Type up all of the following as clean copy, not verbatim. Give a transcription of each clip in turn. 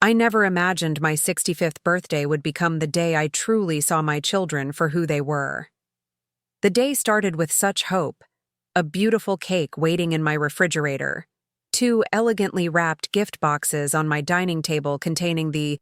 I never imagined my 65th birthday would become the day I truly saw my children for who they were. The day started with such hope: a beautiful cake waiting in my refrigerator, two elegantly wrapped gift boxes on my dining table containing the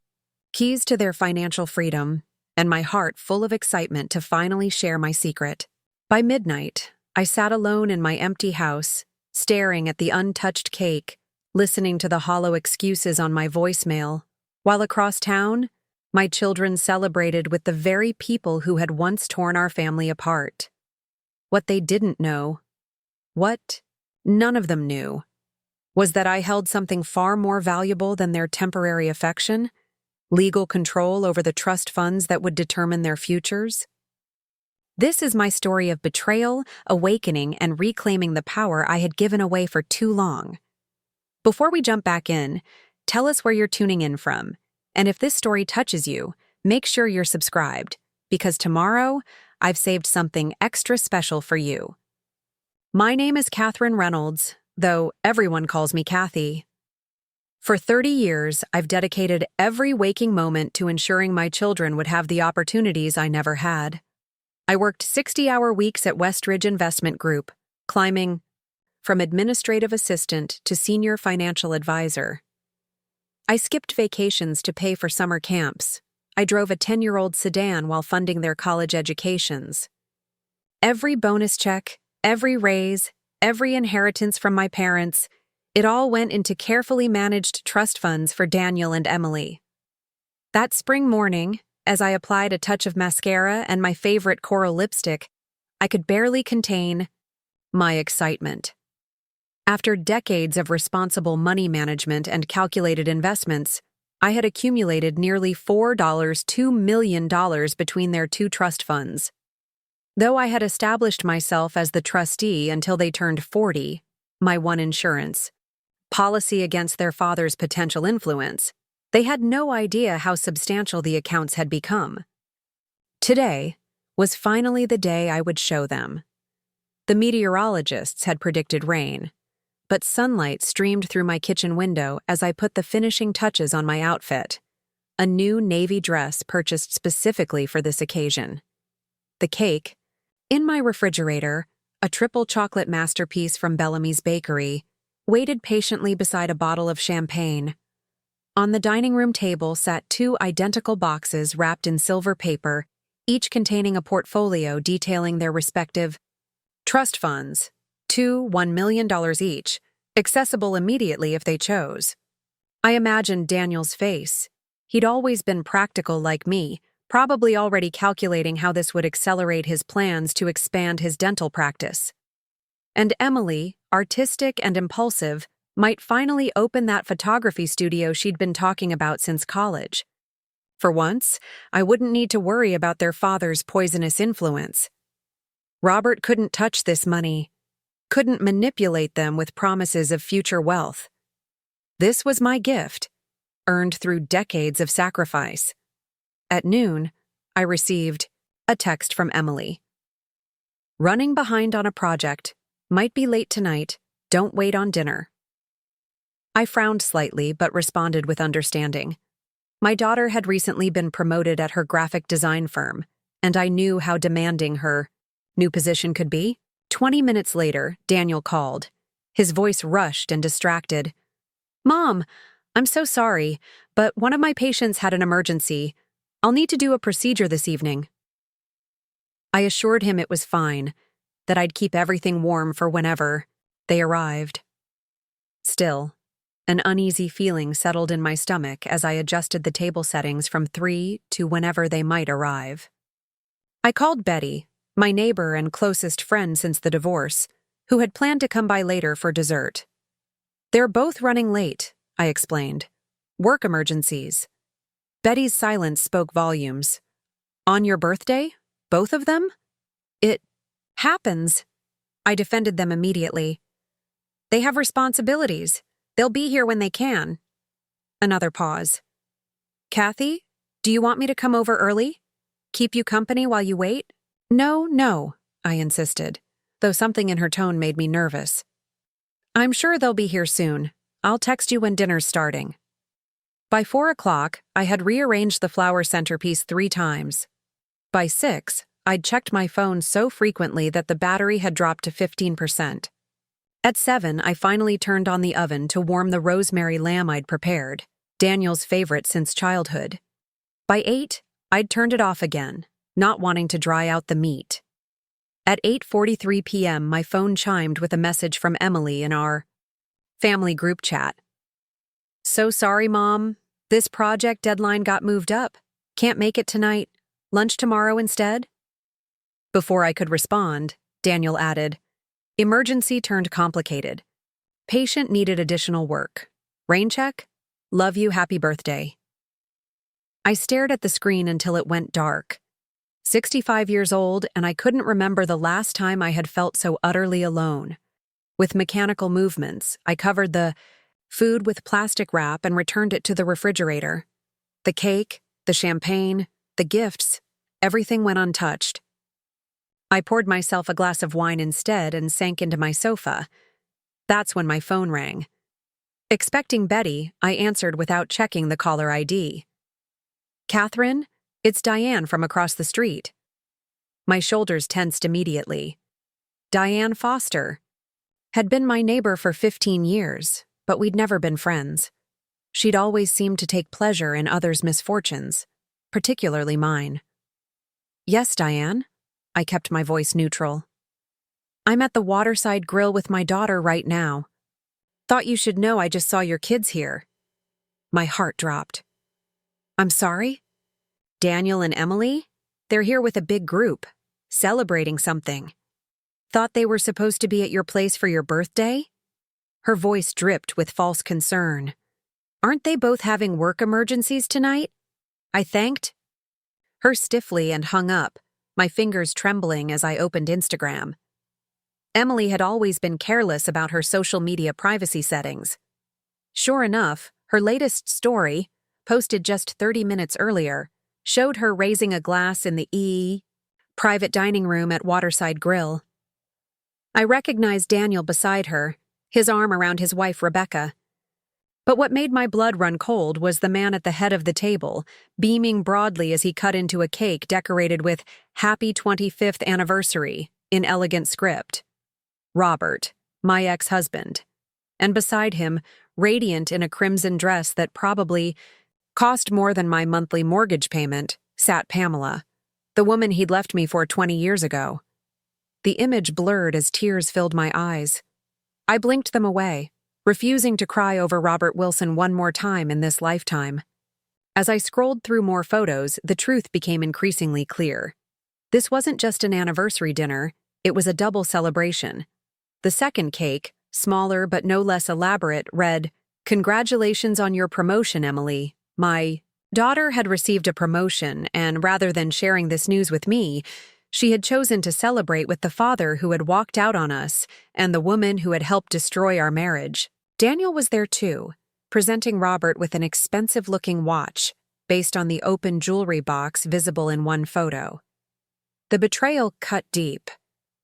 keys to their financial freedom, and my heart full of excitement to finally share my secret. By midnight, I sat alone in my empty house, staring at the untouched cake, listening to the hollow excuses on my voicemail, while across town, my children celebrated with the very people who had once torn our family apart. What they didn't know, what none of them knew, was that I held something far more valuable than their temporary affection: legal control over the trust funds that would determine their futures. This is my story of betrayal, awakening, and reclaiming the power I had given away for too long. Before we jump back in, tell us where you're tuning in from, and if this story touches you, make sure you're subscribed, because tomorrow, I've saved something extra special for you. My name is Catherine Reynolds, though everyone calls me Cathy. For 30 years, I've dedicated every waking moment to ensuring my children would have the opportunities I never had. I worked 60-hour weeks at Westridge Investment Group, climbing from administrative assistant to senior financial advisor. I skipped vacations to pay for summer camps. I drove a 10-year-old sedan while funding their college educations. Every bonus check, every raise, every inheritance from my parents, it all went into carefully managed trust funds for Daniel and Emily. That spring morning, as I applied a touch of mascara and my favorite coral lipstick, I could barely contain my excitement. After decades of responsible money management and calculated investments, I had accumulated nearly $2 million between their two trust funds. Though I had established myself as the trustee until they turned 40, my one insurance policy against their father's potential influence, they had no idea how substantial the accounts had become. Today was finally the day I would show them. The meteorologists had predicted rain, but sunlight streamed through my kitchen window as I put the finishing touches on my outfit, a new navy dress purchased specifically for this occasion. The cake, in my refrigerator, a triple chocolate masterpiece from Bellamy's Bakery, waited patiently beside a bottle of champagne. On the dining room table sat two identical boxes wrapped in silver paper, each containing a portfolio detailing their respective trust funds, $1 million each, accessible immediately if they chose. I imagined Daniel's face. He'd always been practical like me, probably already calculating how this would accelerate his plans to expand his dental practice. And Emily, artistic and impulsive, might finally open that photography studio she'd been talking about since college. For once, I wouldn't need to worry about their father's poisonous influence. Robert couldn't touch this money, couldn't manipulate them with promises of future wealth. This was my gift, earned through decades of sacrifice. At noon, I received a text from Emily. "Running behind on a project. Might be late tonight. Don't wait on dinner." I frowned slightly but responded with understanding. My daughter had recently been promoted at her graphic design firm, and I knew how demanding her new position could be. 20 minutes later, Daniel called. His voice rushed and distracted. "Mom, I'm so sorry, but one of my patients had an emergency. I'll need to do a procedure this evening." I assured him it was fine, that I'd keep everything warm for whenever they arrived. Still, an uneasy feeling settled in my stomach as I adjusted the table settings from 3 to whenever they might arrive. I called Betty, my neighbor and closest friend since the divorce, who had planned to come by later for dessert. "They're both running late," I explained. "Work emergencies." Betty's silence spoke volumes. "On your birthday? Both of them?" "It happens." I defended them immediately. "They have responsibilities. They'll be here when they can." Another pause. "Cathy, do you want me to come over early? Keep you company while you wait?" No, I insisted, though something in her tone made me nervous. "I'm sure they'll be here soon. I'll text you when dinner's starting." By 4 o'clock, I had rearranged the flower centerpiece 3 times. By 6, I'd checked my phone so frequently that the battery had dropped to 15%. At 7, I finally turned on the oven to warm the rosemary lamb I'd prepared, Daniel's favorite since childhood. By 8, I'd turned it off again, not wanting to dry out the meat. At 8:43 p.m., my phone chimed with a message from Emily in our family group chat. "So sorry, Mom. This project deadline got moved up. Can't make it tonight. Lunch tomorrow instead?" Before I could respond, Daniel added, "Emergency turned complicated. Patient needed additional work. Rain check? Love you, happy birthday." I stared at the screen until it went dark. 65 years old, and I couldn't remember the last time I had felt so utterly alone. With mechanical movements, I covered the food with plastic wrap and returned it to the refrigerator. The cake, the champagne, the gifts, everything went untouched. I poured myself a glass of wine instead and sank into my sofa. That's when my phone rang. Expecting Betty, I answered without checking the caller ID. "Catherine, it's Diane from across the street." My shoulders tensed immediately. Diane Foster had been my neighbor for 15 years, but we'd never been friends. She'd always seemed to take pleasure in others' misfortunes, particularly mine. "Yes, Diane." I kept my voice neutral. "I'm at the Waterside Grill with my daughter right now. Thought you should know I just saw your kids here." My heart dropped. "I'm sorry?" "Daniel and Emily? They're here with a big group, celebrating something. Thought they were supposed to be at your place for your birthday?" Her voice dripped with false concern. "Aren't they both having work emergencies tonight?" I thanked her stiffly and hung up, my fingers trembling as I opened Instagram. Emily had always been careless about her social media privacy settings. Sure enough, her latest story, posted just 30 minutes earlier, showed her raising a glass in the private dining room at Waterside Grill. I recognized Daniel beside her, his arm around his wife Rebecca. But what made my blood run cold was the man at the head of the table, beaming broadly as he cut into a cake decorated with "Happy 25th Anniversary" in elegant script. Robert, my ex-husband. And beside him, radiant in a crimson dress that probably cost more than my monthly mortgage payment, sat Pamela, the woman he'd left me for 20 years ago. The image blurred as tears filled my eyes. I blinked them away, refusing to cry over Robert Wilson one more time in this lifetime. As I scrolled through more photos, the truth became increasingly clear. This wasn't just an anniversary dinner, it was a double celebration. The second cake, smaller but no less elaborate, read, "Congratulations on your promotion, Emily. My daughter had received a promotion, and rather than sharing this news with me, she had chosen to celebrate with the father who had walked out on us and the woman who had helped destroy our marriage." Daniel was there too, presenting Robert with an expensive-looking watch based on the open jewelry box visible in one photo. The betrayal cut deep,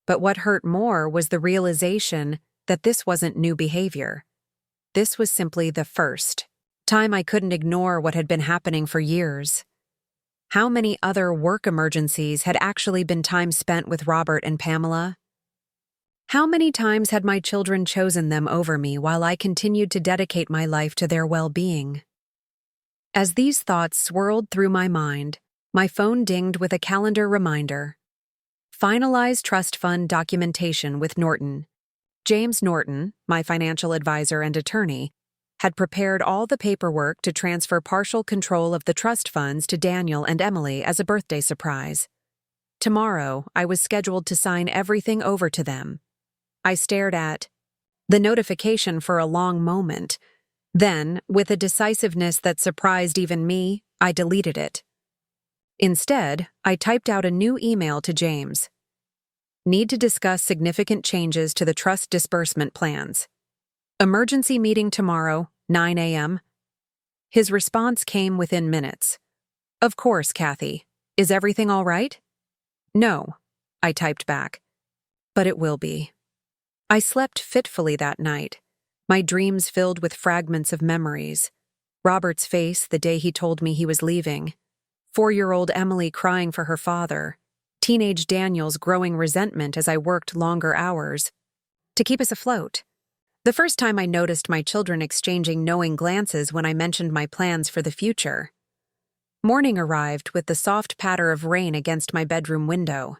but what hurt more was the realization that this wasn't new behavior. This was simply the first time I couldn't ignore what had been happening for years. How many other work emergencies had actually been time spent with Robert and Pamela? How many times had my children chosen them over me while I continued to dedicate my life to their well-being? As these thoughts swirled through my mind, my phone dinged with a calendar reminder. Finalize trust fund documentation with Norton. James Norton, my financial advisor and attorney, had prepared all the paperwork to transfer partial control of the trust funds to Daniel and Emily as a birthday surprise. Tomorrow, I was scheduled to sign everything over to them. I stared at the notification for a long moment. Then, with a decisiveness that surprised even me, I deleted it. Instead, I typed out a new email to James. Need to discuss significant changes to the trust disbursement plans. Emergency meeting tomorrow, 9 a.m. His response came within minutes. Of course, Cathy. Is everything all right? No, I typed back. But it will be. I slept fitfully that night, my dreams filled with fragments of memories. Robert's face the day he told me he was leaving. 4-year-old Emily crying for her father. Teenage Daniel's growing resentment as I worked longer hours to keep us afloat. The first time I noticed my children exchanging knowing glances when I mentioned my plans for the future. Morning arrived with the soft patter of rain against my bedroom window.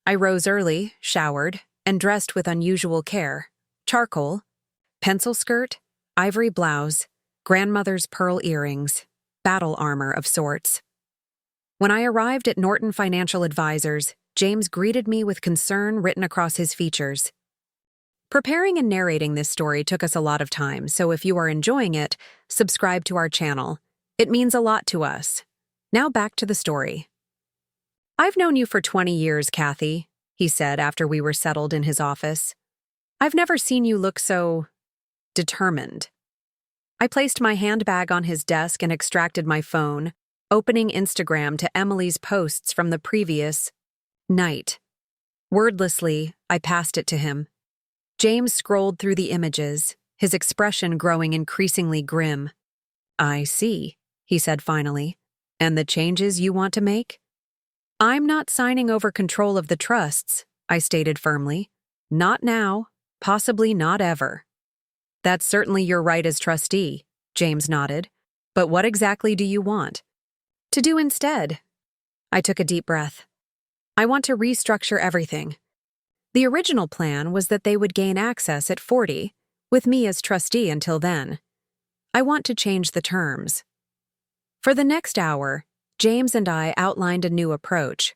I rose early, showered, and dressed with unusual care. Charcoal, pencil skirt, ivory blouse, grandmother's pearl earrings, battle armor of sorts. When I arrived at Norton Financial Advisors, James greeted me with concern written across his features. Preparing and narrating this story took us a lot of time, so if you are enjoying it, subscribe to our channel. It means a lot to us. Now back to the story. "I've known you for 20 years, Cathy," he said after we were settled in his office. "I've never seen you look so determined." I placed my handbag on his desk and extracted my phone, opening Instagram to Emily's posts from the previous night. Wordlessly, I passed it to him. James scrolled through the images, his expression growing increasingly grim. "I see," he said finally. "And the changes you want to make?" "I'm not signing over control of the trusts," I stated firmly. "Not now, possibly not ever." "That's certainly your right as trustee," James nodded. "But what exactly do you want to do instead?" I took a deep breath. "I want to restructure everything. The original plan was that they would gain access at 40, with me as trustee until then. I want to change the terms." For the next hour, James and I outlined a new approach.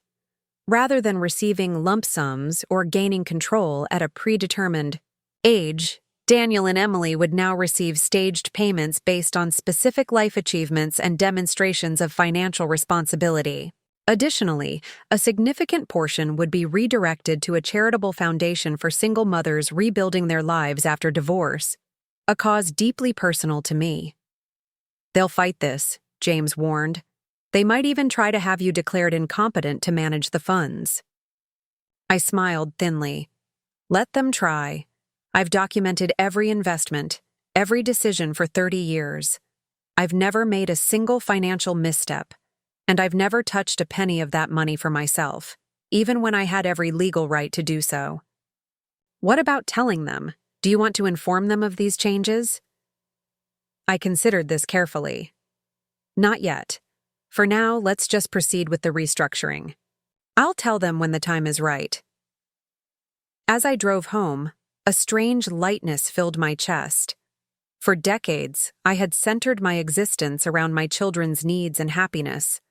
Rather than receiving lump sums or gaining control at a predetermined age, Daniel and Emily would now receive staged payments based on specific life achievements and demonstrations of financial responsibility. Additionally, a significant portion would be redirected to a charitable foundation for single mothers rebuilding their lives after divorce, a cause deeply personal to me. "They'll fight this," James warned. "They might even try to have you declared incompetent to manage the funds." I smiled thinly. "Let them try. I've documented every investment, every decision for 30 years. I've never made a single financial misstep, and I've never touched a penny of that money for myself, even when I had every legal right to do so." "What about telling them? Do you want to inform them of these changes?" I considered this carefully. "Not yet. For now, let's just proceed with the restructuring. I'll tell them when the time is right." As I drove home, a strange lightness filled my chest. For decades, I had centered my existence around my children's needs and happiness.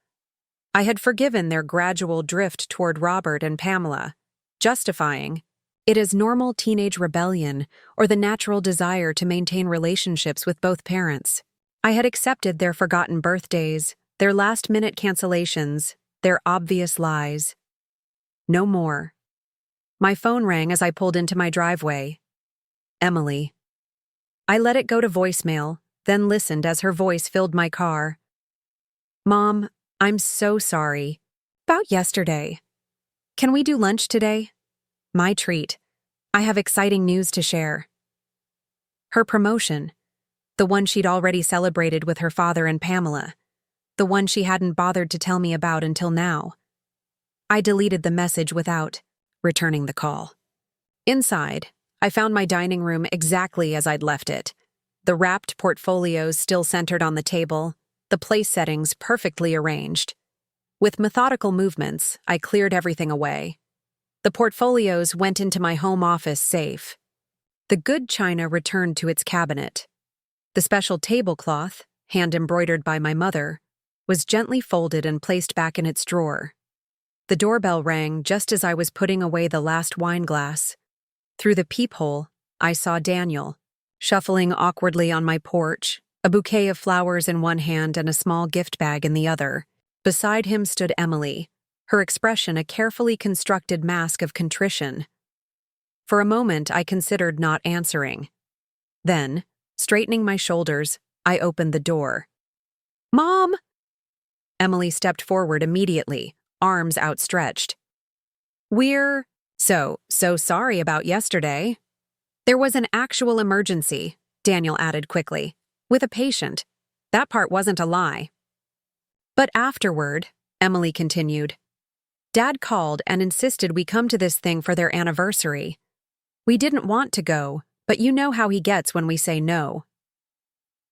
I had forgiven their gradual drift toward Robert and Pamela, justifying it as normal teenage rebellion or the natural desire to maintain relationships with both parents. I had accepted their forgotten birthdays, their last-minute cancellations, their obvious lies. No more. My phone rang as I pulled into my driveway. Emily. I let it go to voicemail, then listened as her voice filled my car. "Mom, I'm so sorry. About yesterday. Can we do lunch today? My treat. I have exciting news to share." Her promotion. The one she'd already celebrated with her father and Pamela. The one she hadn't bothered to tell me about until now. I deleted the message without returning the call. Inside, I found my dining room exactly as I'd left it. The wrapped portfolios still centered on the table, the place settings perfectly arranged. With methodical movements, I cleared everything away. The portfolios went into my home office safe. The good china returned to its cabinet. The special tablecloth, hand-embroidered by my mother, was gently folded and placed back in its drawer. The doorbell rang just as I was putting away the last wine glass. Through the peephole, I saw Daniel, shuffling awkwardly on my porch, a bouquet of flowers in one hand and a small gift bag in the other. Beside him stood Emily, her expression a carefully constructed mask of contrition. For a moment, I considered not answering. Then, straightening my shoulders, I opened the door. "Mom!" Emily stepped forward immediately, arms outstretched. "We're so sorry about yesterday." "There was an actual emergency," Daniel added quickly, "with a patient. That part wasn't a lie. But afterward, Emily continued, Dad called and insisted we come to this thing for their anniversary. We didn't want to go, but you know how he gets when we say no.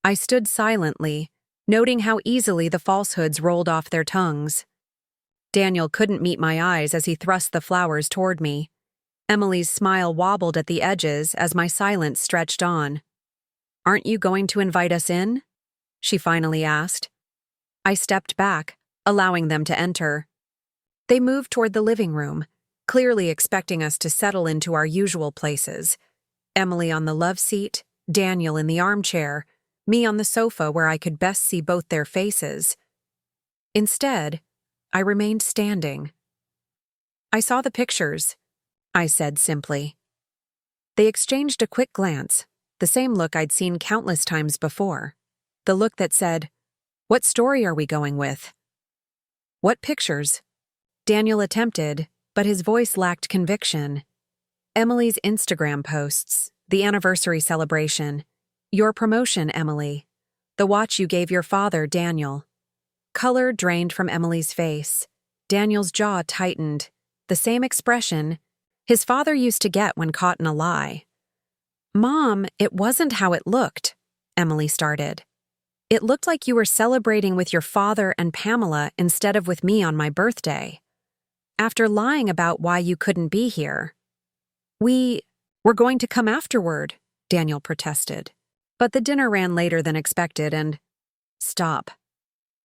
I stood silently, noting how easily the falsehoods rolled off their tongues. Daniel couldn't meet my eyes as he thrust the flowers toward me. Emily's smile wobbled at the edges as my silence stretched on. Aren't you going to invite us in? She finally asked. I stepped back, allowing them to enter. They moved toward the living room, clearly expecting us to settle into our usual places. Emily on the love seat, Daniel in the armchair, me on the sofa where I could best see both their faces. Instead, I remained standing. I saw the pictures, I said simply. They exchanged a quick glance, the same look I'd seen countless times before. The look that said, What story are we going with? What pictures? Daniel attempted, but his voice lacked conviction. Emily's Instagram posts, the anniversary celebration, your promotion, Emily, the watch you gave your father, Daniel. Color drained from Emily's face. Daniel's jaw tightened, the same expression his father used to get when caught in a lie. Mom, it wasn't how it looked, Emily started. It looked like you were celebrating with your father and Pamela instead of with me on my birthday. After lying about why you couldn't be here. We're going to come afterward, Daniel protested. But the dinner ran later than expected and… Stop.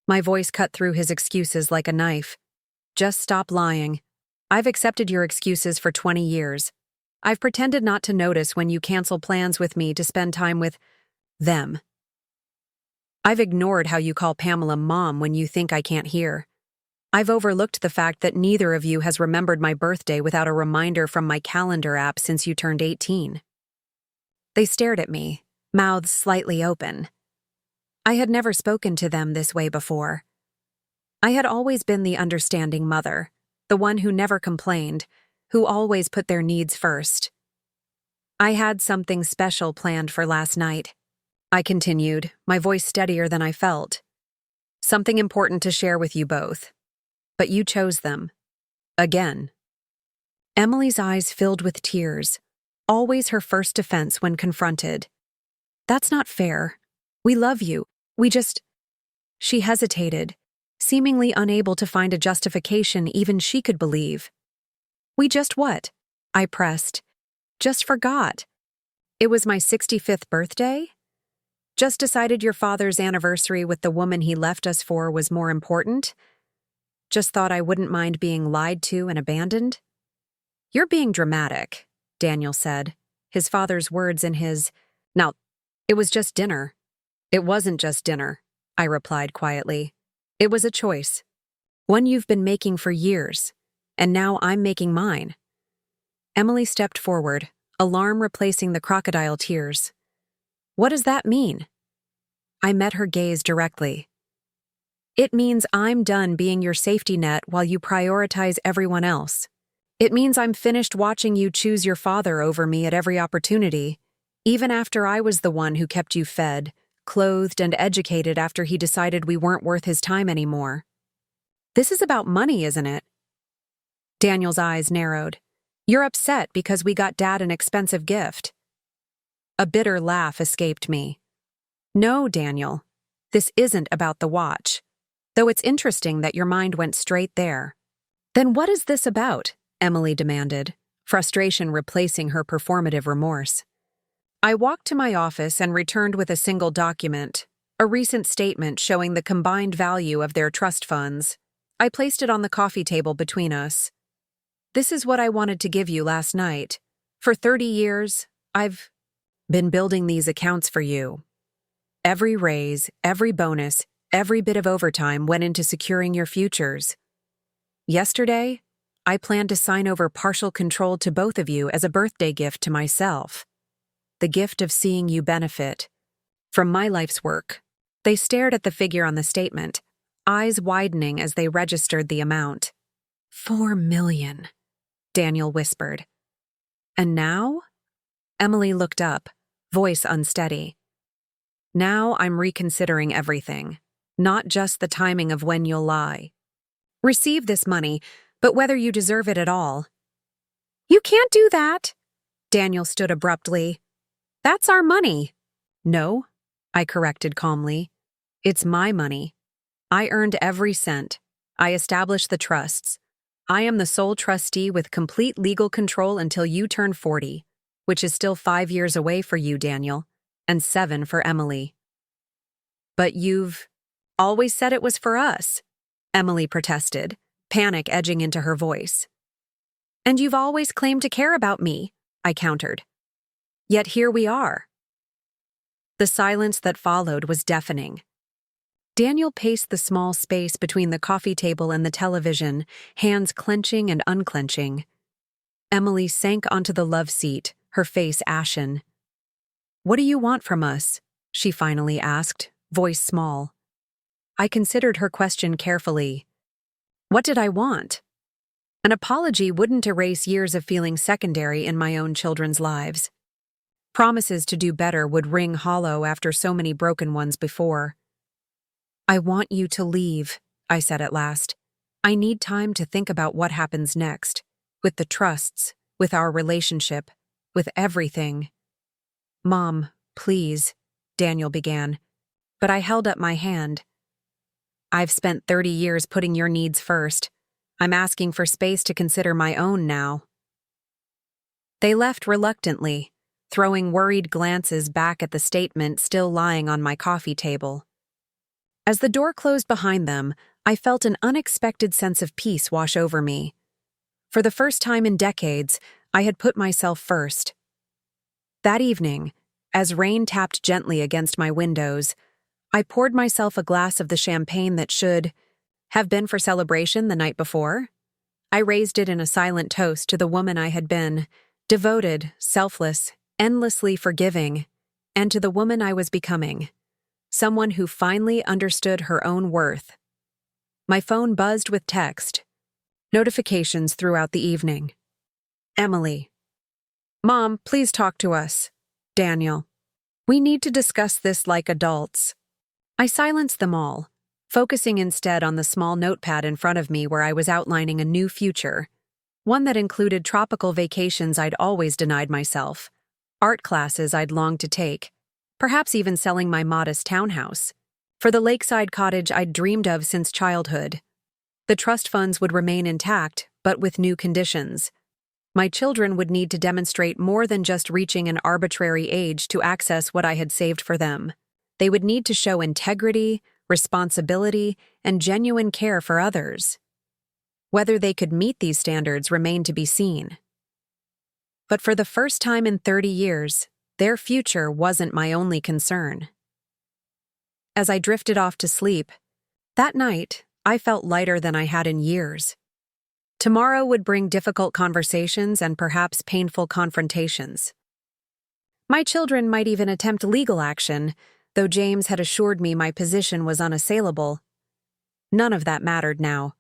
My voice cut through his excuses like a knife. Just stop lying. I've accepted your excuses for 20 years. I've pretended not to notice when you cancel plans with me to spend time with them. I've ignored how you call Pamela Mom when you think I can't hear. I've overlooked the fact that neither of you has remembered my birthday without a reminder from my calendar app since you turned 18. They stared at me, mouths slightly open. I had never spoken to them this way before. I had always been the understanding mother, the one who never complained, who always put their needs first. I had something special planned for last night. I continued, my voice steadier than I felt. Something important to share with you both. But you chose them. Again. Emily's eyes filled with tears, always her first defense when confronted. That's not fair. We love you. She hesitated, seemingly unable to find a justification even she could believe. We just what? I pressed. Just forgot. It was my 65th birthday? Just decided your father's anniversary with the woman he left us for was more important? Just thought I wouldn't mind being lied to and abandoned? You're being dramatic, Daniel said, his father's words in his… Now, it was just dinner. It wasn't just dinner, I replied quietly. It was a choice. One you've been making for years, and now I'm making mine. Emily stepped forward, alarm replacing the crocodile tears. What does that mean? I met her gaze directly. It means I'm done being your safety net while you prioritize everyone else. It means I'm finished watching you choose your father over me at every opportunity, even after I was the one who kept you fed, clothed, and educated after he decided we weren't worth his time anymore. This is about money, isn't it? Daniel's eyes narrowed. You're upset because we got Dad an expensive gift. A bitter laugh escaped me. No, Daniel, this isn't about the watch. Though it's interesting that your mind went straight there. Then what is this about? Emily demanded, frustration replacing her performative remorse. I walked to my office and returned with a single document, a recent statement showing the combined value of their trust funds. I placed it on the coffee table between us. This is what I wanted to give you last night. For 30 years, I've been building these accounts for you. Every raise, every bonus, every bit of overtime went into securing your futures. Yesterday, I planned to sign over partial control to both of you as a birthday gift to myself. The gift of seeing you benefit from my life's work. They stared at the figure on the statement, eyes widening as they registered the amount. 4 million, Daniel whispered. And now? Emily looked up, voice unsteady. Now I'm reconsidering everything, not just the timing of when you'll lie. Receive this money, but whether you deserve it at all. You can't do that. Daniel stood abruptly. That's our money. No, I corrected calmly. It's my money. I earned every cent. I established the trusts. I am the sole trustee with complete legal control until you turn 40, which is still 5 years away for you, Daniel, and 7 for Emily. But you've always said it was for us, Emily protested, panic edging into her voice. And you've always claimed to care about me, I countered. Yet here we are. The silence that followed was deafening. Daniel paced the small space between the coffee table and the television, hands clenching and unclenching. Emily sank onto the love seat, her face ashen. What do you want from us? She finally asked, voice small. I considered her question carefully. What did I want? An apology wouldn't erase years of feeling secondary in my own children's lives. Promises to do better would ring hollow after so many broken ones before. I want you to leave, I said at last. I need time to think about what happens next, with the trusts, with our relationship, with everything. Mom, please, Daniel began, but I held up my hand. I've spent 30 years putting your needs first. I'm asking for space to consider my own now. They left reluctantly, throwing worried glances back at the statement still lying on my coffee table. As the door closed behind them, I felt an unexpected sense of peace wash over me. For the first time in decades, I had put myself first. That evening, as rain tapped gently against my windows, I poured myself a glass of the champagne that should have been for celebration the night before. I raised it in a silent toast to the woman I had been, devoted, selfless, endlessly forgiving, and to the woman I was becoming, someone who finally understood her own worth. My phone buzzed with text, notifications throughout the evening. Emily. Mom, please talk to us. Daniel. We need to discuss this like adults. I silenced them all, focusing instead on the small notepad in front of me where I was outlining a new future, one that included tropical vacations I'd always denied myself, art classes I'd longed to take, perhaps even selling my modest townhouse, for the lakeside cottage I'd dreamed of since childhood. The trust funds would remain intact, but with new conditions. My children would need to demonstrate more than just reaching an arbitrary age to access what I had saved for them. They would need to show integrity, responsibility, and genuine care for others. Whether they could meet these standards remained to be seen. But for the first time in 30 years, their future wasn't my only concern. As I drifted off to sleep, that night, I felt lighter than I had in years. Tomorrow would bring difficult conversations and perhaps painful confrontations. My children might even attempt legal action, though James had assured me my position was unassailable. None of that mattered now.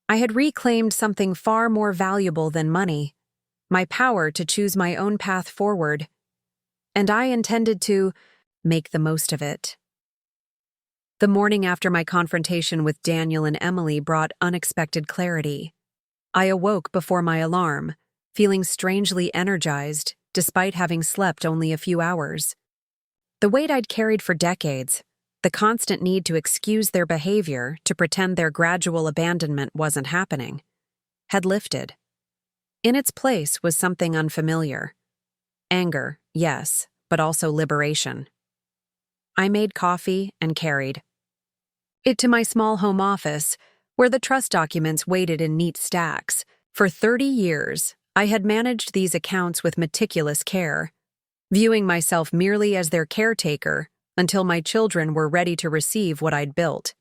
I had reclaimed something far more valuable than money, my power to choose my own path forward, and I intended to make the most of it. The morning after my confrontation with Daniel and Emily brought unexpected clarity. I awoke before my alarm, feeling strangely energized, despite having slept only a few hours. The weight I'd carried for decades, the constant need to excuse their behavior to pretend their gradual abandonment wasn't happening, had lifted. In its place was something unfamiliar. Anger, yes, but also liberation. I made coffee and carried it to my small home office, where the trust documents waited in neat stacks. For 30 years, I had managed these accounts with meticulous care, viewing myself merely as their caretaker until my children were ready to receive what I'd built.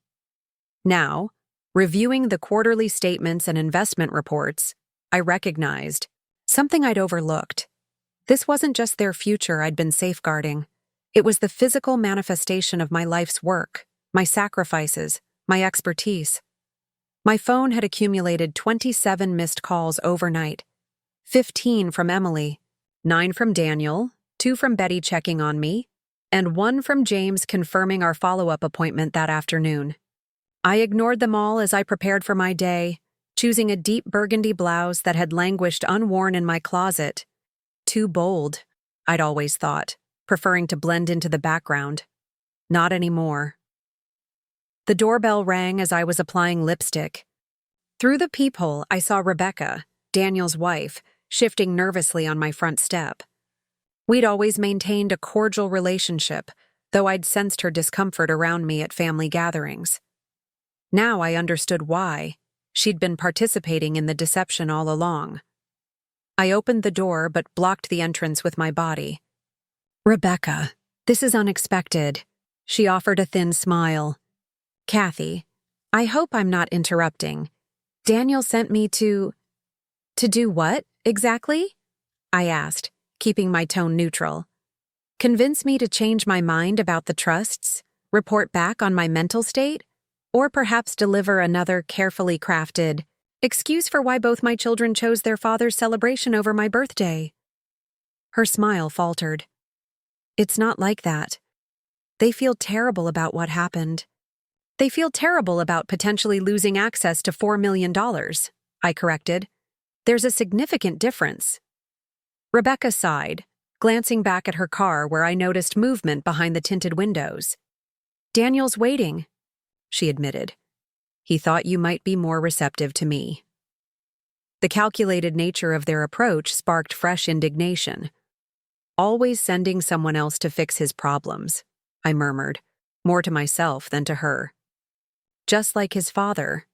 Now, reviewing the quarterly statements and investment reports, I recognized something I'd overlooked. This wasn't just their future I'd been safeguarding. It was the physical manifestation of my life's work, my sacrifices, my expertise. My phone had accumulated 27 missed calls overnight, 15 from Emily, 9 from Daniel, 2 from Betty checking on me, and one from James confirming our follow-up appointment that afternoon. I ignored them all as I prepared for my day, choosing a deep burgundy blouse that had languished unworn in my closet. Too bold, I'd always thought, preferring to blend into the background. Not anymore. The doorbell rang as I was applying lipstick. Through the peephole, I saw Rebecca, Daniel's wife, shifting nervously on my front step. We'd always maintained a cordial relationship, though I'd sensed her discomfort around me at family gatherings. Now I understood why. She'd been participating in the deception all along. I opened the door but blocked the entrance with my body. "Rebecca, this is unexpected." She offered a thin smile. "Cathy, I hope I'm not interrupting. Daniel sent me to do what, exactly?" I asked, keeping my tone neutral. "Convince me to change my mind about the trusts, report back on my mental state, or perhaps deliver another carefully crafted excuse for why both my children chose their father's celebration over my birthday?" Her smile faltered. "It's not like that. They feel terrible about what happened. They feel terrible about potentially losing access to $4 million, I corrected. "There's a significant difference." Rebecca sighed, glancing back at her car where I noticed movement behind the tinted windows. "Daniel's waiting," she admitted. "He thought you might be more receptive to me." The calculated nature of their approach sparked fresh indignation. "Always sending someone else to fix his problems," I murmured, more to myself than to her. "Just like his father."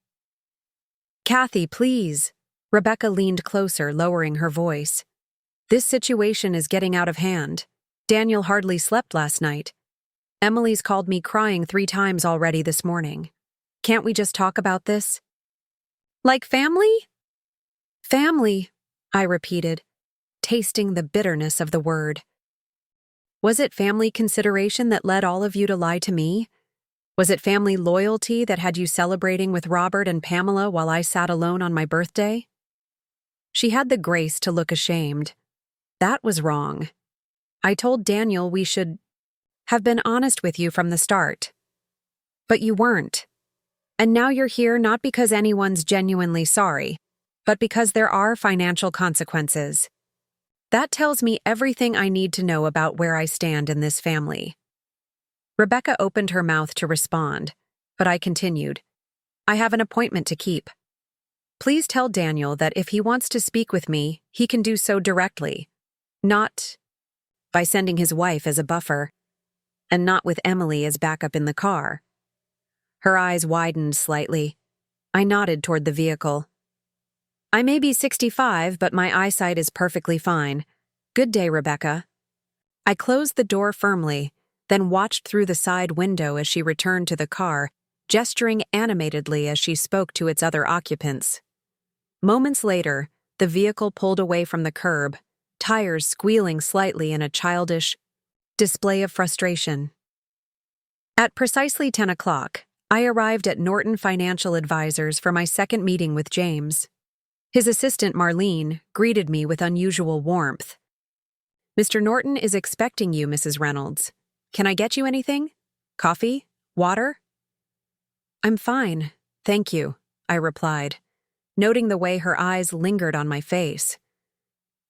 "Cathy, please." Rebecca leaned closer, lowering her voice. "This situation is getting out of hand. Daniel hardly slept last night. Emily's called me crying 3 times already this morning. Can't we just talk about this?" "Like family?" "Family," I repeated, tasting the bitterness of the word. Was it family consideration that led all of you to lie to me? Was it family loyalty that had you celebrating with Robert and Pamela while I sat alone on my birthday? She had the grace to look ashamed. That was wrong. I told Daniel we should have been honest with you from the start. But you weren't. And now you're here not because anyone's genuinely sorry, but because there are financial consequences. That tells me everything I need to know about where I stand in this family." Rebecca opened her mouth to respond, but I continued. "I have an appointment to keep. Please tell Daniel that if he wants to speak with me, he can do so directly, not by sending his wife as a buffer, and not with Emily as backup in the car." Her eyes widened slightly. I nodded toward the vehicle. "I may be 65, but my eyesight is perfectly fine. Good day, Rebecca." I closed the door firmly, then watched through the side window as she returned to the car, gesturing animatedly as she spoke to its other occupants. Moments later, the vehicle pulled away from the curb, tires squealing slightly in a childish display of frustration. At precisely 10 o'clock, I arrived at Norton Financial Advisors for my second meeting with James. His assistant, Marlene, greeted me with unusual warmth. "Mr. Norton is expecting you, Mrs. Reynolds. Can I get you anything? Coffee? Water?" "I'm fine, thank you," I replied, noting the way her eyes lingered on my face.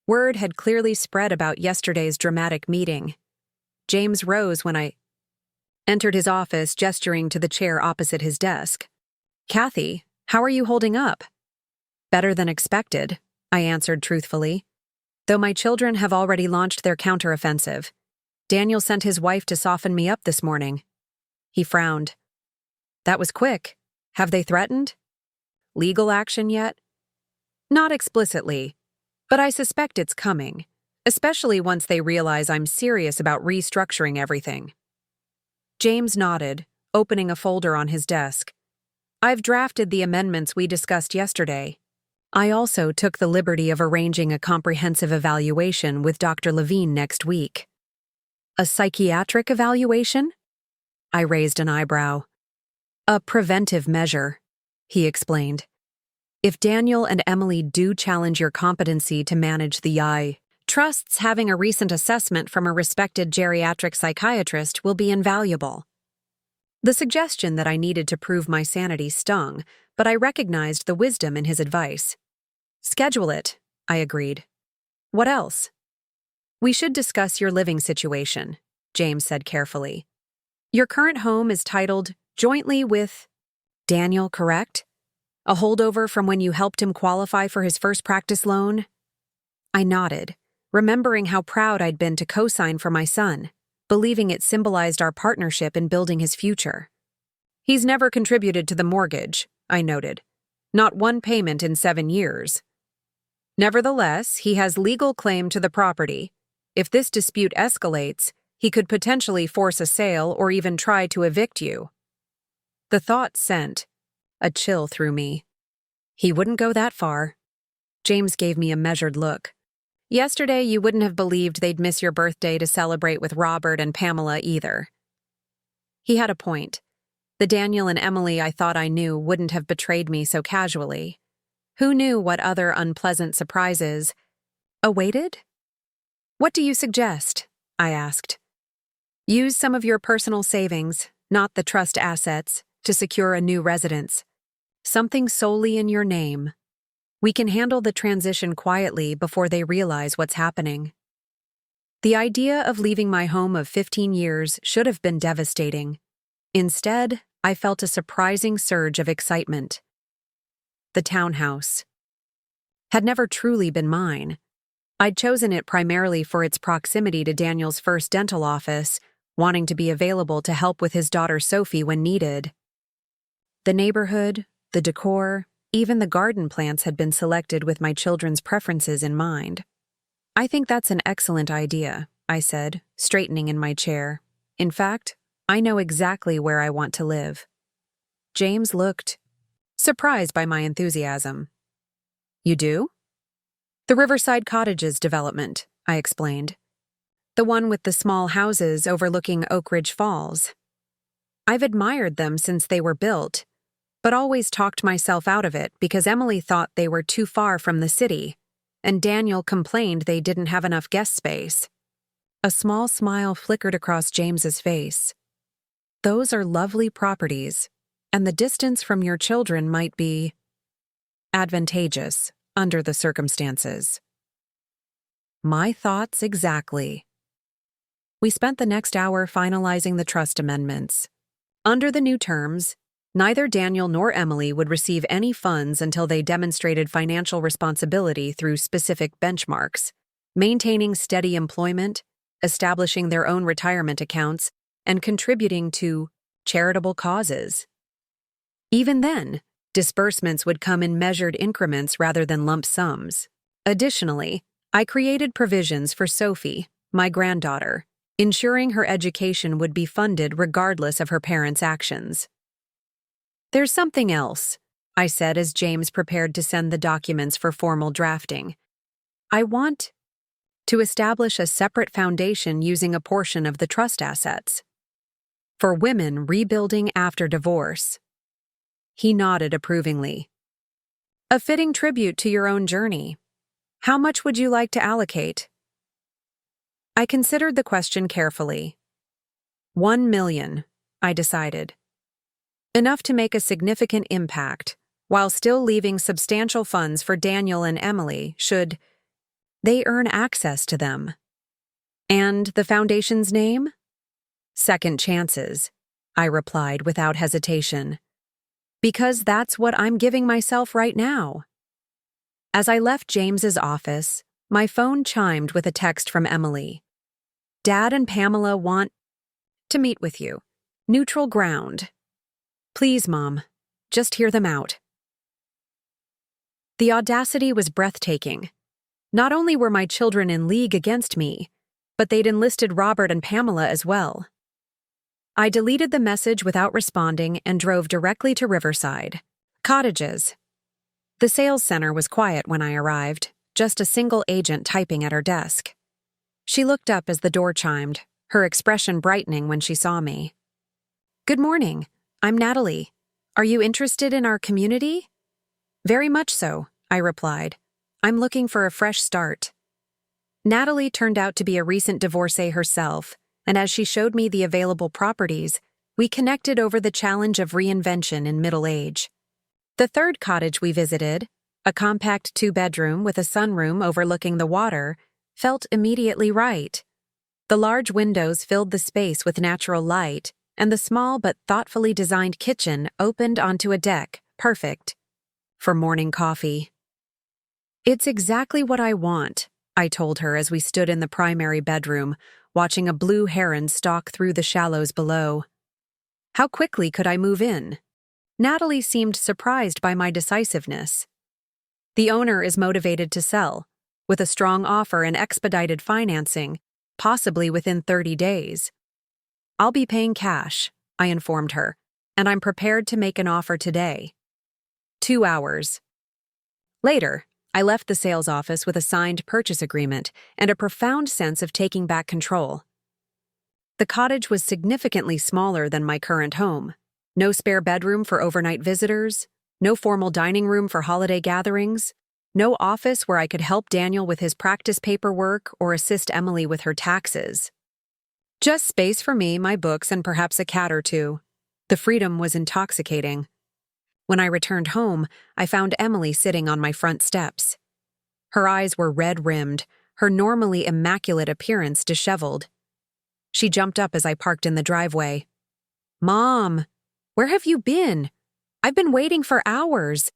Word had clearly spread about yesterday's dramatic meeting. James rose when I entered his office, gesturing to the chair opposite his desk. "Cathy, how are you holding up?" "Better than expected," I answered truthfully. "Though my children have already launched their counteroffensive. Daniel sent his wife to soften me up this morning." He frowned. "That was quick. Have they threatened? Legal action yet?" "Not explicitly, but I suspect it's coming, especially once they realize I'm serious about restructuring everything." James nodded, opening a folder on his desk. "I've drafted the amendments we discussed yesterday. I also took the liberty of arranging a comprehensive evaluation with Dr. Levine next week." "A psychiatric evaluation?" I raised an eyebrow. "A preventive measure," he explained. "If Daniel and Emily do challenge your competency to manage the Trusts having a recent assessment from a respected geriatric psychiatrist will be invaluable. The suggestion that I needed to prove my sanity stung, but I recognized the wisdom in his advice. Schedule it, I agreed. What else? We should discuss your living situation, James said carefully. Your current home is titled jointly with Daniel, correct? A holdover from when you helped him qualify for his first practice loan? I nodded, remembering how proud I'd been to co-sign for my son, believing it symbolized our partnership in building his future. He's never contributed to the mortgage, I noted. Not one payment in 7 years. Nevertheless, he has legal claim to the property. If this dispute escalates, he could potentially force a sale or even try to evict you. The thought sent a chill through me. He wouldn't go that far. James gave me a measured look. Yesterday, you wouldn't have believed they'd miss your birthday to celebrate with Robert and Pamela either. He had a point. The Daniel and Emily I thought I knew wouldn't have betrayed me so casually. Who knew what other unpleasant surprises awaited? What do you suggest? I asked. Use some of your personal savings, not the trust assets, to secure a new residence. Something solely in your name. We can handle the transition quietly before they realize what's happening. The idea of leaving my home of 15 years should have been devastating. Instead, I felt a surprising surge of excitement. The townhouse had never truly been mine. I'd chosen it primarily for its proximity to Daniel's first dental office, wanting to be available to help with his daughter Sophie when needed. The neighborhood, the decor, even the garden plants had been selected with my children's preferences in mind. I think that's an excellent idea, I said, straightening in my chair. In fact, I know exactly where I want to live. James looked surprised by my enthusiasm. You do? The Riverside Cottages development, I explained. The one with the small houses overlooking Oak Ridge Falls. I've admired them since they were built, but always talked myself out of it because Emily thought they were too far from the city, and Daniel complained they didn't have enough guest space. A small smile flickered across James's face. Those are lovely properties, and the distance from your children might be advantageous under the circumstances. My thoughts exactly. We spent the next hour finalizing the trust amendments. Under the new terms, neither Daniel nor Emily would receive any funds until they demonstrated financial responsibility through specific benchmarks, maintaining steady employment, establishing their own retirement accounts, and contributing to charitable causes. Even then, disbursements would come in measured increments rather than lump sums. Additionally, I created provisions for Sophie, my granddaughter, ensuring her education would be funded regardless of her parents' actions. There's something else, I said as James prepared to send the documents for formal drafting. I want to establish a separate foundation using a portion of the trust assets. For women rebuilding after divorce. He nodded approvingly. A fitting tribute to your own journey. How much would you like to allocate? I considered the question carefully. 1 million, I decided. Enough to make a significant impact, while still leaving substantial funds for Daniel and Emily should they earn access to them. And the foundation's name? Second Chances, I replied without hesitation. Because that's what I'm giving myself right now. As I left James's office, my phone chimed with a text from Emily. Dad and Pamela want to meet with you. Neutral ground. Please, Mom, just hear them out. The audacity was breathtaking. Not only were my children in league against me, but they'd enlisted Robert and Pamela as well. I deleted the message without responding and drove directly to Riverside. Cottages. The sales center was quiet when I arrived, just a single agent typing at her desk. She looked up as the door chimed, her expression brightening when she saw me. Good morning. I'm Natalie. Are you interested in our community? Very much so, I replied. I'm looking for a fresh start. Natalie turned out to be a recent divorcee herself, and as she showed me the available properties, we connected over the challenge of reinvention in middle age. The third cottage we visited, a compact 2-bedroom with a sunroom overlooking the water, felt immediately right. The large windows filled the space with natural light, and the small but thoughtfully designed kitchen opened onto a deck, perfect for morning coffee. "It's exactly what I want," I told her as we stood in the primary bedroom, watching a blue heron stalk through the shallows below. How quickly could I move in? Natalie seemed surprised by my decisiveness. "The owner is motivated to sell, with a strong offer and expedited financing, possibly within 30 days. I'll be paying cash," I informed her, "and I'm prepared to make an offer today." 2 hours later, I left the sales office with a signed purchase agreement and a profound sense of taking back control. The cottage was significantly smaller than my current home. No spare bedroom for overnight visitors, no formal dining room for holiday gatherings, no office where I could help Daniel with his practice paperwork or assist Emily with her taxes. Just space for me, my books, and perhaps a cat or two. The freedom was intoxicating. When I returned home, I found Emily sitting on my front steps. Her eyes were red-rimmed, her normally immaculate appearance disheveled. She jumped up as I parked in the driveway. "Mom, where have you been? I've been waiting for hours."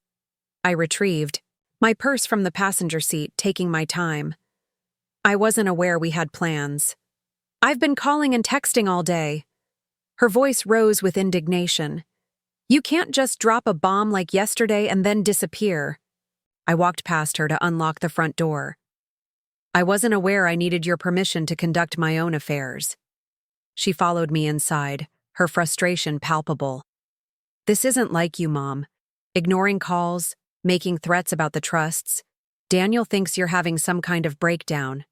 I retrieved, my purse from the passenger seat, taking my time. I wasn't aware we had plans. "I've been calling and texting all day." Her voice rose with indignation. "You can't just drop a bomb like yesterday and then disappear." I walked past her to unlock the front door. "I wasn't aware I needed your permission to conduct my own affairs." She followed me inside, her frustration palpable. "This isn't like you, Mom. Ignoring calls, making threats about the trusts. Daniel thinks you're having some kind of breakdown."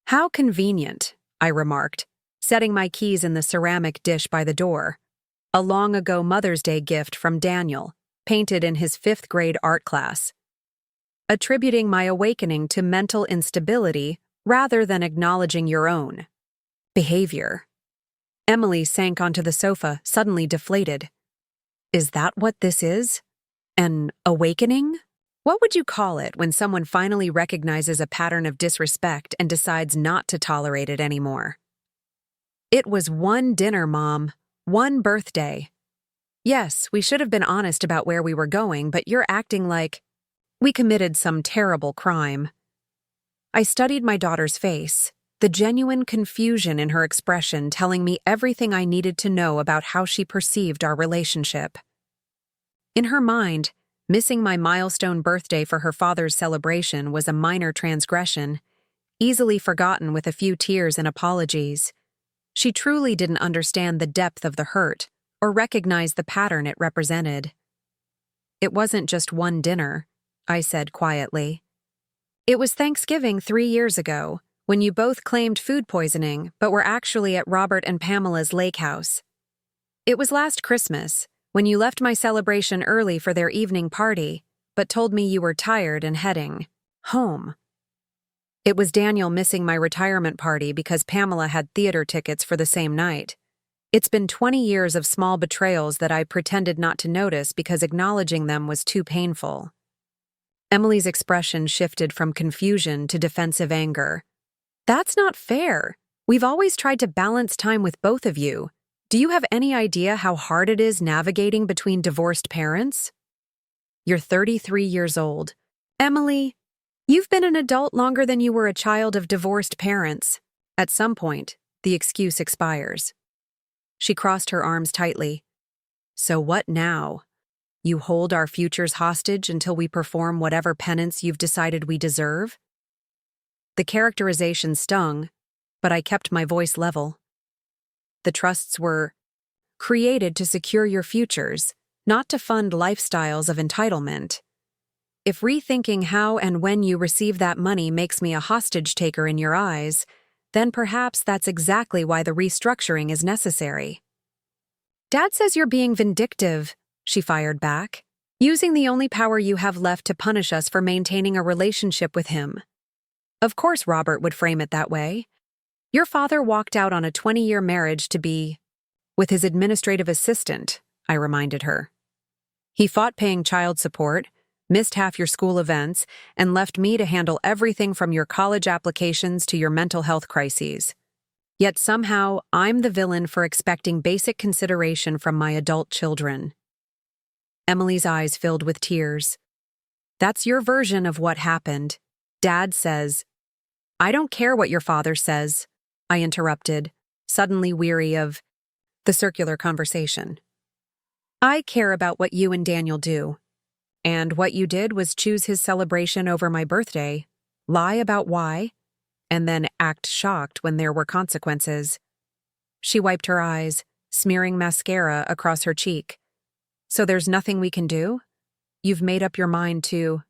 "How convenient," I remarked, setting my keys in the ceramic dish by the door. A long-ago Mother's Day gift from Daniel, painted in his 5th grade art class. Attributing my awakening to mental instability rather than acknowledging your own behavior. Emily sank onto the sofa, suddenly deflated. "Is that what this is? An awakening? What would you call it when someone finally recognizes a pattern of disrespect and decides not to tolerate it anymore?" "It was one dinner, Mom. One birthday." "Yes, we should have been honest about where we were going, but you're acting like we committed some terrible crime." I studied my daughter's face, the genuine confusion in her expression telling me everything I needed to know about how she perceived our relationship. In her mind, missing my milestone birthday for her father's celebration was a minor transgression, easily forgotten with a few tears and apologies. She truly didn't understand the depth of the hurt or recognize the pattern it represented. "It wasn't just one dinner," I said quietly. "It was Thanksgiving 3 years ago, when you both claimed food poisoning but were actually at Robert and Pamela's lake house. It was last Christmas, when you left my celebration early for their evening party, but told me you were tired and heading home. It was Daniel missing my retirement party because Pamela had theater tickets for the same night. It's been 20 years of small betrayals that I pretended not to notice because acknowledging them was too painful." Emily's expression shifted from confusion to defensive anger. "That's not fair. We've always tried to balance time with both of you. Do you have any idea how hard it is navigating between divorced parents? You're 33 years old. Emily, you've been an adult longer than you were a child of divorced parents. At some point, the excuse expires." She crossed her arms tightly. "So what now? You hold our futures hostage until we perform whatever penance you've decided we deserve?" The characterization stung, but I kept my voice level. "The trusts were created to secure your futures, not to fund lifestyles of entitlement. If rethinking how and when you receive that money makes me a hostage taker in your eyes, then perhaps that's exactly why the restructuring is necessary." "Dad says you're being vindictive," she fired back, "using the only power you have left to punish us for maintaining a relationship with him." Of course Robert would frame it that way. Your father walked out on a 20-year marriage to be with his administrative assistant, I reminded her. He fought paying child support, missed half your school events, and left me to handle everything from your college applications to your mental health crises. Yet somehow, I'm the villain for expecting basic consideration from my adult children. Emily's eyes filled with tears. That's your version of what happened. Dad says. I don't care what your father says, I interrupted, suddenly weary of the circular conversation. I care about what you and Daniel do. And what you did was choose his celebration over my birthday, lie about why, and then act shocked when there were consequences. She wiped her eyes, smearing mascara across her cheek. So there's nothing we can do? You've made up your mind to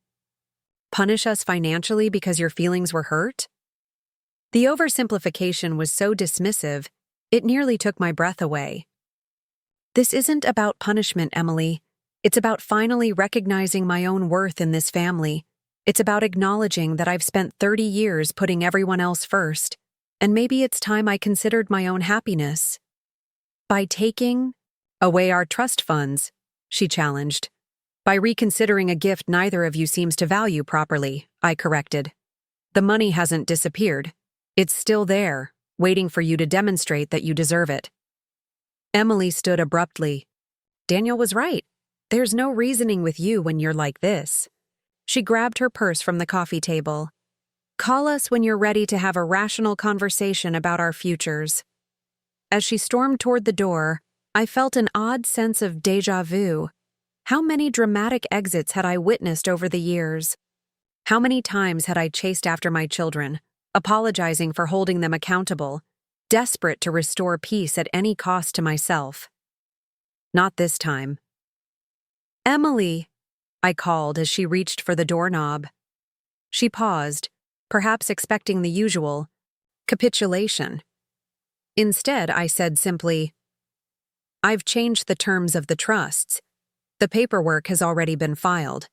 punish us financially because your feelings were hurt? The oversimplification was so dismissive, it nearly took my breath away. This isn't about punishment, Emily. It's about finally recognizing my own worth in this family. It's about acknowledging that I've spent 30 years putting everyone else first, and maybe it's time I considered my own happiness. By taking away our trust funds, she challenged. By reconsidering a gift neither of you seems to value properly, I corrected. The money hasn't disappeared. It's still there, waiting for you to demonstrate that you deserve it. Emily stood abruptly. Daniel was right. There's no reasoning with you when you're like this. She grabbed her purse from the coffee table. Call us when you're ready to have a rational conversation about our futures. As she stormed toward the door, I felt an odd sense of déjà vu. How many dramatic exits had I witnessed over the years? How many times had I chased after my children, apologizing for holding them accountable, desperate to restore peace at any cost to myself? Not this time. Emily, I called as she reached for the doorknob. She paused, perhaps expecting the usual capitulation. Instead, I said simply, I've changed the terms of the trusts. The paperwork has already been filed.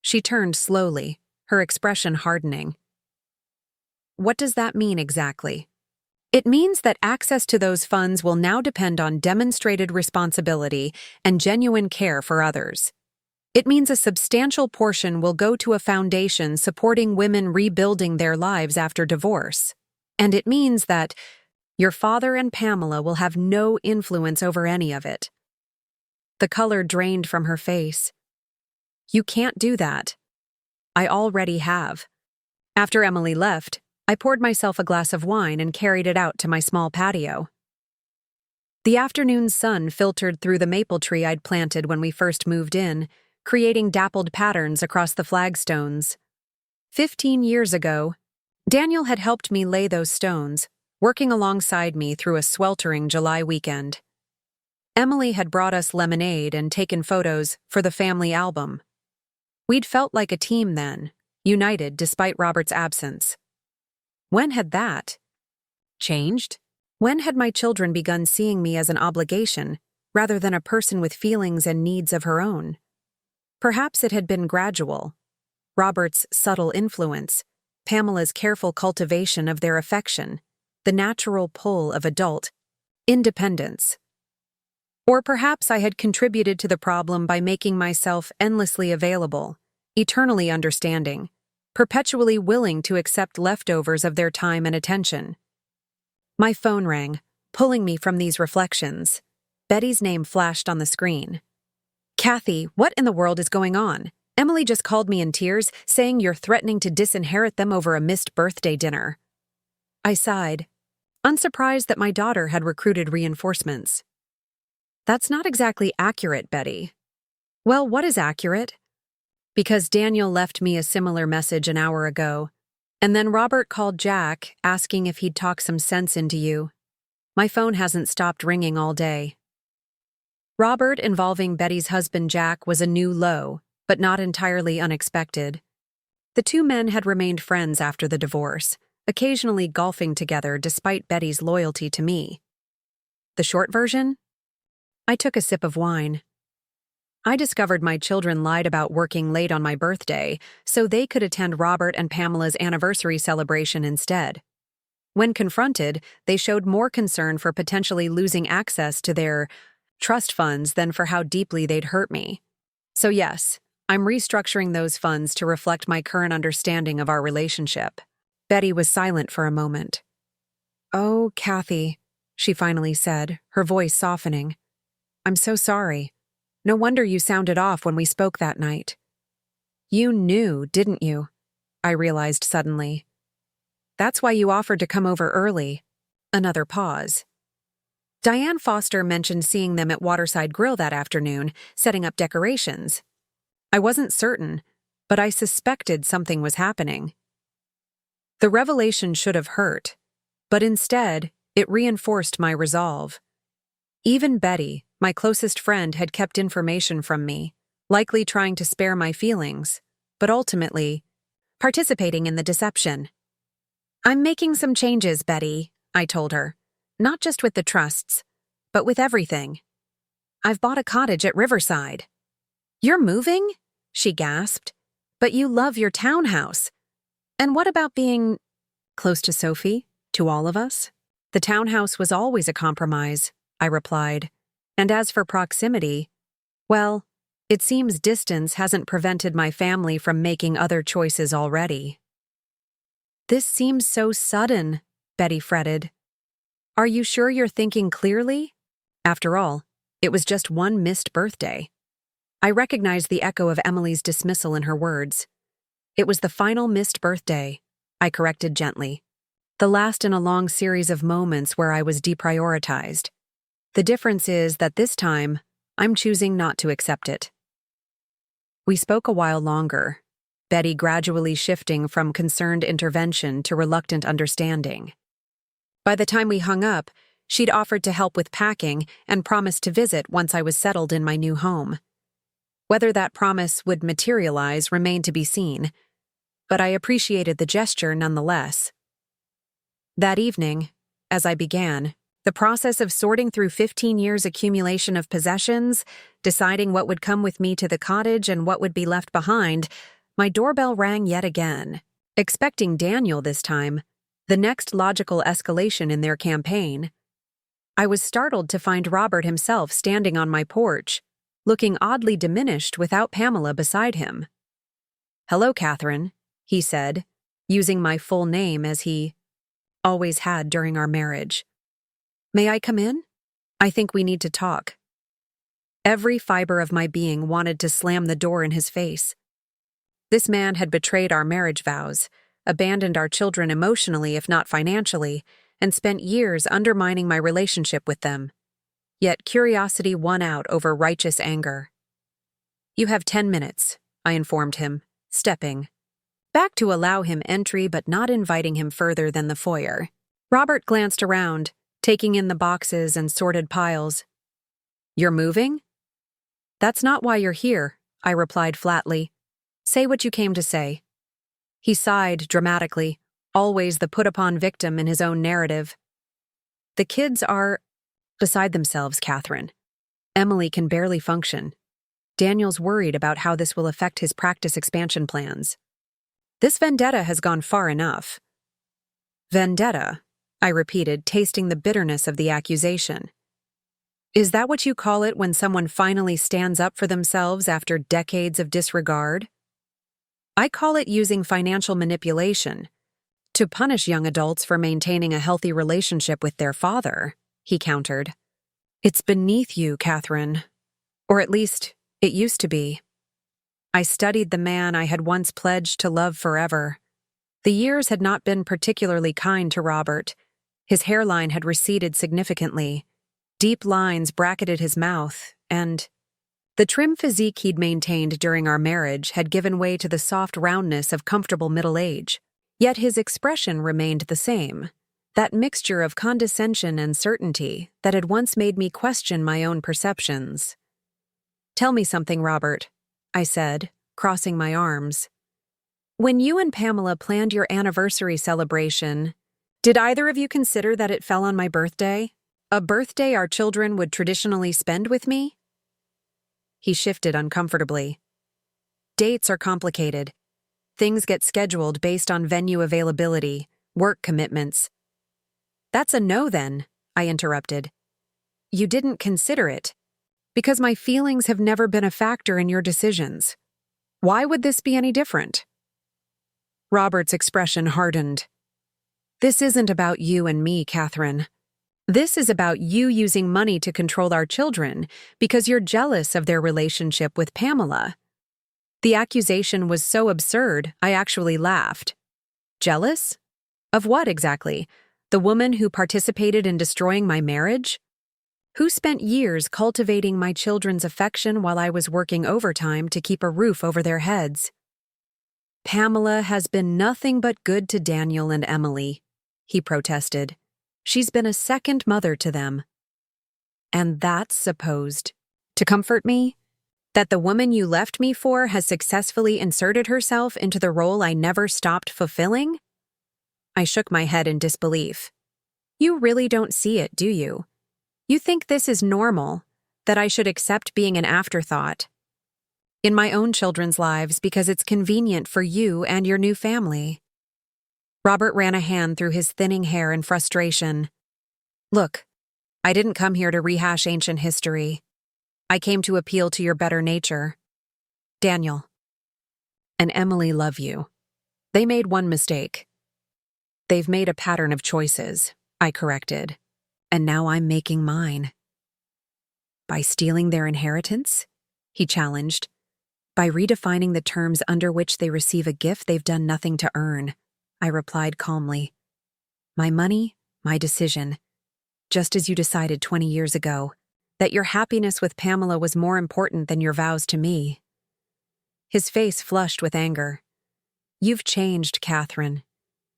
She turned slowly, her expression hardening. What does that mean exactly? It means that access to those funds will now depend on demonstrated responsibility and genuine care for others. It means a substantial portion will go to a foundation supporting women rebuilding their lives after divorce. And it means that your father and Pamela will have no influence over any of it. The color drained from her face. You can't do that. I already have. After Emily left, I poured myself a glass of wine and carried it out to my small patio. The afternoon sun filtered through the maple tree I'd planted when we first moved in, creating dappled patterns across the flagstones. 15 years ago, Daniel had helped me lay those stones, working alongside me through a sweltering July weekend. Emily had brought us lemonade and taken photos for the family album. We'd felt like a team then, united despite Robert's absence. When had that changed? When had my children begun seeing me as an obligation rather than a person with feelings and needs of her own? Perhaps it had been gradual. Robert's subtle influence, Pamela's careful cultivation of their affection, the natural pull of adult independence. Or perhaps I had contributed to the problem by making myself endlessly available, eternally understanding, perpetually willing to accept leftovers of their time and attention. My phone rang, pulling me from these reflections. Betty's name flashed on the screen. Cathy, what in the world is going on? Emily just called me in tears, saying you're threatening to disinherit them over a missed birthday dinner. I sighed, unsurprised that my daughter had recruited reinforcements. That's not exactly accurate, Betty. Well, what is accurate? Because Daniel left me a similar message an hour ago, and then Robert called Jack, asking if he'd talk some sense into you. My phone hasn't stopped ringing all day. Robert involving Betty's husband Jack was a new low, but not entirely unexpected. The two men had remained friends after the divorce, occasionally golfing together despite Betty's loyalty to me. The short version? I took a sip of wine. I discovered my children lied about working late on my birthday so they could attend Robert and Pamela's anniversary celebration instead. When confronted, they showed more concern for potentially losing access to their trust funds than for how deeply they'd hurt me. So yes, I'm restructuring those funds to reflect my current understanding of our relationship. Betty was silent for a moment. "Oh, Cathy," she finally said, her voice softening. "I'm so sorry. No wonder you sounded off when we spoke that night." "You knew, didn't you?" I realized suddenly. "That's why you offered to come over early." Another pause. Diane Foster mentioned seeing them at Waterside Grill that afternoon, setting up decorations. I wasn't certain, but I suspected something was happening. The revelation should have hurt, but instead, it reinforced my resolve. Even Betty, my closest friend, had kept information from me, likely trying to spare my feelings, but ultimately, participating in the deception. "I'm making some changes, Betty," I told her. "Not just with the trusts, but with everything. I've bought a cottage at Riverside." "You're moving?" she gasped. "But you love your townhouse. And what about being close to Sophie, to all of us?" "The townhouse was always a compromise," I replied. "And as for proximity, well, it seems distance hasn't prevented my family from making other choices already." "This seems so sudden," Betty fretted. "Are you sure you're thinking clearly? After all, it was just one missed birthday." I recognized the echo of Emily's dismissal in her words. "It was the final missed birthday," I corrected gently. "The last in a long series of moments where I was deprioritized. The difference is that this time, I'm choosing not to accept it." We spoke a while longer, Betty gradually shifting from concerned intervention to reluctant understanding. By the time we hung up, she'd offered to help with packing and promised to visit once I was settled in my new home. Whether that promise would materialize remained to be seen, but I appreciated the gesture nonetheless. That evening, as I began, the process of sorting through 15 years' accumulation of possessions, deciding what would come with me to the cottage and what would be left behind, my doorbell rang yet again. Expecting Daniel this time, the next logical escalation in their campaign, I was startled to find Robert himself standing on my porch, looking oddly diminished without Pamela beside him. "Hello, Catherine," he said, using my full name as he always had during our marriage. "May I come in? I think we need to talk." Every fiber of my being wanted to slam the door in his face. This man had betrayed our marriage vows, abandoned our children emotionally if not financially, and spent years undermining my relationship with them. Yet curiosity won out over righteous anger. "You have 10 minutes, I informed him, stepping back to allow him entry but not inviting him further than the foyer. Robert glanced around, taking in the boxes and sorted piles. "You're moving?" "That's not why you're here," I replied flatly. "Say what you came to say." He sighed dramatically, always the put-upon victim in his own narrative. "The kids are beside themselves, Catherine. Emily can barely function. Daniel's worried about how this will affect his practice expansion plans. This vendetta has gone far enough." "Vendetta?" I repeated, tasting the bitterness of the accusation. "Is that what you call it when someone finally stands up for themselves after decades of disregard?" "I call it using financial manipulation to punish young adults for maintaining a healthy relationship with their father," he countered. "It's beneath you, Catherine. Or at least, it used to be." I studied the man I had once pledged to love forever. The years had not been particularly kind to Robert. His hairline had receded significantly. Deep lines bracketed his mouth, and the trim physique he'd maintained during our marriage had given way to the soft roundness of comfortable middle age. Yet his expression remained the same, that mixture of condescension and certainty that had once made me question my own perceptions. "Tell me something, Robert," I said, crossing my arms. "When you and Pamela planned your anniversary celebration, did either of you consider that it fell on my birthday? A birthday our children would traditionally spend with me?" He shifted uncomfortably. Dates are complicated. Things get scheduled based on venue availability, work commitments. That's a no then, I interrupted. You didn't consider it. Because my feelings have never been a factor in your decisions. Why would this be any different? Robert's expression hardened. This isn't about you and me, Catherine. This is about you using money to control our children because you're jealous of their relationship with Pamela. The accusation was so absurd, I actually laughed. Jealous? Of what exactly? The woman who participated in destroying my marriage? Who spent years cultivating my children's affection while I was working overtime to keep a roof over their heads? Pamela has been nothing but good to Daniel and Emily, he protested. She's been a second mother to them. And that's supposed to comfort me? That the woman you left me for has successfully inserted herself into the role I never stopped fulfilling? I shook my head in disbelief. You really don't see it, do you? You think this is normal, that I should accept being an afterthought in my own children's lives because it's convenient for you and your new family. Robert ran a hand through his thinning hair in frustration. Look, I didn't come here to rehash ancient history. I came to appeal to your better nature. Daniel and Emily love you. They made one mistake. They've made a pattern of choices, I corrected. And now I'm making mine. By stealing their inheritance? He challenged. By redefining the terms under which they receive a gift they've done nothing to earn, I replied calmly. My money, my decision. Just as you decided 20 years ago, that your happiness with Pamela was more important than your vows to me. His face flushed with anger. You've changed, Catherine.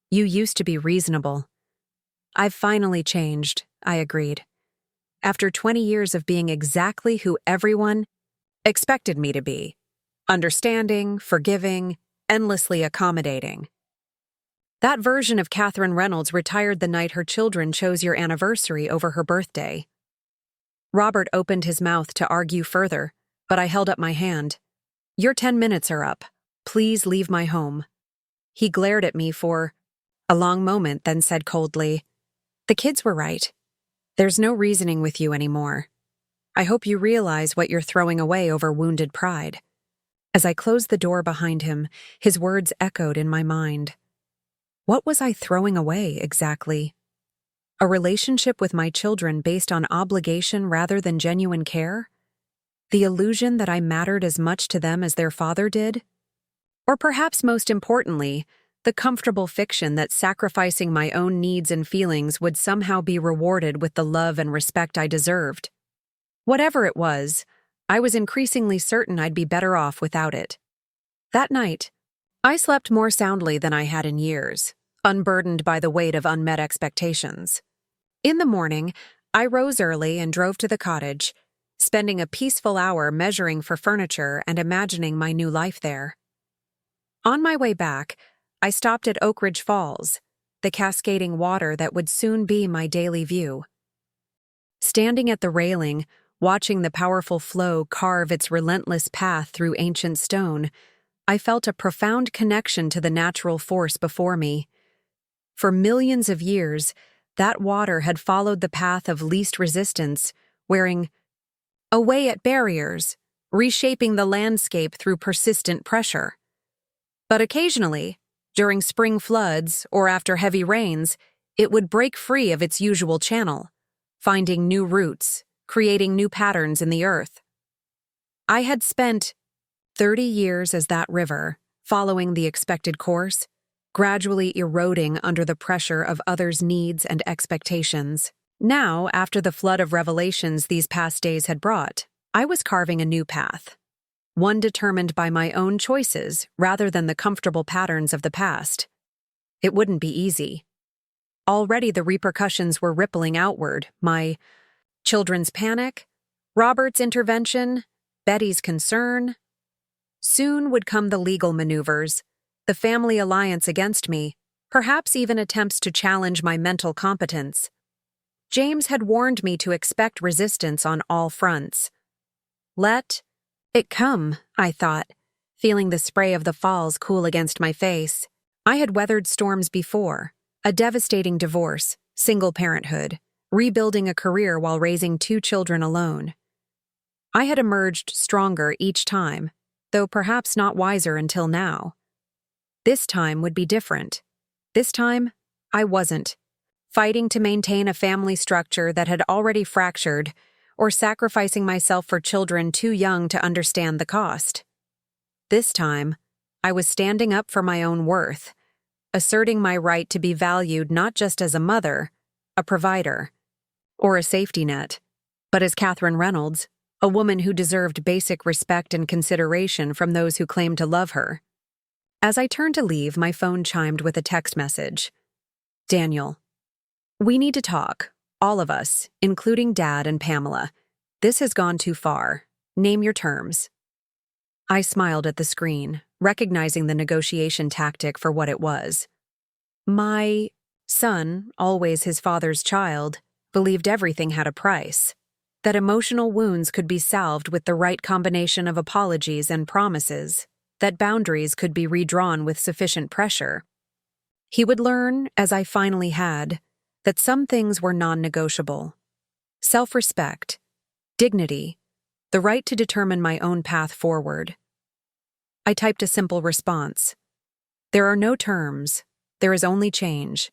You used to be reasonable. I've finally changed, I agreed. After 20 years of being exactly who everyone expected me to be. Understanding, forgiving, endlessly accommodating. That version of Catherine Reynolds retired the night her children chose your anniversary over her birthday. Robert opened his mouth to argue further, but I held up my hand. Your 10 minutes are up. Please leave my home. He glared at me for a long moment, then said coldly, The kids were right. There's no reasoning with you anymore. I hope you realize what you're throwing away over wounded pride. As I closed the door behind him, his words echoed in my mind. What was I throwing away, exactly? A relationship with my children based on obligation rather than genuine care? The illusion that I mattered as much to them as their father did? Or perhaps most importantly, the comfortable fiction that sacrificing my own needs and feelings would somehow be rewarded with the love and respect I deserved. Whatever it was, I was increasingly certain I'd be better off without it. That night, I slept more soundly than I had in years, unburdened by the weight of unmet expectations. In the morning, I rose early and drove to the cottage, spending a peaceful hour measuring for furniture and imagining my new life there. On my way back, I stopped at Oakridge Falls, the cascading water that would soon be my daily view. Standing at the railing, watching the powerful flow carve its relentless path through ancient stone, I felt a profound connection to the natural force before me. For millions of years, that water had followed the path of least resistance, wearing away at barriers, reshaping the landscape through persistent pressure. But occasionally, during spring floods or after heavy rains, it would break free of its usual channel, finding new routes, creating new patterns in the earth. I had spent 30 years as that river, following the expected course, gradually eroding under the pressure of others' needs and expectations. Now, after the flood of revelations these past days had brought, I was carving a new path, one determined by my own choices rather than the comfortable patterns of the past. It wouldn't be easy. Already the repercussions were rippling outward, my children's panic, Robert's intervention, Betty's concern. Soon would come the legal maneuvers, the family alliance against me, perhaps even attempts to challenge my mental competence. James had warned me to expect resistance on all fronts. Let It come, I thought, feeling the spray of the falls cool against my face. I had weathered storms before, a devastating divorce, single parenthood, rebuilding a career while raising 2 children alone. I had emerged stronger each time, though perhaps not wiser until now. This time would be different. This time, I wasn't, fighting to maintain a family structure that had already fractured, or sacrificing myself for children too young to understand the cost. This time, I was standing up for my own worth, asserting my right to be valued not just as a mother, a provider, or a safety net, but as Catherine Reynolds, a woman who deserved basic respect and consideration from those who claimed to love her. As I turned to leave, my phone chimed with a text message. Daniel, we need to talk, all of us, including Dad and Pamela. This has gone too far. Name your terms. I smiled at the screen, recognizing the negotiation tactic for what it was. My son, always his father's child, believed everything had a price, that emotional wounds could be salved with the right combination of apologies and promises, that boundaries could be redrawn with sufficient pressure. He would learn, as I finally had, that some things were non-negotiable. Self-respect, dignity, the right to determine my own path forward. I typed a simple response. There are no terms. There is only change.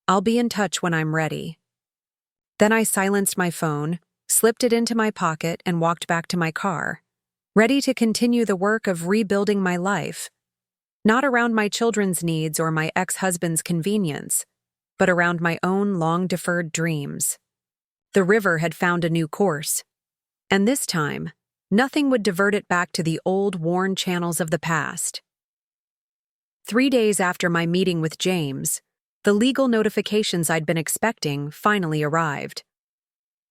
I'll be in touch when I'm ready. Then I silenced my phone, slipped it into my pocket, and walked back to my car, ready to continue the work of rebuilding my life, not around my children's needs or my ex-husband's convenience, but around my own long-deferred dreams. The river had found a new course, and this time, nothing would divert it back to the old, worn channels of the past. 3 days after my meeting with James, the legal notifications I'd been expecting finally arrived.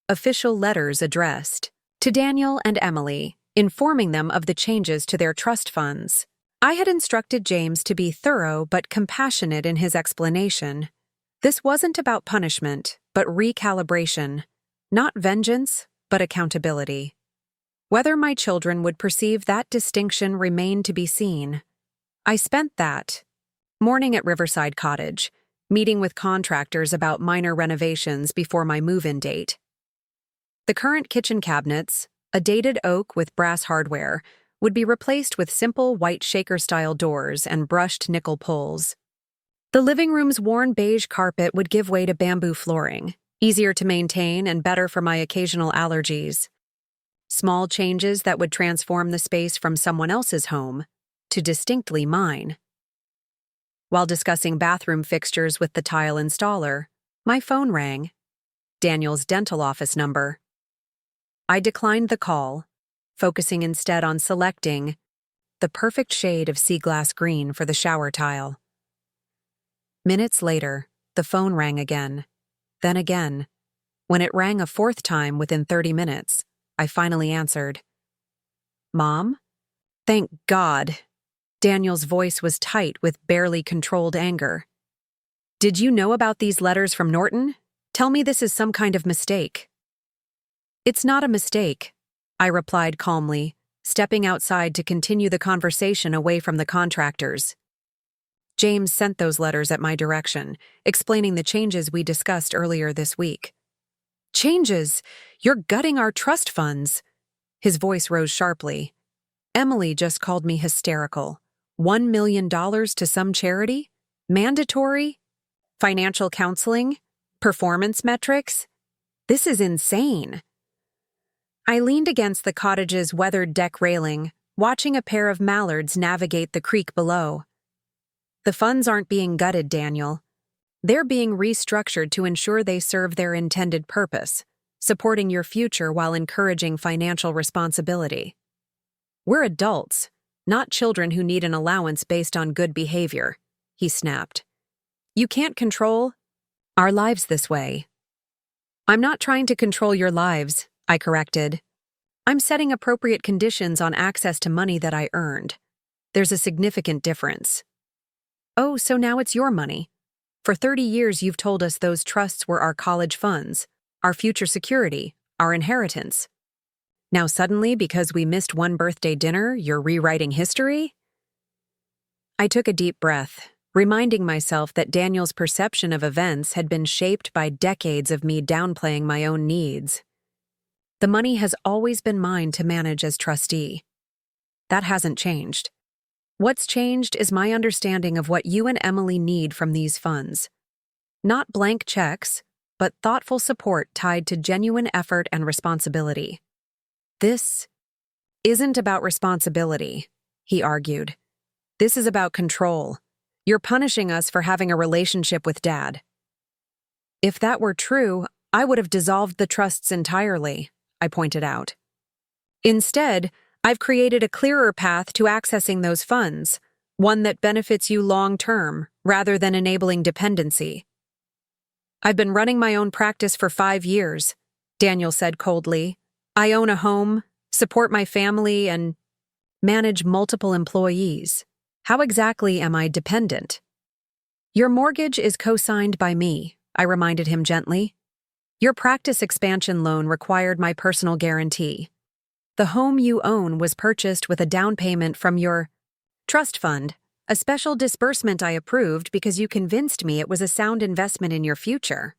Official letters addressed to Daniel and Emily, informing them of the changes to their trust funds. I had instructed James to be thorough but compassionate in his explanation. This wasn't about punishment, but recalibration. Not vengeance, but accountability. Whether my children would perceive that distinction remained to be seen. I spent that morning at Riverside Cottage, meeting with contractors about minor renovations before my move-in date. The current kitchen cabinets, a dated oak with brass hardware, would be replaced with simple white shaker-style doors and brushed nickel pulls. The living room's worn beige carpet would give way to bamboo flooring, easier to maintain and better for my occasional allergies. Small changes that would transform the space from someone else's home to distinctly mine. While discussing bathroom fixtures with the tile installer, my phone rang. Daniel's dental office number. I declined the call, focusing instead on selecting the perfect shade of sea glass green for the shower tile. Minutes later, the phone rang again, then again. When it rang a 4th time within 30 minutes, I finally answered. Mom? Thank God. Daniel's voice was tight with barely controlled anger. Did you know about these letters from Norton? Tell me this is some kind of mistake. It's not a mistake, I replied calmly, stepping outside to continue the conversation away from the contractors. James sent those letters at my direction, explaining the changes we discussed earlier this week. Changes? You're gutting our trust funds. His voice rose sharply. Emily just called me hysterical. $1 million to some charity? Mandatory? Financial counseling? Performance metrics? This is insane. I leaned against the cottage's weathered deck railing, watching a pair of mallards navigate the creek below. The funds aren't being gutted, Daniel. They're being restructured to ensure they serve their intended purpose, supporting your future while encouraging financial responsibility. We're adults, not children who need an allowance based on good behavior, he snapped. You can't control our lives this way. I'm not trying to control your lives, I corrected. I'm setting appropriate conditions on access to money that I earned. There's a significant difference. Oh, so now it's your money. For 30 years you've told us those trusts were our college funds, our future security, our inheritance. Now suddenly, because we missed one birthday dinner, you're rewriting history? I took a deep breath, reminding myself that Daniel's perception of events had been shaped by decades of me downplaying my own needs. The money has always been mine to manage as trustee. That hasn't changed. What's changed is my understanding of what you and Emily need from these funds. Not blank checks, but thoughtful support tied to genuine effort and responsibility. This isn't about responsibility, he argued. This is about control. You're punishing us for having a relationship with Dad. If that were true, I would have dissolved the trusts entirely, I pointed out. Instead, I've created a clearer path to accessing those funds, one that benefits you long-term rather than enabling dependency. I've been running my own practice for 5 years, Daniel said coldly. I own a home, support my family, and manage multiple employees. How exactly am I dependent? Your mortgage is co-signed by me, I reminded him gently. Your practice expansion loan required my personal guarantee. The home you own was purchased with a down payment from your trust fund, a special disbursement I approved because you convinced me it was a sound investment in your future.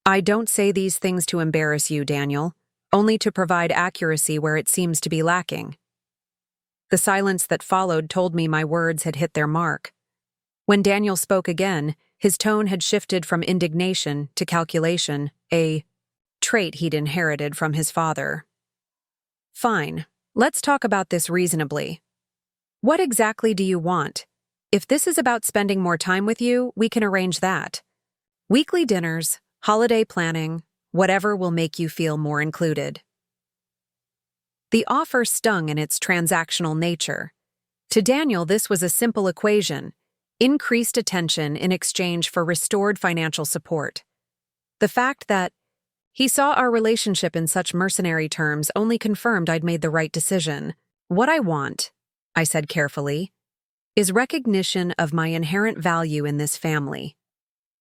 I don't say these things to embarrass you, Daniel, only to provide accuracy where it seems to be lacking. The silence that followed told me my words had hit their mark. When Daniel spoke again, his tone had shifted from indignation to calculation, a trait he'd inherited from his father. Fine, let's talk about this reasonably. What exactly do you want? If this is about spending more time with you, we can arrange that. Weekly dinners, holiday planning, whatever will make you feel more included. The offer stung in its transactional nature. To Daniel, this was a simple equation: increased attention in exchange for restored financial support. The fact that he saw our relationship in such mercenary terms only confirmed I'd made the right decision. What I want, I said carefully, is recognition of my inherent value in this family.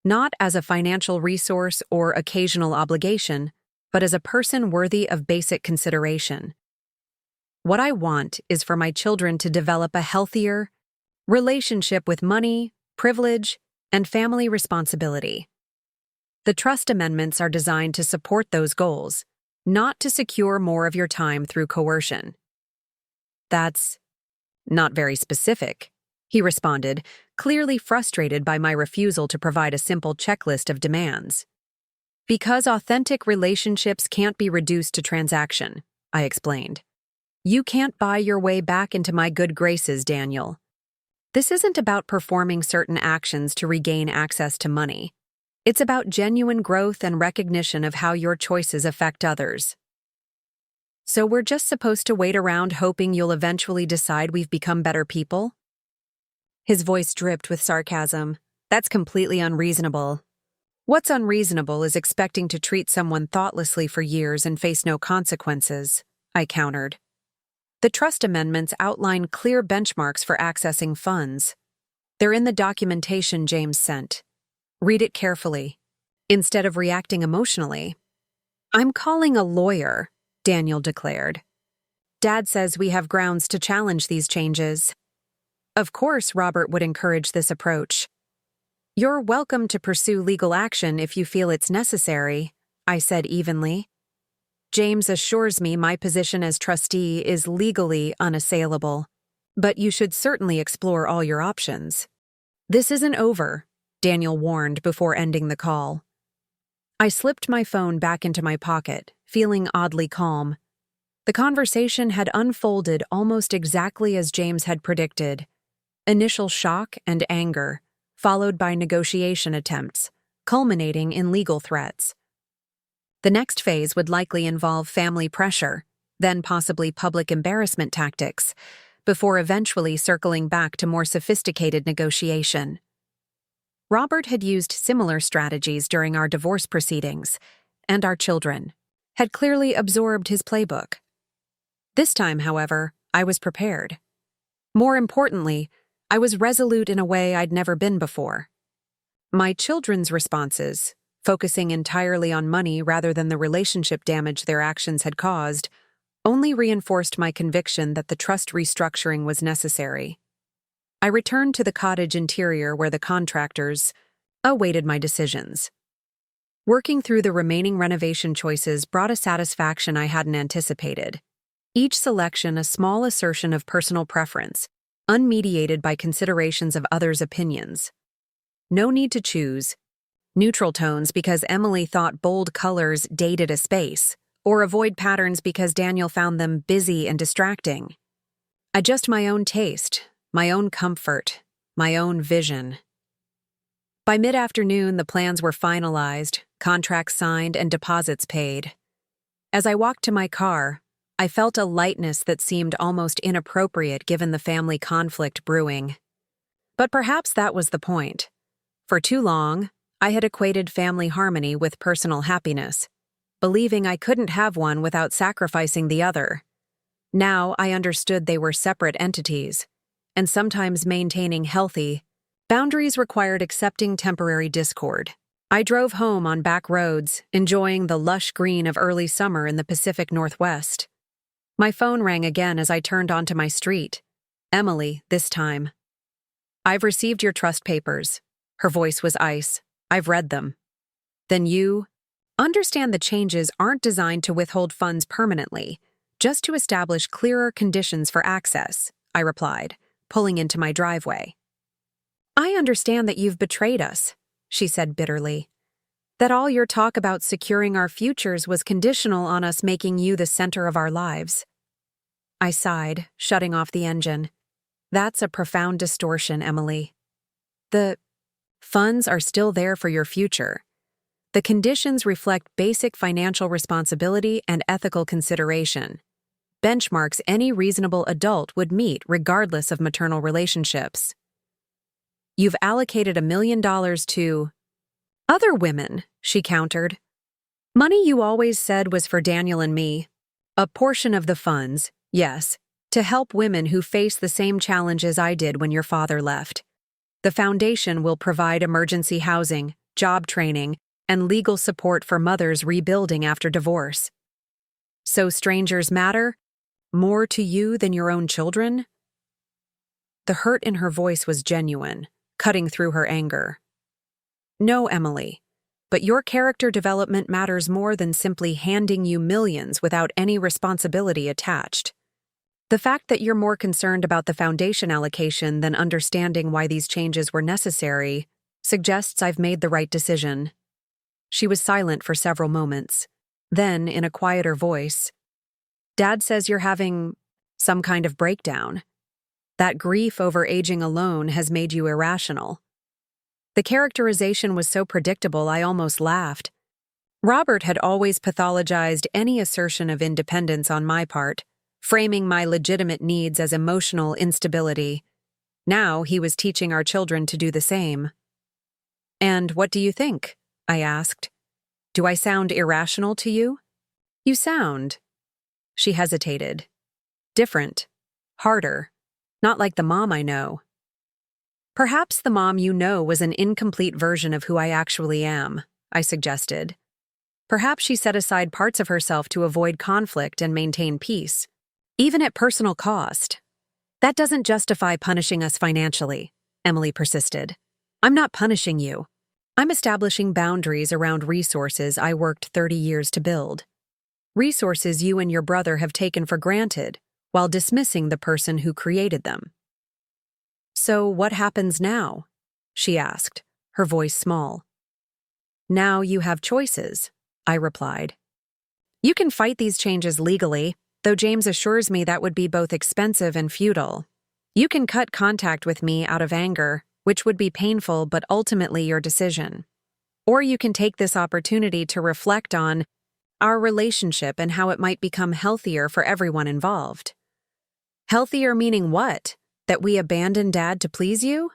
Not as a financial resource or occasional obligation, but as a person worthy of basic consideration. What I want is for my children to develop a healthier relationship with money, privilege, and family responsibility. The trust amendments are designed to support those goals, not to secure more of your time through coercion. That's not very specific, he responded, clearly frustrated by my refusal to provide a simple checklist of demands. Because authentic relationships can't be reduced to transaction, I explained. You can't buy your way back into my good graces, Daniel. This isn't about performing certain actions to regain access to money. It's about genuine growth and recognition of how your choices affect others. So we're just supposed to wait around hoping you'll eventually decide we've become better people? His voice dripped with sarcasm. That's completely unreasonable. What's unreasonable is expecting to treat someone thoughtlessly for years and face no consequences, I countered. The trust amendments outline clear benchmarks for accessing funds. They're in the documentation James sent. Read it carefully, instead of reacting emotionally. I'm calling a lawyer, Daniel declared. Dad says we have grounds to challenge these changes. Of course, Robert would encourage this approach. You're welcome to pursue legal action if you feel it's necessary, I said evenly. James assures me my position as trustee is legally unassailable, but you should certainly explore all your options. This isn't over, Daniel warned before ending the call. I slipped my phone back into my pocket, feeling oddly calm. The conversation had unfolded almost exactly as James had predicted. Initial shock and anger, followed by negotiation attempts, culminating in legal threats. The next phase would likely involve family pressure, then possibly public embarrassment tactics, before eventually circling back to more sophisticated negotiation. Robert had used similar strategies during our divorce proceedings, and our children had clearly absorbed his playbook. This time, however, I was prepared. More importantly, I was resolute in a way I'd never been before. My children's responses, focusing entirely on money rather than the relationship damage their actions had caused, only reinforced my conviction that the trust restructuring was necessary. I returned to the cottage interior where the contractors awaited my decisions. Working through the remaining renovation choices brought a satisfaction I hadn't anticipated. Each selection a small assertion of personal preference, unmediated by considerations of others' opinions. No need to choose neutral tones because Emily thought bold colors dated a space, or avoid patterns because Daniel found them busy and distracting. Adjust my own taste, my own comfort, my own vision. By mid-afternoon, the plans were finalized, contracts signed, and deposits paid. As I walked to my car, I felt a lightness that seemed almost inappropriate given the family conflict brewing. But perhaps that was the point. For too long, I had equated family harmony with personal happiness, believing I couldn't have one without sacrificing the other. Now I understood they were separate entities, and sometimes maintaining healthy boundaries required accepting temporary discord. I drove home on back roads, enjoying the lush green of early summer in the Pacific Northwest. My phone rang again as I turned onto my street. Emily, this time. "I've received your trust papers." Her voice was ice. "I've read them." "Then you understand the changes aren't designed to withhold funds permanently, just to establish clearer conditions for access," I replied, pulling into my driveway. "I understand that you've betrayed us," she said bitterly. "That all your talk about securing our futures was conditional on us making you the center of our lives." I sighed, shutting off the engine. "That's a profound distortion, Emily. The funds are still there for your future. The conditions reflect basic financial responsibility and ethical consideration, benchmarks any reasonable adult would meet regardless of maternal relationships. You've allocated $1 million to other women," she countered. "Money you always said was for Daniel and me. A portion of the funds, yes, to help women who face the same challenges I did when your father left. The foundation will provide emergency housing, job training, and legal support for mothers rebuilding after divorce." "So strangers matter? More to you than your own children?" The hurt in her voice was genuine, cutting through her anger. "No, Emily, but your character development matters more than simply handing you millions without any responsibility attached. The fact that you're more concerned about the foundation allocation than understanding why these changes were necessary suggests I've made the right decision." She was silent for several moments. Then, in a quieter voice, "Dad says you're having some kind of breakdown. That grief over aging alone has made you irrational." The characterization was so predictable I almost laughed. Robert had always pathologized any assertion of independence on my part, framing my legitimate needs as emotional instability. Now he was teaching our children to do the same. "And what do you think?" I asked. "Do I sound irrational to you?" "You sound—" She hesitated. "Different. Harder. Not like the mom I know." "Perhaps the mom you know was an incomplete version of who I actually am," I suggested. "Perhaps she set aside parts of herself to avoid conflict and maintain peace, even at personal cost." "That doesn't justify punishing us financially," Emily persisted. "I'm not punishing you. I'm establishing boundaries around resources I worked 30 years to build. Resources you and your brother have taken for granted, while dismissing the person who created them." "So what happens now?" she asked, her voice small. "Now you have choices," I replied. "You can fight these changes legally, though James assures me that would be both expensive and futile. You can cut contact with me out of anger, which would be painful but ultimately your decision. Or you can take this opportunity to reflect on our relationship and how it might become healthier for everyone involved." "Healthier meaning what? That we abandon Dad to please you?"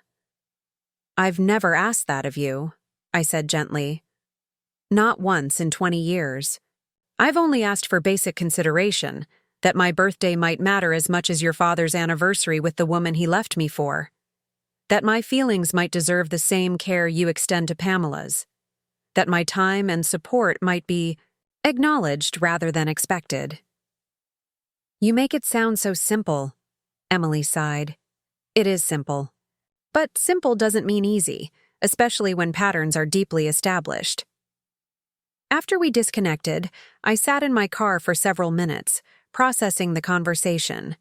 "I've never asked that of you," I said gently. "Not once in 20 years. I've only asked for basic consideration, that my birthday might matter as much as your father's anniversary with the woman he left me for. That my feelings might deserve the same care you extend to Pamela's. That my time and support might be acknowledged rather than expected." You make it sound so simple, Emily sighed. It is simple. But simple doesn't mean easy, especially when patterns are deeply established. After we disconnected, I sat in my car for several minutes, processing the conversation.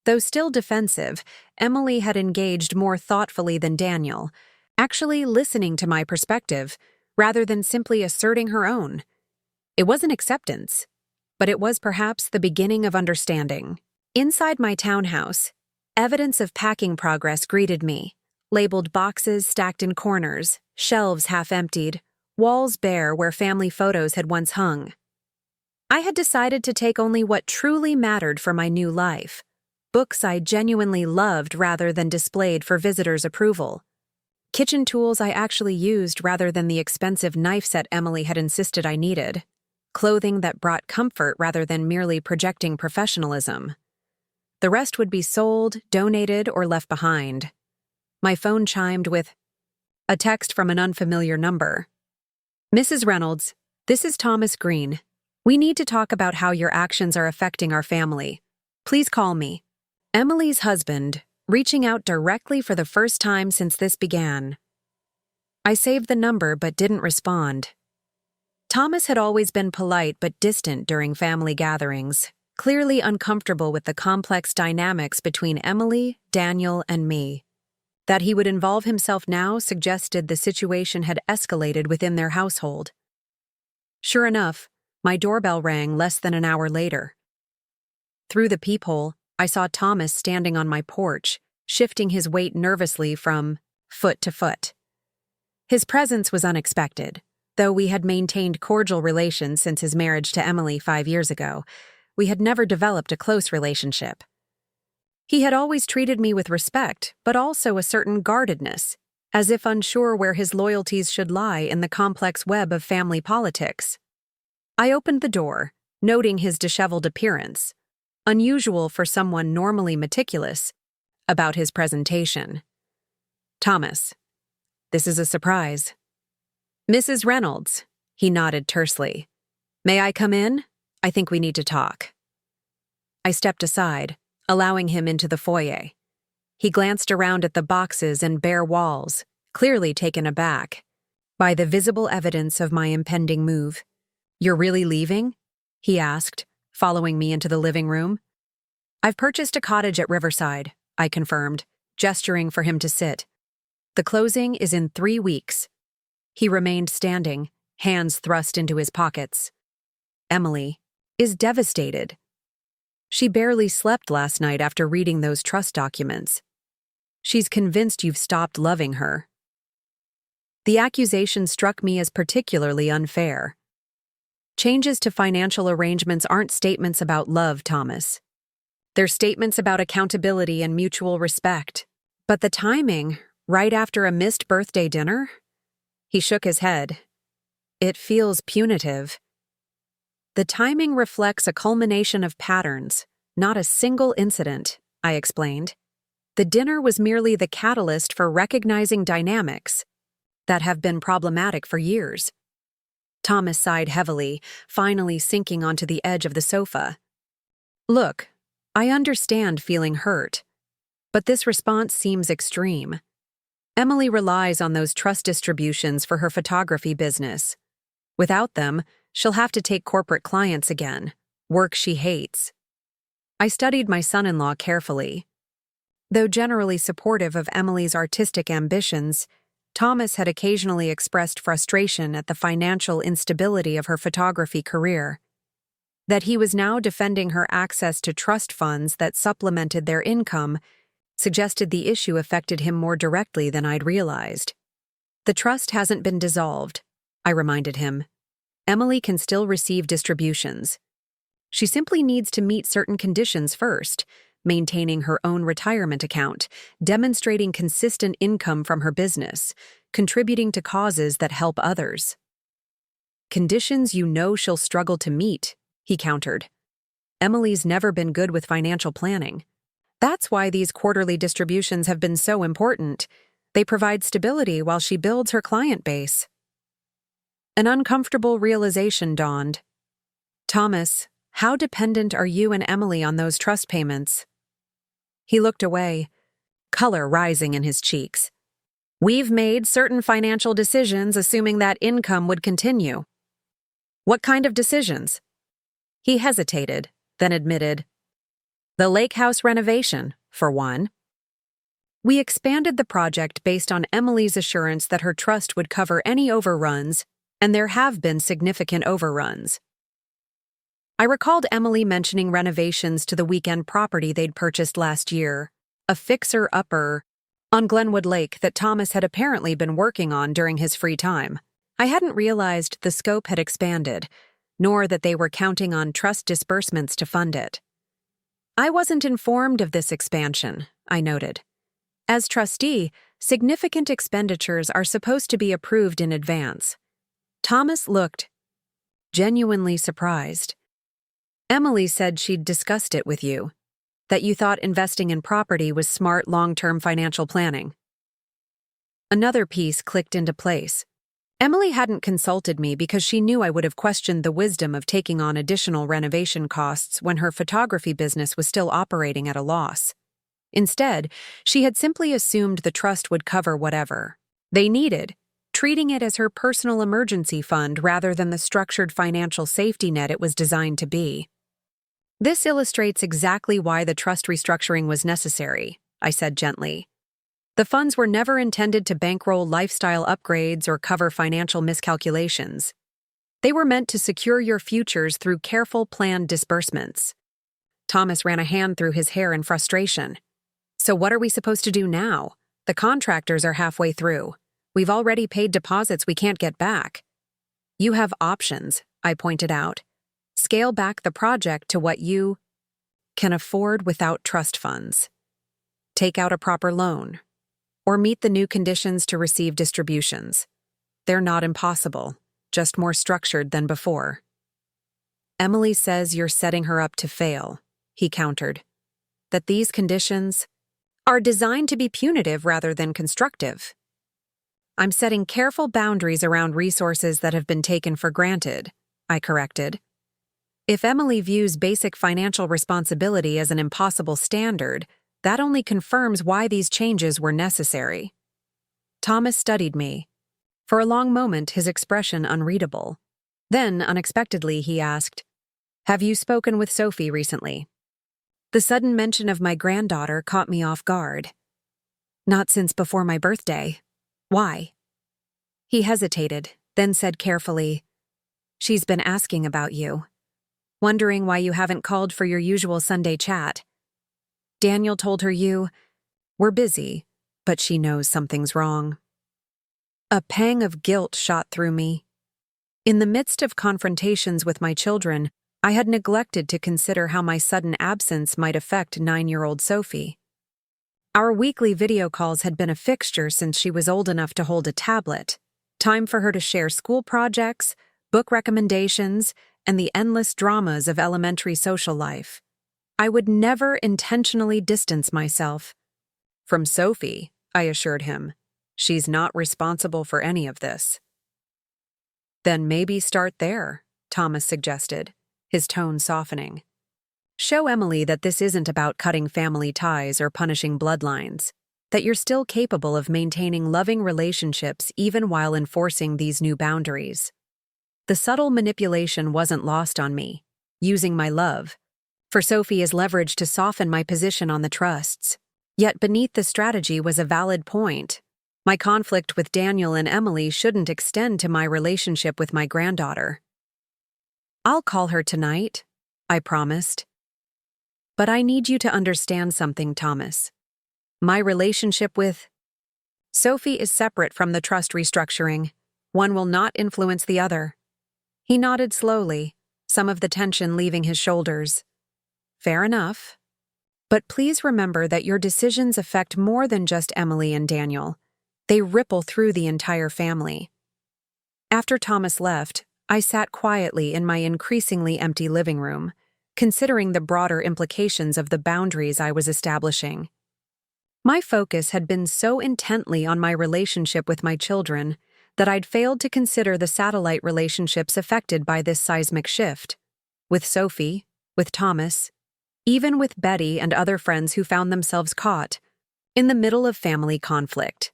Though still defensive, Emily had engaged more thoughtfully than Daniel, actually listening to my perspective, rather than simply asserting her own. It wasn't acceptance, but it was perhaps the beginning of understanding. Inside my townhouse, evidence of packing progress greeted me, labeled boxes stacked in corners, shelves half-emptied, walls bare where family photos had once hung. I had decided to take only what truly mattered for my new life, books I genuinely loved rather than displayed for visitors' approval, kitchen tools I actually used rather than the expensive knife set Emily had insisted I needed, clothing that brought comfort rather than merely projecting professionalism. The rest would be sold, donated, or left behind. My phone chimed with a text from an unfamiliar number. Mrs. Reynolds, this is Thomas Green. We need to talk about how your actions are affecting our family. Please call me. Emily's husband, reaching out directly for the first time since this began. I saved the number but didn't respond. Thomas had always been polite but distant during family gatherings, clearly uncomfortable with the complex dynamics between Emily, Daniel, and me. That he would involve himself now suggested the situation had escalated within their household. Sure enough, my doorbell rang less than an hour later. Through the peephole, I saw Thomas standing on my porch, shifting his weight nervously from foot to foot. His presence was unexpected. Though we had maintained cordial relations since his marriage to Emily 5 years ago, we had never developed a close relationship. He had always treated me with respect, but also a certain guardedness, as if unsure where his loyalties should lie in the complex web of family politics. I opened the door, noting his disheveled appearance, unusual for someone normally meticulous about his presentation. Thomas, this is a surprise. Mrs. Reynolds, he nodded tersely. May I come in? I think we need to talk. I stepped aside, allowing him into the foyer. He glanced around at the boxes and bare walls, clearly taken aback by the visible evidence of my impending move. You're really leaving? He asked, following me into the living room. I've purchased a cottage at Riverside, I confirmed, gesturing for him to sit. The closing is in 3 weeks. He remained standing, hands thrust into his pockets. Emily is devastated. She barely slept last night after reading those trust documents. She's convinced you've stopped loving her. The accusation struck me as particularly unfair. Changes to financial arrangements aren't statements about love, Thomas. They're statements about accountability and mutual respect. But the timing, right after a missed birthday dinner? He shook his head. It feels punitive. The timing reflects a culmination of patterns, not a single incident, I explained. The dinner was merely the catalyst for recognizing dynamics that have been problematic for years. Thomas sighed heavily, finally sinking onto the edge of the sofa. Look, I understand feeling hurt, but this response seems extreme. Emily relies on those trust distributions for her photography business. Without them, she'll have to take corporate clients again, work she hates. I studied my son-in-law carefully. Though generally supportive of Emily's artistic ambitions, Thomas had occasionally expressed frustration at the financial instability of her photography career. That he was now defending her access to trust funds that supplemented their income suggested the issue affected him more directly than I'd realized. The trust hasn't been dissolved, I reminded him. Emily can still receive distributions. She simply needs to meet certain conditions first, maintaining her own retirement account, demonstrating consistent income from her business, contributing to causes that help others. Conditions you know she'll struggle to meet, he countered. Emily's never been good with financial planning. That's why these quarterly distributions have been so important. They provide stability while she builds her client base. An uncomfortable realization dawned. Thomas, How dependent are you and Emily on those trust payments? He looked away, color rising in his cheeks. We've made certain financial decisions assuming that income would continue. What kind of decisions? He hesitated, then admitted. The lake house renovation, for one. We expanded the project based on Emily's assurance that her trust would cover any overruns, and there have been significant overruns. I recalled Emily mentioning renovations to the weekend property they'd purchased last year, a fixer-upper on Glenwood Lake that Thomas had apparently been working on during his free time. I hadn't realized the scope had expanded, nor that they were counting on trust disbursements to fund it. I wasn't informed of this expansion, I noted. As trustee, significant expenditures are supposed to be approved in advance. Thomas looked genuinely surprised. Emily said she'd discussed it with you, that you thought investing in property was smart long-term financial planning. Another piece clicked into place. Emily hadn't consulted me because she knew I would have questioned the wisdom of taking on additional renovation costs when her photography business was still operating at a loss. Instead, she had simply assumed the trust would cover whatever they needed, treating it as her personal emergency fund rather than the structured financial safety net it was designed to be. This illustrates exactly why the trust restructuring was necessary, I said gently. The funds were never intended to bankroll lifestyle upgrades or cover financial miscalculations. They were meant to secure your futures through careful, planned disbursements. Thomas ran a hand through his hair in frustration. So what are we supposed to do now? The contractors are halfway through. We've already paid deposits we can't get back. You have options, I pointed out. Scale back the project to what you can afford without trust funds. Take out a proper loan. Or meet the new conditions to receive distributions. They're not impossible, just more structured than before. Emily says you're setting her up to fail, he countered. That these conditions are designed to be punitive rather than constructive. I'm setting careful boundaries around resources that have been taken for granted, I corrected. If Emily views basic financial responsibility as an impossible standard, that only confirms why these changes were necessary. Thomas studied me. For a long moment, his expression unreadable. Then, unexpectedly, he asked, Have you spoken with Sophie recently? The sudden mention of my granddaughter caught me off guard. Not since before my birthday. Why? He hesitated, then said carefully, She's been asking about you. Wondering why you haven't called for your usual Sunday chat. Daniel told her we're busy, but she knows something's wrong. A pang of guilt shot through me. In the midst of confrontations with my children, I had neglected to consider how my sudden absence might affect 9-year-old Sophie. Our weekly video calls had been a fixture since she was old enough to hold a tablet. Time for her to share school projects, book recommendations, and the endless dramas of elementary social life. I would never intentionally distance myself. From Sophie, I assured him. She's not responsible for any of this. Then maybe start there, Thomas suggested, his tone softening. Show Emily that this isn't about cutting family ties or punishing bloodlines, that you're still capable of maintaining loving relationships even while enforcing these new boundaries. The subtle manipulation wasn't lost on me, using my love, for Sophie as leverage to soften my position on the trusts. Yet beneath the strategy was a valid point. My conflict with Daniel and Emily shouldn't extend to my relationship with my granddaughter. I'll call her tonight, I promised. But I need you to understand something, Thomas. My relationship with Sophie is separate from the trust restructuring. One will not influence the other. He nodded slowly, some of the tension leaving his shoulders. Fair enough. But please remember that your decisions affect more than just Emily and Daniel. They ripple through the entire family. After Thomas left, I sat quietly in my increasingly empty living room, considering the broader implications of the boundaries I was establishing. My focus had been so intently on my relationship with my children that I'd failed to consider the satellite relationships affected by this seismic shift. with Sophie, with Thomas, even with Betty and other friends who found themselves caught in the middle of family conflict.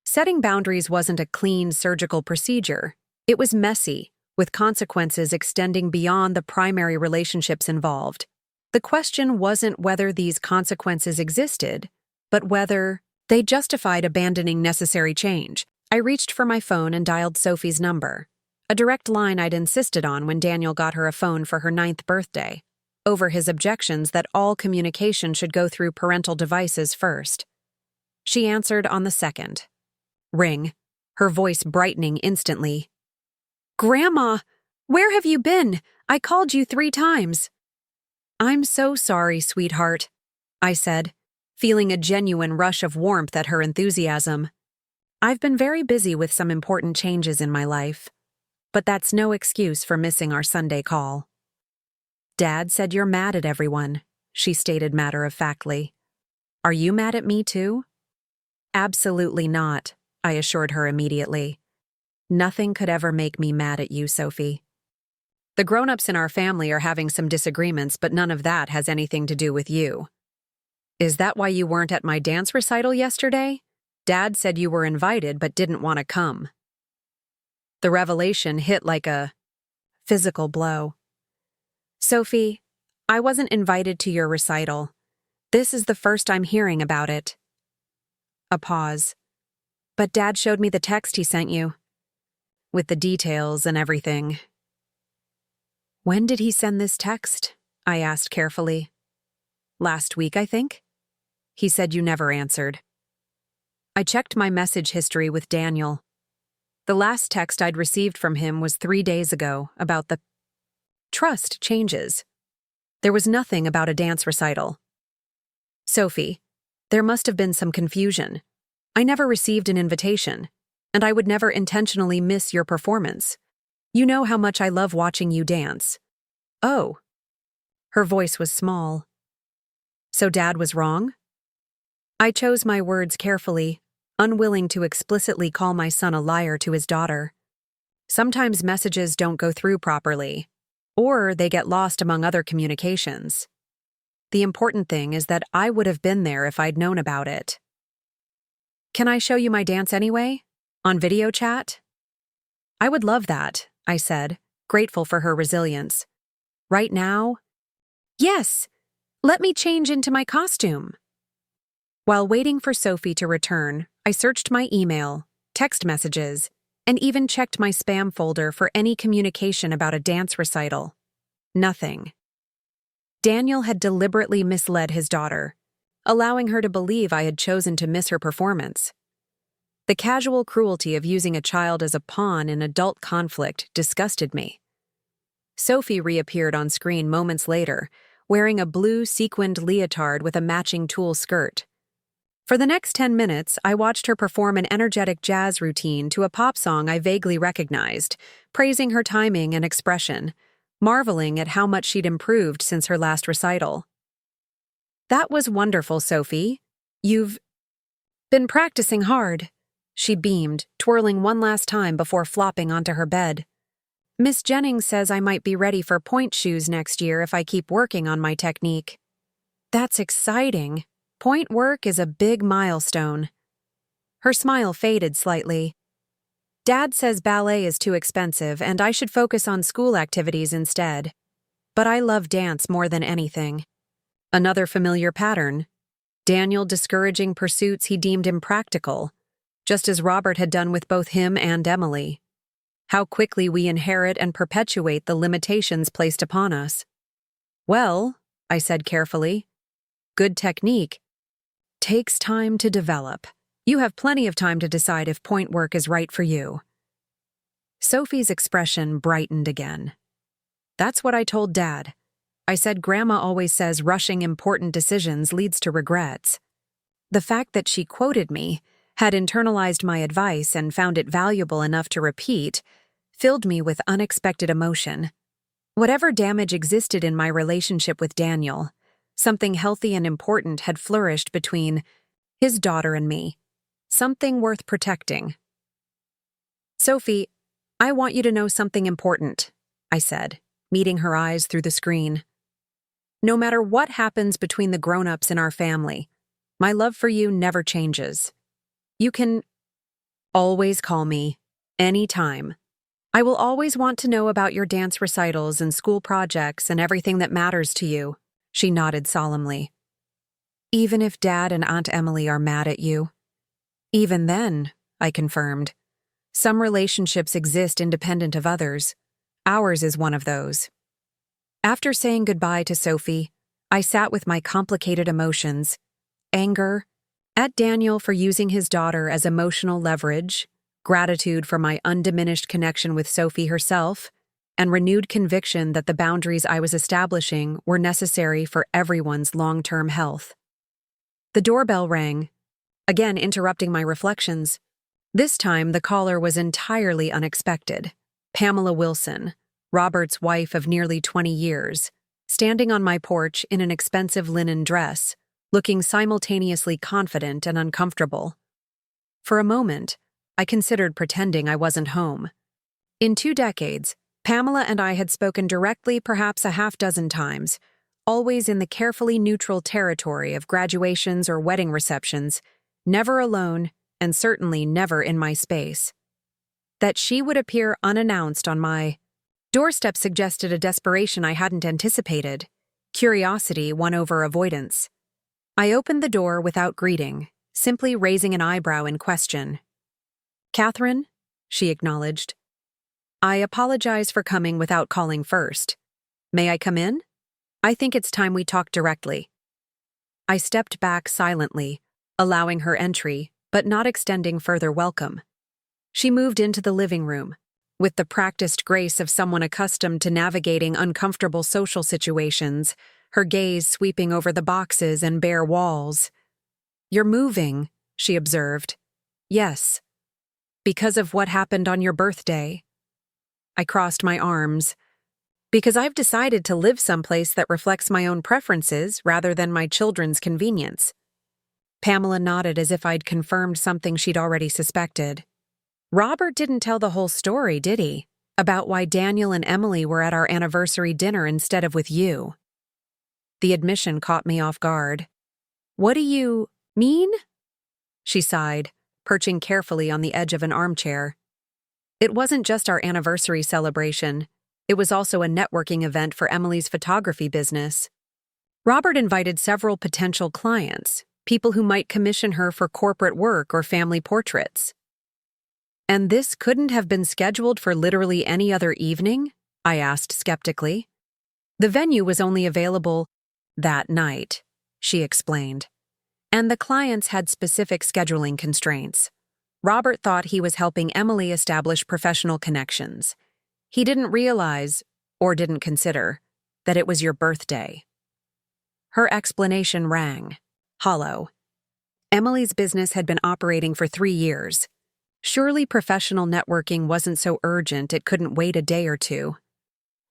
Setting boundaries wasn't a clean surgical procedure. It was messy, with consequences extending beyond the primary relationships involved. The question wasn't whether these consequences existed, but whether they justified abandoning necessary change. I reached for my phone and dialed Sophie's number, a direct line I'd insisted on when Daniel got her a phone for her 9th birthday, over his objections that all communication should go through parental devices first. She answered on the second ring, her voice brightening instantly. "Grandma, where have you been? I called you 3 times. "I'm so sorry, sweetheart," I said, feeling a genuine rush of warmth at her enthusiasm. "I've been very busy with some important changes in my life, but that's no excuse for missing our Sunday call." "Dad said you're mad at everyone," she stated matter-of-factly. "Are you mad at me too?" "Absolutely not," I assured her immediately. "Nothing could ever make me mad at you, Sophie. The grown-ups in our family are having some disagreements, but none of that has anything to do with you." "Is that why you weren't at my dance recital yesterday? Dad said you were invited but didn't want to come." The revelation hit like a physical blow. "Sophie, I wasn't invited to your recital. This is the first I'm hearing about it." A pause. "But Dad showed me the text he sent you, with the details and everything." "When did he send this text?" I asked carefully. "Last week, I think." He said you never answered. I checked my message history with Daniel. The last text I'd received from him was 3 days ago about the trust changes. There was nothing about a dance recital. "Sophie, there must have been some confusion. I never received an invitation, and I would never intentionally miss your performance. You know how much I love watching you dance." "Oh." Her voice was small. "So Dad was wrong?" I chose my words carefully, unwilling to explicitly call my son a liar to his daughter. Sometimes messages don't go through properly, or they get lost among other communications. The important thing is that I would have been there if I'd known about it. "Can I show you my dance anyway? On video chat?" "I would love that," I said, grateful for her resilience. "Right now?" "Yes. Let me change into my costume." While waiting for Sophie to return, I searched my email, text messages, and even checked my spam folder for any communication about a dance recital. Nothing. Daniel had deliberately misled his daughter, allowing her to believe I had chosen to miss her performance. The casual cruelty of using a child as a pawn in adult conflict disgusted me. Sophie reappeared on screen moments later, wearing a blue sequined leotard with a matching tulle skirt. For the next 10 minutes, I watched her perform an energetic jazz routine to a pop song I vaguely recognized, praising her timing and expression, marveling at how much she'd improved since her last recital. "That was wonderful, Sophie. You've been practicing hard," she beamed, twirling one last time before flopping onto her bed. "Miss Jennings says I might be ready for point shoes next year if I keep working on my technique." "That's exciting. Point work is a big milestone." Her smile faded slightly. "Dad says ballet is too expensive and I should focus on school activities instead. But I love dance more than anything." Another familiar pattern. Daniel discouraging pursuits he deemed impractical, just as Robert had done with both him and Emily. How quickly we inherit and perpetuate the limitations placed upon us. "Well," I said carefully, "good technique takes time to develop. You have plenty of time to decide if point work is right for you." Sophie's expression brightened again. "That's what I told Dad. I said Grandma always says rushing important decisions leads to regrets." The fact that she quoted me, had internalized my advice and found it valuable enough to repeat, filled me with unexpected emotion. Whatever damage existed in my relationship with Daniel, something healthy and important had flourished between his daughter and me, something worth protecting. "Sophie, I want you to know something important," I said, meeting her eyes through the screen. No matter what happens between the grown-ups in our family, my love for you never changes. You can always call me, anytime. I will always want to know about your dance recitals and school projects and everything that matters to you, she nodded solemnly. Even if Dad and Aunt Emily are mad at you? Even then, I confirmed. Some relationships exist independent of others. Ours is one of those. After saying goodbye to Sophie, I sat with my complicated emotions. Anger at Daniel for using his daughter as emotional leverage, gratitude for my undiminished connection with Sophie herself, and renewed conviction that the boundaries I was establishing were necessary for everyone's long-term health. The doorbell rang, again interrupting my reflections. This time, the caller was entirely unexpected. Pamela Wilson, Robert's wife of nearly 20 years, standing on my porch in an expensive linen dress, looking simultaneously confident and uncomfortable. For a moment, I considered pretending I wasn't home. In 2 decades, Pamela and I had spoken directly perhaps a half-dozen times, always in the carefully neutral territory of graduations or wedding receptions, never alone, and certainly never in my space. That she would appear unannounced on my doorstep suggested a desperation I hadn't anticipated. Curiosity won over avoidance. I opened the door without greeting, simply raising an eyebrow in question. "Catherine?" she acknowledged. "I apologize for coming without calling first. May I come in? I think it's time we talked directly." I stepped back silently, allowing her entry, but not extending further welcome. She moved into the living room, with the practiced grace of someone accustomed to navigating uncomfortable social situations, her gaze sweeping over the boxes and bare walls. "You're moving," she observed. "Yes. Because of what happened on your birthday." I crossed my arms. "Because I've decided to live someplace that reflects my own preferences rather than my children's convenience." Pamela nodded as if I'd confirmed something she'd already suspected. "Robert didn't tell the whole story, did he? About why Daniel and Emily were at our anniversary dinner instead of with you?" The admission caught me off guard. "What do you mean?" She sighed, perching carefully on the edge of an armchair. "It wasn't just our anniversary celebration. It was also a networking event for Emily's photography business. Robert invited several potential clients, people who might commission her for corporate work or family portraits." "And this couldn't have been scheduled for literally any other evening?" I asked skeptically. "The venue was only available that night," she explained. "And the clients had specific scheduling constraints. Robert thought he was helping Emily establish professional connections. He didn't realize, or didn't consider, that it was your birthday." Her explanation rang hollow. Emily's business had been operating for 3 years. Surely professional networking wasn't so urgent it couldn't wait a day or two.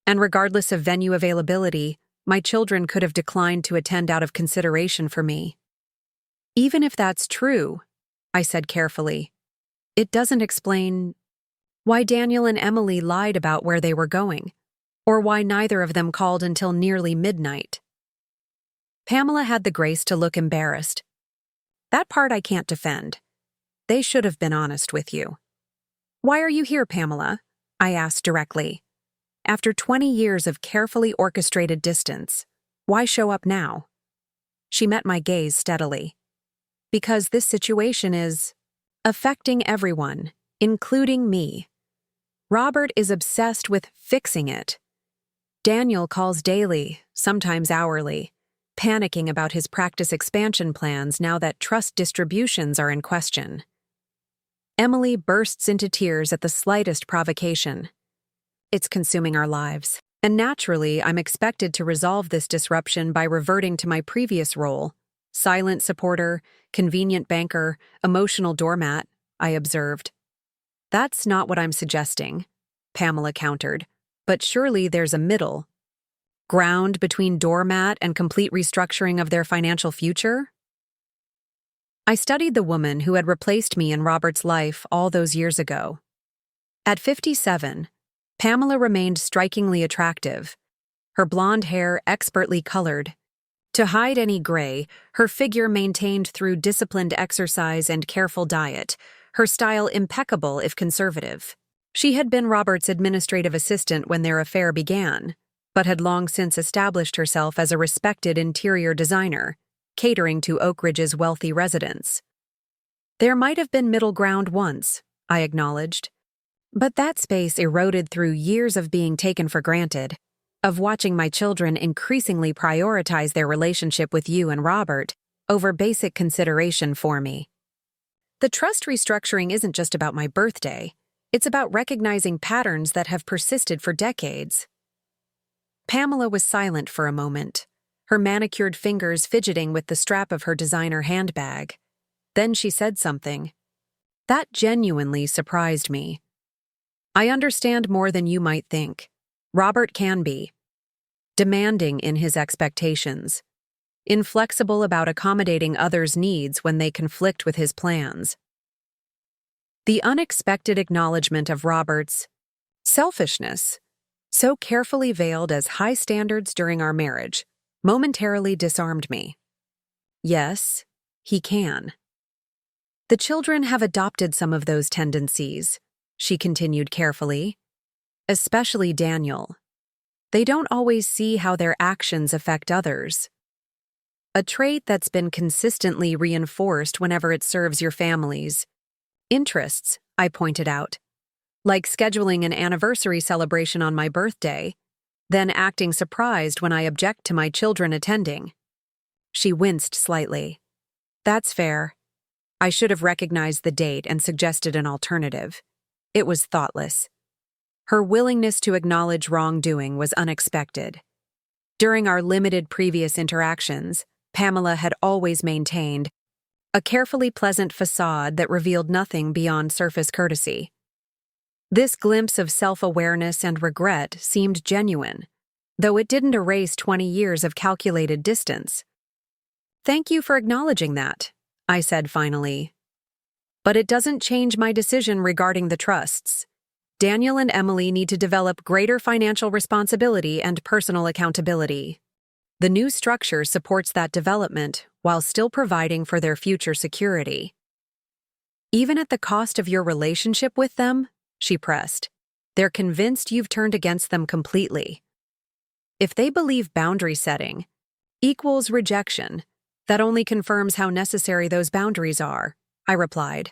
And regardless of venue availability, my children could have declined to attend out of consideration for me. "Even if that's true," I said carefully, "it doesn't explain why Daniel and Emily lied about where they were going, or why neither of them called until nearly midnight." Pamela had the grace to look embarrassed. "That part I can't defend. They should have been honest with you." "Why are you here, Pamela?" I asked directly. "After 20 years of carefully orchestrated distance, why show up now?" She met my gaze steadily. "Because this situation is affecting everyone, including me. Robert is obsessed with fixing it. Daniel calls daily, sometimes hourly, panicking about his practice expansion plans now that trust distributions are in question. Emily bursts into tears at the slightest provocation. It's consuming our lives, and naturally I'm expected to resolve this disruption by reverting to my previous role, silent supporter, convenient banker, emotional doormat, I observed. "That's not what I'm suggesting," Pamela countered, "but surely there's a middle ground between doormat and complete restructuring of their financial future?" I studied the woman who had replaced me in Robert's life all those years ago. At 57, Pamela remained strikingly attractive, her blonde hair expertly colored. To hide any gray, her figure maintained through disciplined exercise and careful diet, her style impeccable if conservative. She had been Robert's administrative assistant when their affair began, but had long since established herself as a respected interior designer, catering to Oak Ridge's wealthy residents. There might have been middle ground once, I acknowledged, but that space eroded through years of being taken for granted, of watching my children increasingly prioritize their relationship with you and Robert over basic consideration for me. The trust restructuring isn't just about my birthday, it's about recognizing patterns that have persisted for decades. Pamela was silent for a moment, her manicured fingers fidgeting with the strap of her designer handbag. Then she said something. That genuinely surprised me. I understand more than you might think. Robert can be demanding in his expectations, inflexible about accommodating others' needs when they conflict with his plans. The unexpected acknowledgement of Robert's selfishness, so carefully veiled as high standards during our marriage, momentarily disarmed me. Yes, he can. The children have adopted some of those tendencies, she continued carefully, especially Daniel. They don't always see how their actions affect others. A trait that's been consistently reinforced whenever it serves your family's interests, I pointed out, like scheduling an anniversary celebration on my birthday, then acting surprised when I object to my children attending. She winced slightly. That's fair. I should have recognized the date and suggested an alternative. It was thoughtless. Her willingness to acknowledge wrongdoing was unexpected. During our limited previous interactions, Pamela had always maintained a carefully pleasant facade that revealed nothing beyond surface courtesy. This glimpse of self-awareness and regret seemed genuine, though it didn't erase 20 years of calculated distance. Thank you for acknowledging that, I said finally. But it doesn't change my decision regarding the trusts. Daniel and Emily need to develop greater financial responsibility and personal accountability. The new structure supports that development while still providing for their future security. Even at the cost of your relationship with them, she pressed, they're convinced you've turned against them completely. If they believe boundary setting equals rejection, that only confirms how necessary those boundaries are, I replied.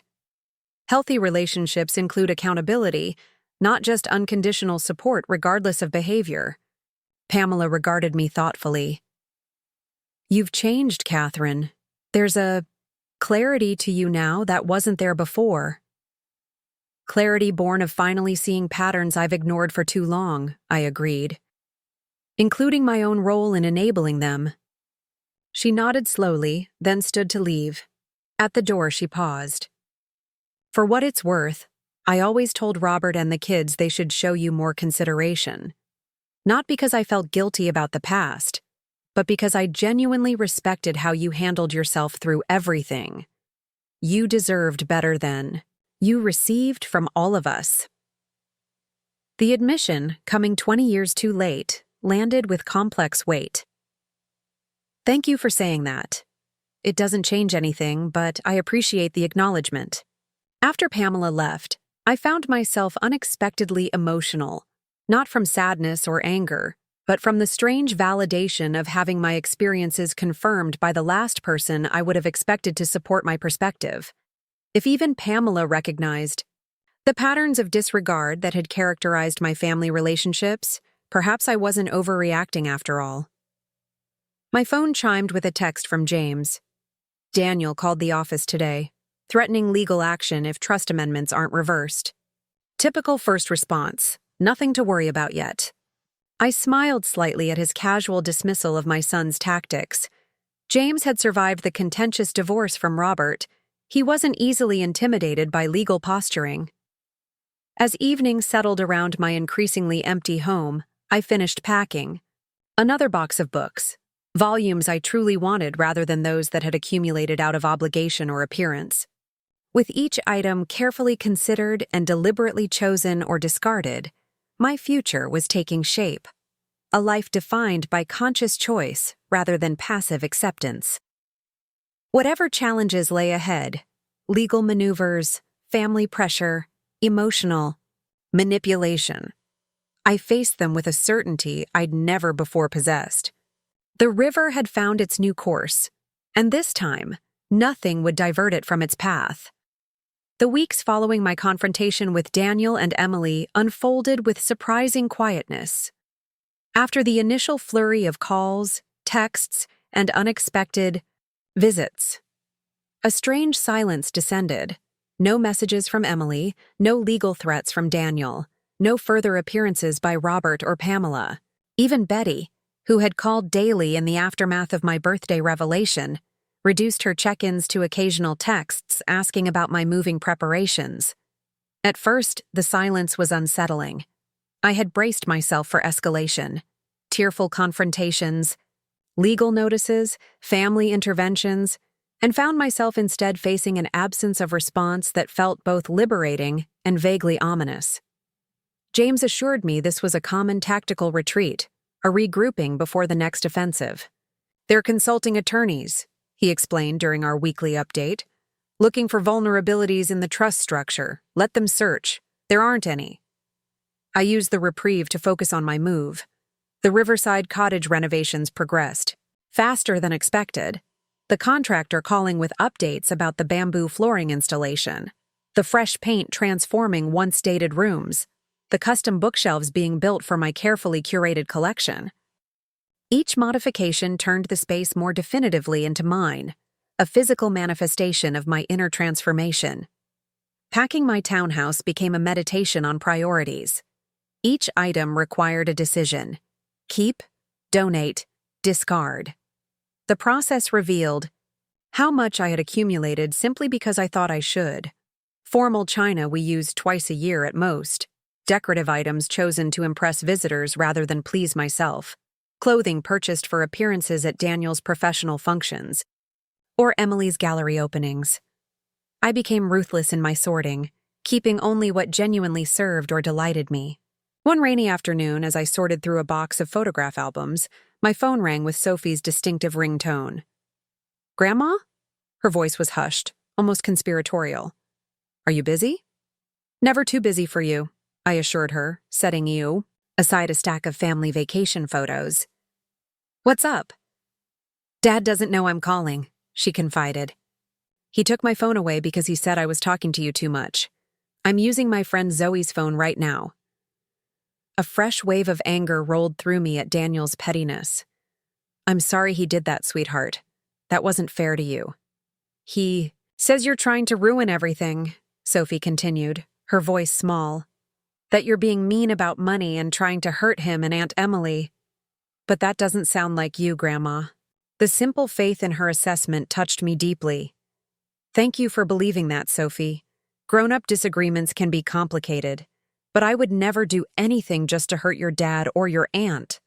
Healthy relationships include accountability, not just unconditional support regardless of behavior. Pamela regarded me thoughtfully. You've changed, Catherine. There's a clarity to you now that wasn't there before. Clarity born of finally seeing patterns I've ignored for too long, I agreed, including my own role in enabling them. She nodded slowly, then stood to leave. At the door, she paused. For what it's worth, I always told Robert and the kids they should show you more consideration. Not because I felt guilty about the past, but because I genuinely respected how you handled yourself through everything. You deserved better than you received from all of us. The admission, coming 20 years too late, landed with complex weight. Thank you for saying that. It doesn't change anything, but I appreciate the acknowledgement. After Pamela left, I found myself unexpectedly emotional, not from sadness or anger, but from the strange validation of having my experiences confirmed by the last person I would have expected to support my perspective. If even Pamela recognized the patterns of disregard that had characterized my family relationships, perhaps I wasn't overreacting after all. My phone chimed with a text from James. Daniel called the office today, threatening legal action if trust amendments aren't reversed. Typical first response, nothing to worry about yet. I smiled slightly at his casual dismissal of my son's tactics. James had survived the contentious divorce from Robert. He wasn't easily intimidated by legal posturing. As evening settled around my increasingly empty home, I finished packing. Another box of books, volumes I truly wanted rather than those that had accumulated out of obligation or appearance. With each item carefully considered and deliberately chosen or discarded, My future was taking shape. A life defined by conscious choice rather than passive acceptance. Whatever challenges lay ahead, legal maneuvers, family pressure, emotional manipulation, I faced them with a certainty I'd never before possessed. The river had found its new course, and this time, nothing would divert it from its path. The weeks following my confrontation with Daniel and Emily unfolded with surprising quietness. After the initial flurry of calls, texts, and unexpected visits, a strange silence descended. No messages from Emily, no legal threats from Daniel, no further appearances by Robert or Pamela. Even Betty, who had called daily in the aftermath of my birthday revelation, reduced her check-ins to occasional texts asking about my moving preparations. At first, the silence was unsettling. I had braced myself for escalation, tearful confrontations, legal notices, family interventions, and found myself instead facing an absence of response that felt both liberating and vaguely ominous. James assured me this was a common tactical retreat, a regrouping before the next offensive. "They're consulting attorneys," he explained during our weekly update. "Looking for vulnerabilities in the trust structure. Let them search. There aren't any." I used the reprieve to focus on my move. The Riverside cottage renovations progressed, faster than expected. The contractor calling with updates about the bamboo flooring installation, the fresh paint transforming once dated rooms, the custom bookshelves being built for my carefully curated collection. Each modification turned the space more definitively into mine, a physical manifestation of my inner transformation. Packing my townhouse became a meditation on priorities. Each item required a decision: keep, donate, discard. The process revealed how much I had accumulated simply because I thought I should. Formal china we used twice a year at most, decorative items chosen to impress visitors rather than please myself, clothing purchased for appearances at Daniel's professional functions, or Emily's gallery openings. I became ruthless in my sorting, keeping only what genuinely served or delighted me. One rainy afternoon, as I sorted through a box of photograph albums, my phone rang with Sophie's distinctive ringtone. "Grandma?" Her voice was hushed, almost conspiratorial. "Are you busy?" "Never too busy for you," I assured her, setting aside a stack of family vacation photos. "What's up?" "Dad doesn't know I'm calling," she confided. "He took my phone away because he said I was talking to you too much. I'm using my friend Zoe's phone right now." A fresh wave of anger rolled through me at Daniel's pettiness. "I'm sorry he did that, sweetheart. That wasn't fair to you." "He says you're trying to ruin everything," Sophie continued, her voice small. "That you're being mean about money and trying to hurt him and Aunt Emily. But that doesn't sound like you, Grandma." The simple faith in her assessment touched me deeply. "Thank you for believing that, Sophie. Grown-up disagreements can be complicated, but I would never do anything just to hurt your dad or your aunt."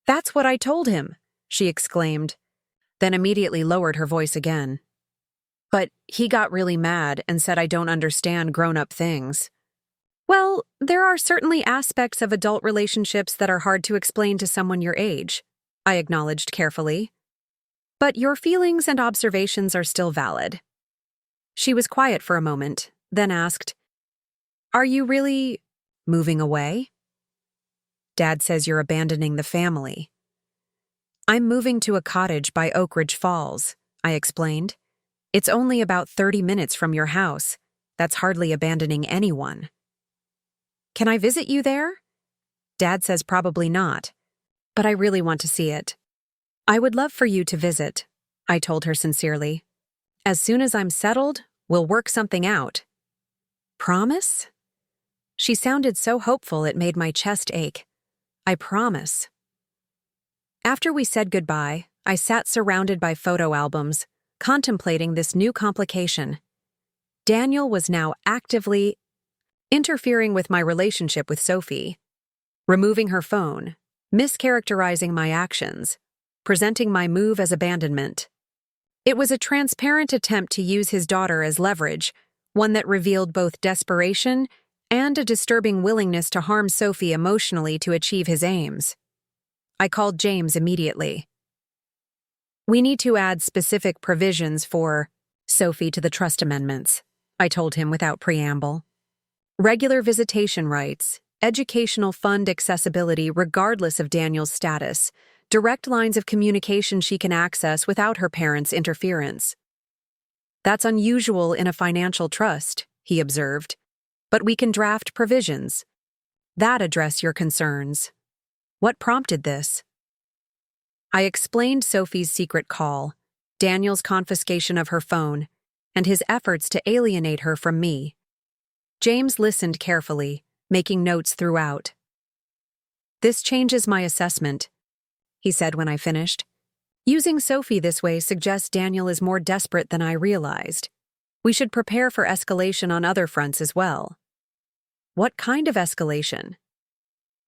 "That's what I told him," she exclaimed, then immediately lowered her voice again. "But he got really mad and said I don't understand grown-up things." "Well, there are certainly aspects of adult relationships that are hard to explain to someone your age," I acknowledged carefully. "But your feelings and observations are still valid." She was quiet for a moment, then asked, "Are you really moving away?" "Dad says you're abandoning the family." "I'm moving to a cottage by Oak Ridge Falls," I explained. "It's only about 30 minutes from your house. That's hardly abandoning anyone." "Can I visit you there?" "Dad says probably not, but I really want to see it." "I would love for you to visit," I told her sincerely. "As soon as I'm settled, we'll work something out." "Promise?" She sounded so hopeful it made my chest ache. "I promise." After we said goodbye, I sat surrounded by photo albums, contemplating this new complication. Daniel was now actively interfering with my relationship with Sophie, removing her phone, mischaracterizing my actions, presenting my move as abandonment. It was a transparent attempt to use his daughter as leverage, one that revealed both desperation and a disturbing willingness to harm Sophie emotionally to achieve his aims. I called James immediately. We need to add specific provisions for Sophie to the trust amendments, I told him without preamble. Regular visitation rights, educational fund accessibility regardless of Daniel's status, direct lines of communication she can access without her parents' interference. That's unusual in a financial trust, he observed, but we can draft provisions that address your concerns. What prompted this? I explained Sophie's secret call, Daniel's confiscation of her phone, and his efforts to alienate her from me. James listened carefully, making notes throughout. This changes my assessment, he said when I finished. Using Sophie this way suggests Daniel is more desperate than I realized. We should prepare for escalation on other fronts as well. What kind of escalation?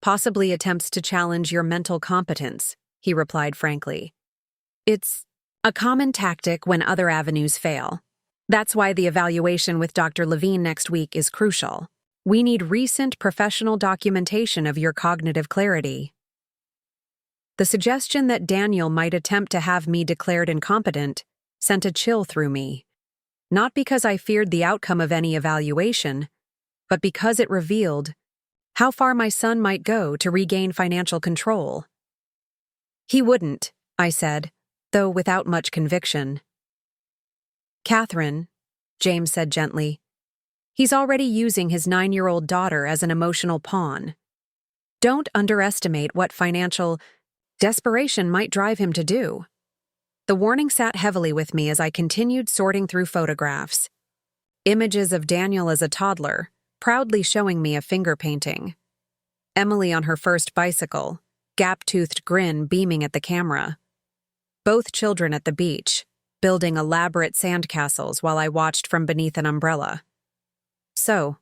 Possibly attempts to challenge your mental competence, he replied frankly. It's a common tactic when other avenues fail. That's why the evaluation with Dr. Levine next week is crucial. We need recent professional documentation of your cognitive clarity. The suggestion that Daniel might attempt to have me declared incompetent sent a chill through me. Not because I feared the outcome of any evaluation, but because it revealed how far my son might go to regain financial control. He wouldn't, I said, though without much conviction. Catherine, James said gently, he's already using his 9-year-old daughter as an emotional pawn. Don't underestimate what financial desperation might drive him to do. The warning sat heavily with me as I continued sorting through photographs. Images of Daniel as a toddler, proudly showing me a finger painting. Emily on her first bicycle, gap-toothed grin beaming at the camera. Both children at the beach, building elaborate sandcastles while I watched from beneath an umbrella. So,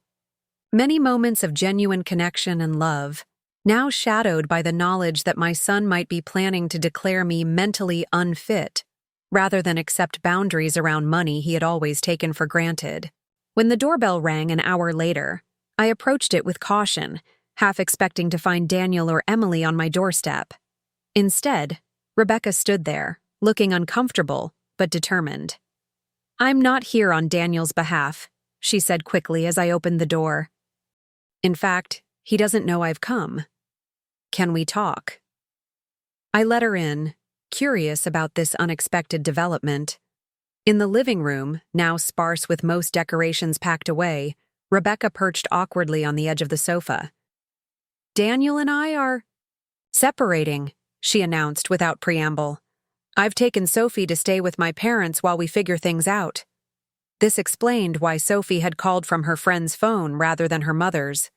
many moments of genuine connection and love, now shadowed by the knowledge that my son might be planning to declare me mentally unfit, rather than accept boundaries around money he had always taken for granted. When the doorbell rang an hour later, I approached it with caution, half expecting to find Daniel or Emily on my doorstep. Instead, Rebecca stood there, looking uncomfortable but determined. I'm not here on Daniel's behalf, she said quickly as I opened the door. In fact, he doesn't know I've come. Can we talk? I let her in, curious about this unexpected development. In the living room, now sparse with most decorations packed away, Rebecca perched awkwardly on the edge of the sofa. Daniel and I are separating, she announced without preamble. I've taken Sophie to stay with my parents while we figure things out. This explained why Sophie had called from her friend's phone rather than her mother's.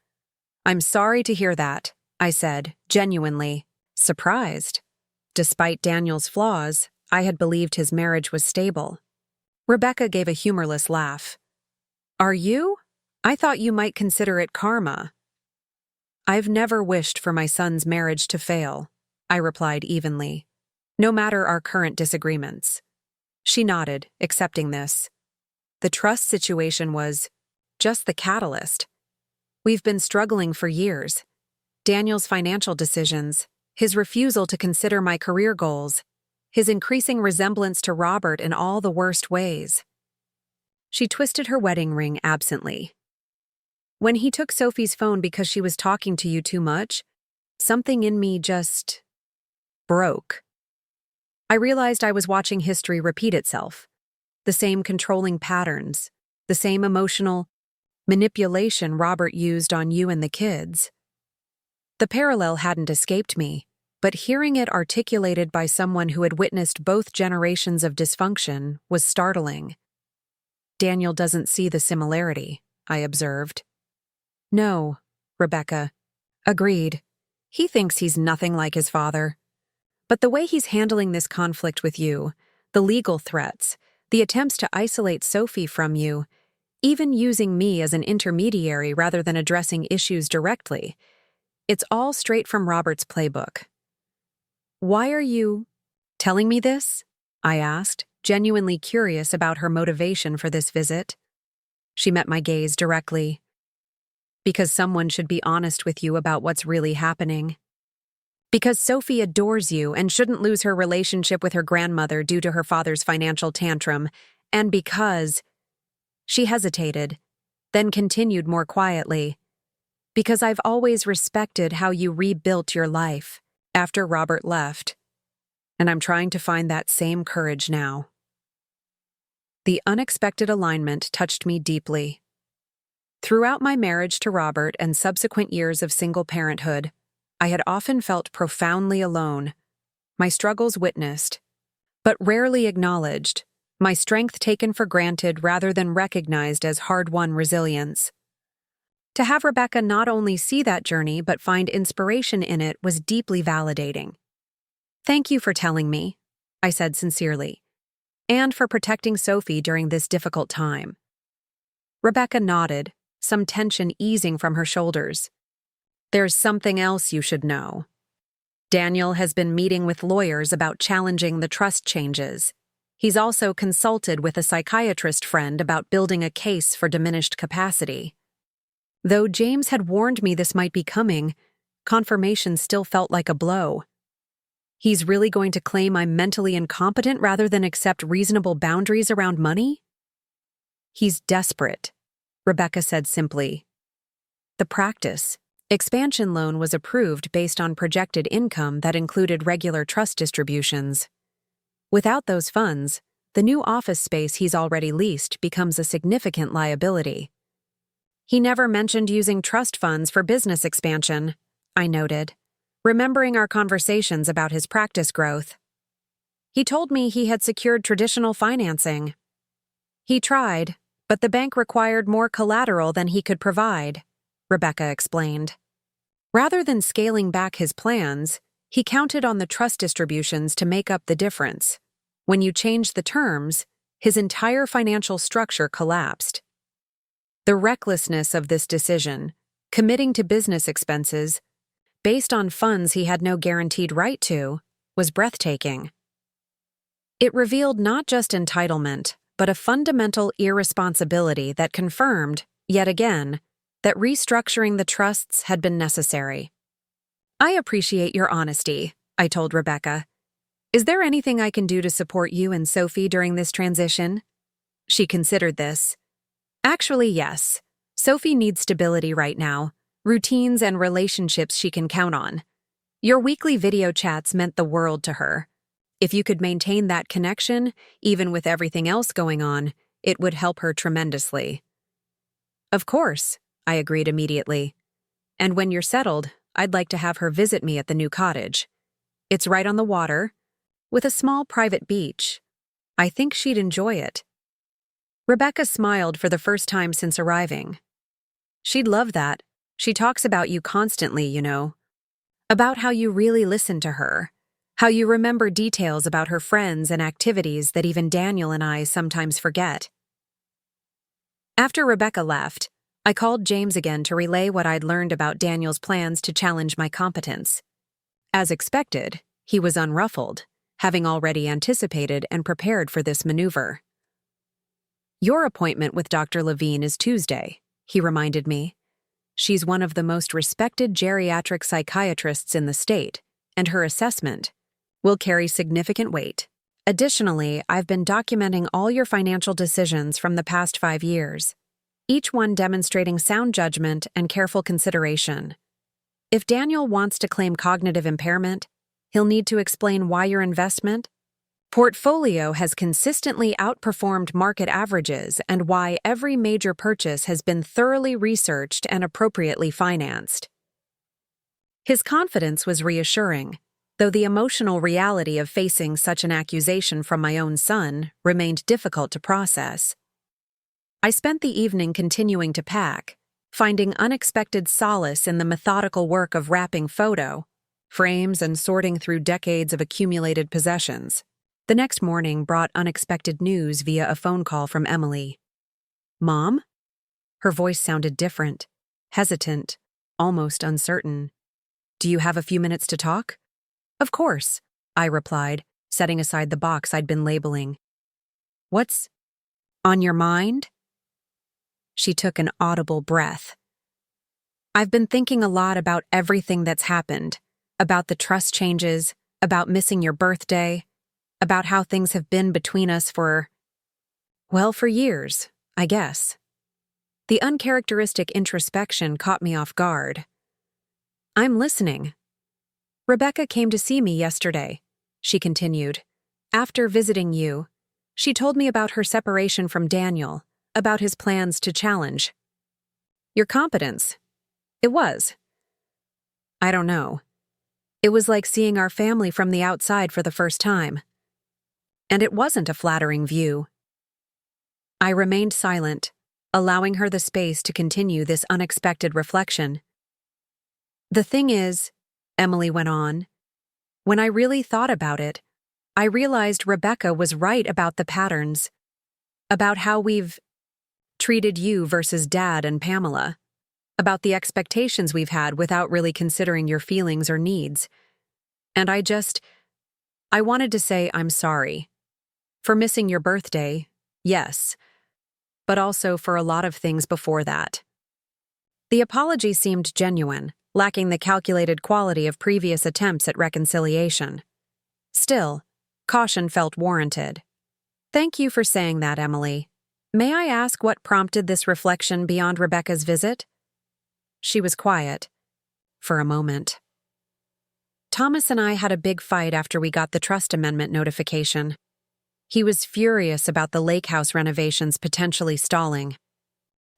I'm sorry to hear that, I said, genuinely surprised. Despite Daniel's flaws, I had believed his marriage was stable. Rebecca gave a humorless laugh. Are you? I thought you might consider it karma. I've never wished for my son's marriage to fail, I replied evenly, no matter our current disagreements. She nodded, accepting this. The trust situation was just the catalyst. We've been struggling for years. Daniel's financial decisions, his refusal to consider my career goals, his increasing resemblance to Robert in all the worst ways. She twisted her wedding ring absently. When he took Sophie's phone because she was talking to you too much, something in me just broke. I realized I was watching history repeat itself. The same controlling patterns, the same emotional manipulation Robert used on you and the kids. The parallel hadn't escaped me, but hearing it articulated by someone who had witnessed both generations of dysfunction was startling. Daniel doesn't see the similarity, I observed. No, Rebecca. Agreed. He thinks he's nothing like his father. But the way he's handling this conflict with you, the legal threats, the attempts to isolate Sophie from you, even using me as an intermediary rather than addressing issues directly, it's all straight from Robert's playbook. Why are you telling me this? I asked, genuinely curious about her motivation for this visit. She met my gaze directly. Because someone should be honest with you about what's really happening. Because Sophie adores you and shouldn't lose her relationship with her grandmother due to her father's financial tantrum, and because— She hesitated, then continued more quietly. Because I've always respected how you rebuilt your life after Robert left, and I'm trying to find that same courage now. The unexpected alignment touched me deeply. Throughout my marriage to Robert and subsequent years of single parenthood, I had often felt profoundly alone, my struggles witnessed, but rarely acknowledged, my strength taken for granted rather than recognized as hard-won resilience. To have Rebecca not only see that journey but find inspiration in it was deeply validating. "Thank you for telling me," I said sincerely, "and for protecting Sophie during this difficult time." Rebecca nodded, some tension easing from her shoulders. "There's something else you should know. Daniel has been meeting with lawyers about challenging the trust changes. He's also consulted with a psychiatrist friend about building a case for diminished capacity." Though James had warned me this might be coming, confirmation still felt like a blow. He's really going to claim I'm mentally incompetent rather than accept reasonable boundaries around money? "He's desperate," Rebecca said simply. The practice expansion loan was approved based on projected income that included regular trust distributions. Without those funds, the new office space he's already leased becomes a significant liability. "He never mentioned using trust funds for business expansion," I noted, remembering our conversations about his practice growth. "He told me he had secured traditional financing." "He tried, but the bank required more collateral than he could provide," Rebecca explained. Rather than scaling back his plans, he counted on the trust distributions to make up the difference. When you changed the terms, his entire financial structure collapsed. The recklessness of this decision, committing to business expenses, based on funds he had no guaranteed right to, was breathtaking. It revealed not just entitlement, but a fundamental irresponsibility that confirmed, yet again, that restructuring the trusts had been necessary. "I appreciate your honesty," I told Rebecca. "Is there anything I can do to support you and Sophie during this transition?" She considered this. "Actually, yes. Sophie needs stability right now, routines and relationships she can count on. Your weekly video chats meant the world to her. If you could maintain that connection, even with everything else going on, it would help her tremendously." "Of course," I agreed immediately. "And when you're settled, I'd like to have her visit me at the new cottage. It's right on the water, with a small private beach. I think she'd enjoy it." Rebecca smiled for the first time since arriving. "She'd love that. She talks about you constantly, you know. About how you really listen to her. How you remember details about her friends and activities that even Daniel and I sometimes forget." After Rebecca left, I called James again to relay what I'd learned about Daniel's plans to challenge my competence. As expected, he was unruffled, having already anticipated and prepared for this maneuver. "Your appointment with Dr. Levine is Tuesday," he reminded me. "She's one of the most respected geriatric psychiatrists in the state, and her assessment will carry significant weight. Additionally, I've been documenting all your financial decisions from the past 5 years, each one demonstrating sound judgment and careful consideration. If Daniel wants to claim cognitive impairment, he'll need to explain why your investment portfolio has consistently outperformed market averages and why every major purchase has been thoroughly researched and appropriately financed." His confidence was reassuring, though the emotional reality of facing such an accusation from my own son remained difficult to process. I spent the evening continuing to pack, finding unexpected solace in the methodical work of wrapping photo frames and sorting through decades of accumulated possessions. The next morning brought unexpected news via a phone call from Emily. "Mom?" Her voice sounded different, hesitant, almost uncertain. "Do you have a few minutes to talk?" "Of course," I replied, setting aside the box I'd been labeling. "What's on your mind?" She took an audible breath. I've been thinking a lot about everything that's happened, about the trust changes, about missing your birthday, about how things have been between us for years, I guess. The uncharacteristic introspection caught me off guard. I'm listening. Rebecca came to see me yesterday, she continued. After visiting you, she told me about her separation from Daniel, about his plans to challenge your competence. It was. I don't know. It was like seeing our family from the outside for the first time. And it wasn't a flattering view. I remained silent, allowing her the space to continue this unexpected reflection. The thing is, Emily went on, when I really thought about it, I realized Rebecca was right about the patterns, about how we've treated you versus Dad and Pamela, about the expectations we've had without really considering your feelings or needs. And I wanted to say I'm sorry. For missing your birthday, yes, but also for a lot of things before that. The apology seemed genuine, lacking the calculated quality of previous attempts at reconciliation. Still, caution felt warranted. Thank you for saying that, Emily. May I ask what prompted this reflection beyond Rebecca's visit? She was quiet. For a moment. Thomas and I had a big fight after we got the trust amendment notification. He was furious about the lake house renovations potentially stalling.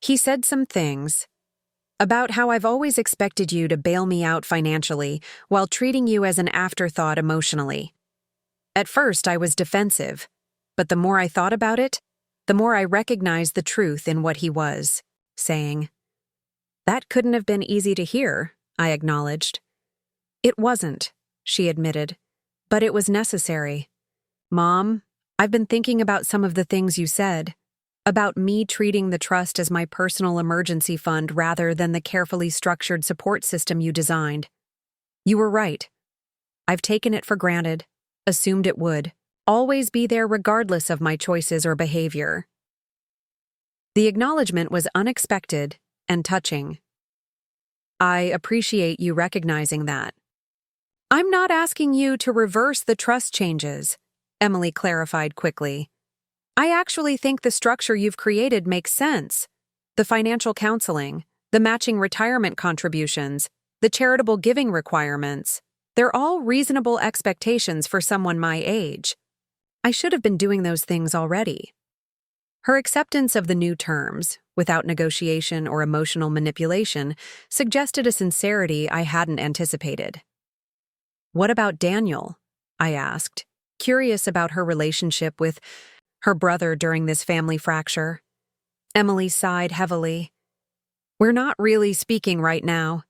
He said some things about how I've always expected you to bail me out financially while treating you as an afterthought emotionally. At first, I was defensive, but the more I thought about it, the more I recognized the truth in what he was saying. That couldn't have been easy to hear, I acknowledged. It wasn't, she admitted, but it was necessary. Mom, I've been thinking about some of the things you said, about me treating the trust as my personal emergency fund rather than the carefully structured support system you designed. You were right. I've taken it for granted, assumed it would always be there regardless of my choices or behavior. The acknowledgement was unexpected and touching. I appreciate you recognizing that. I'm not asking you to reverse the trust changes, Emily clarified quickly. I actually think the structure you've created makes sense. The financial counseling, the matching retirement contributions, the charitable giving requirements, they're all reasonable expectations for someone my age. I should have been doing those things already. Her acceptance of the new terms, without negotiation or emotional manipulation, suggested a sincerity I hadn't anticipated. What about Daniel? I asked, curious about her relationship with her brother during this family fracture. Emily sighed heavily. We're not really speaking right now.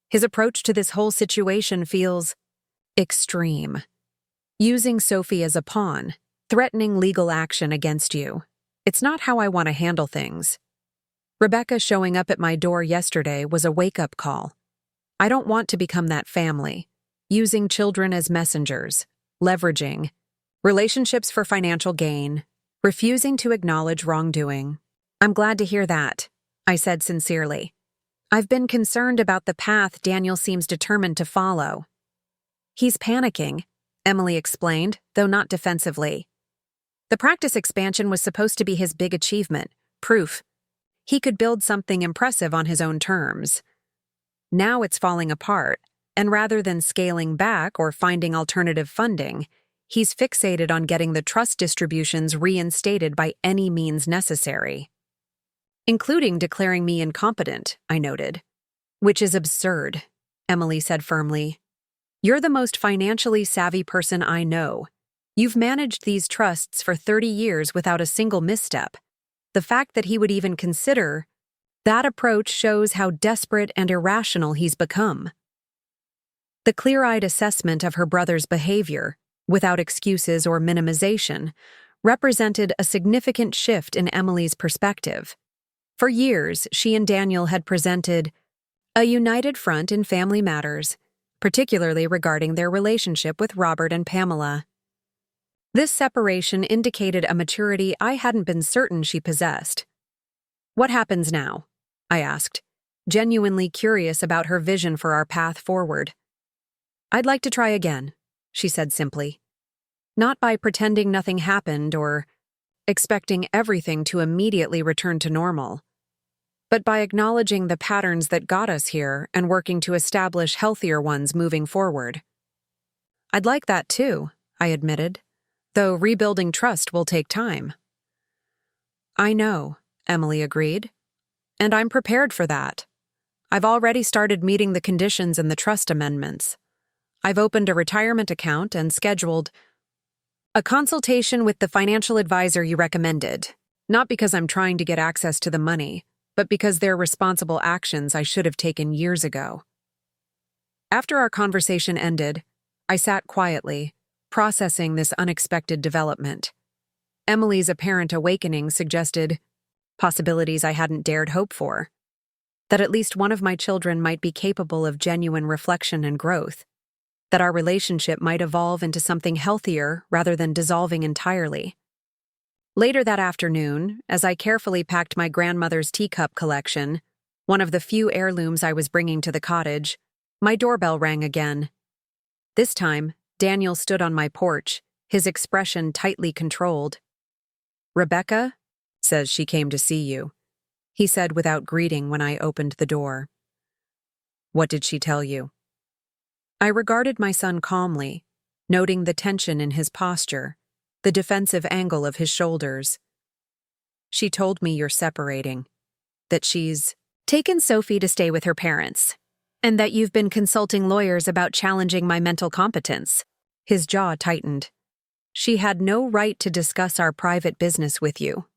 His approach to this whole situation feels extreme. Using Sophie as a pawn, threatening legal action against you. It's not how I want to handle things. Rebecca showing up at my door yesterday was a wake-up call. I don't want to become that family, using children as messengers, leveraging relationships for financial gain, refusing to acknowledge wrongdoing. I'm glad to hear that, I said sincerely. I've been concerned about the path Daniel seems determined to follow. He's panicking, Emily explained, though not defensively. The practice expansion was supposed to be his big achievement, proof he could build something impressive on his own terms. Now it's falling apart, and rather than scaling back or finding alternative funding, he's fixated on getting the trust distributions reinstated by any means necessary. Including declaring me incompetent, I noted. Which is absurd, Emily said firmly. You're the most financially savvy person I know. You've managed these trusts for 30 years without a single misstep. The fact that he would even consider that approach shows how desperate and irrational he's become. The clear-eyed assessment of her brother's behavior, without excuses or minimization, represented a significant shift in Emily's perspective. For years, she and Daniel had presented a united front in family matters, particularly regarding their relationship with Robert and Pamela. This separation indicated a maturity I hadn't been certain she possessed. What happens now? I asked. genuinely curious about her vision for our path forward. "I'd like to try again," she said simply. Not by pretending nothing happened or expecting everything to immediately return to normal, but by acknowledging the patterns that got us here and working to establish healthier ones moving forward. "I'd like that too," I admitted, "though rebuilding trust will take time." "I know," Emily agreed, "and I'm prepared for that. I've already started meeting the conditions in the trust amendments. I've opened a retirement account and scheduled a consultation with the financial advisor you recommended, not because I'm trying to get access to the money, but because they're responsible actions I should have taken years ago." After our conversation ended, I sat quietly, processing this unexpected development. Emily's apparent awakening suggested possibilities I hadn't dared hope for, that at least one of my children might be capable of genuine reflection and growth, that our relationship might evolve into something healthier rather than dissolving entirely. Later that afternoon, as I carefully packed my grandmother's teacup collection, one of the few heirlooms I was bringing to the cottage, my doorbell rang again. This time, Daniel stood on my porch, his expression tightly controlled. "Rebecca says she came to see you," he said without greeting when I opened the door. "What did she tell you?" I regarded my son calmly, noting the tension in his posture, the defensive angle of his shoulders. "She told me you're separating, that she's taken Sophie to stay with her parents, and that you've been consulting lawyers about challenging my mental competence." His jaw tightened. "She had no right to discuss our private business with you."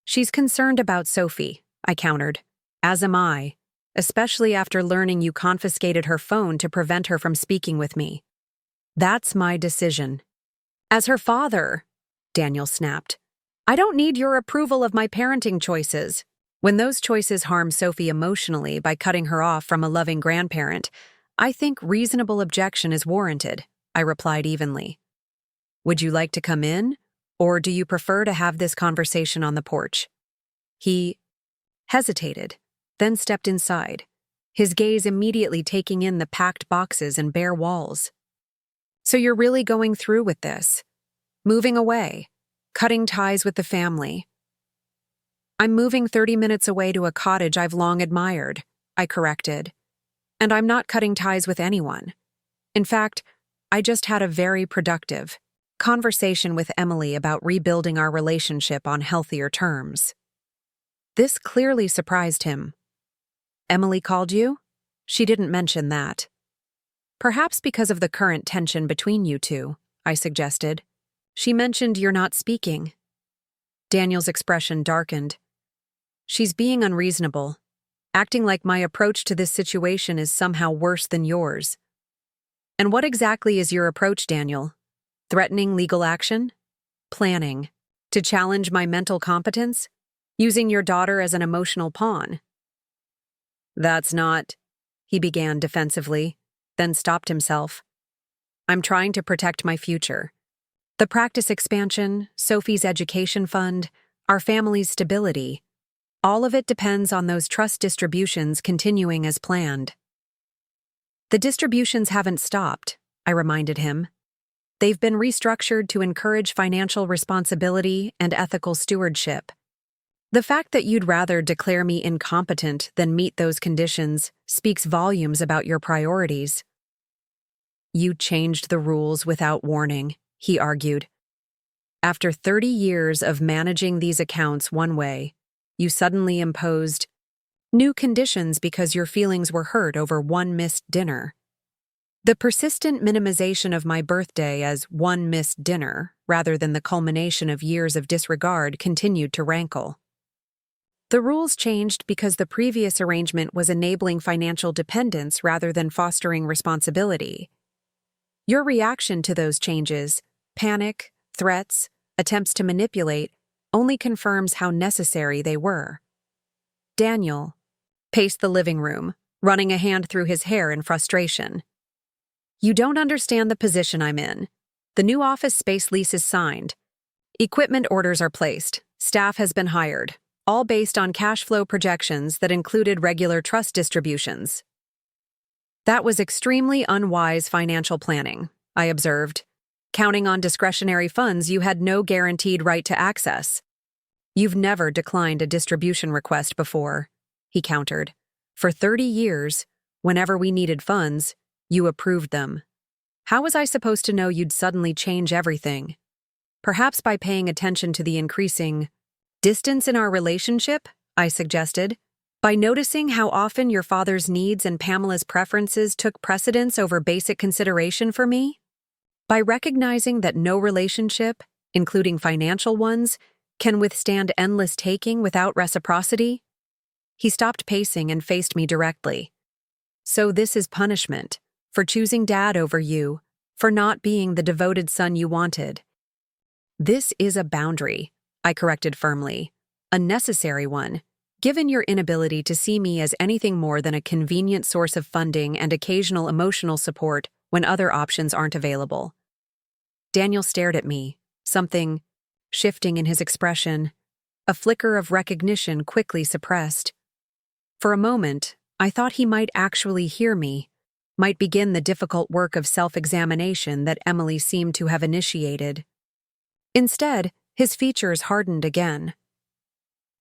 "She's concerned about Sophie," I countered. "As am I, especially after learning you confiscated her phone to prevent her from speaking with me. That's my decision." "As her father," Daniel snapped, "I don't need your approval of my parenting choices. When those choices harm Sophie emotionally by cutting her off from a loving grandparent, I think reasonable objection is warranted," I replied evenly. "Would you like to come in, or do you prefer to have this conversation on the porch?" He hesitated, then stepped inside, his gaze immediately taking in the packed boxes and bare walls. "So you're really going through with this? Moving away? Cutting ties with the family?" "I'm moving 30 minutes away to a cottage I've long admired," I corrected. "And I'm not cutting ties with anyone. In fact, I just had a very productive conversation with Emily about rebuilding our relationship on healthier terms." This clearly surprised him. "Emily called you?" "She didn't mention that." "Perhaps because of the current tension between you two," I suggested. "She mentioned you're not speaking." Daniel's expression darkened. "She's being unreasonable, acting like my approach to this situation is somehow worse than yours." "And what exactly is your approach, Daniel? Threatening legal action? Planning to challenge my mental competence? Using your daughter as an emotional pawn?" "That's not," he began defensively, then stopped himself. "I'm trying to protect my future. The practice expansion, Sophie's education fund, our family's stability, all of it depends on those trust distributions continuing as planned." "The distributions haven't stopped," I reminded him. "They've been restructured to encourage financial responsibility and ethical stewardship. The fact that you'd rather declare me incompetent than meet those conditions speaks volumes about your priorities." "You changed the rules without warning," he argued. "After 30 years of managing these accounts one way, you suddenly imposed new conditions because your feelings were hurt over one missed dinner." The persistent minimization of my birthday as one missed dinner, rather than the culmination of years of disregard, continued to rankle. "The rules changed because the previous arrangement was enabling financial dependence rather than fostering responsibility. Your reaction to those changes, panic, threats, attempts to manipulate, only confirms how necessary they were." Daniel paced the living room, running a hand through his hair in frustration. "You don't understand the position I'm in. The new office space lease is signed. Equipment orders are placed. Staff has been hired. all based on cash flow projections that included regular trust distributions. That was extremely unwise financial planning, I observed, counting on discretionary funds you had no guaranteed right to access. You've never declined a distribution request before, he countered. For 30 years, whenever we needed funds, you approved them. How was I supposed to know you'd suddenly change everything? Perhaps by paying attention to the increasing distance in our relationship, I suggested. By noticing how often your father's needs and Pamela's preferences took precedence over basic consideration for me? By recognizing that no relationship, including financial ones, can withstand endless taking without reciprocity? He stopped pacing and faced me directly. So this is punishment, for choosing Dad over you, for not being the devoted son you wanted. This is a boundary, I corrected firmly. A necessary one, given your inability to see me as anything more than a convenient source of funding and occasional emotional support when other options aren't available. Daniel stared at me, something shifting in his expression, a flicker of recognition quickly suppressed. For a moment, I thought he might actually hear me, might begin the difficult work of self-examination that Emily seemed to have initiated. Instead, his features hardened again.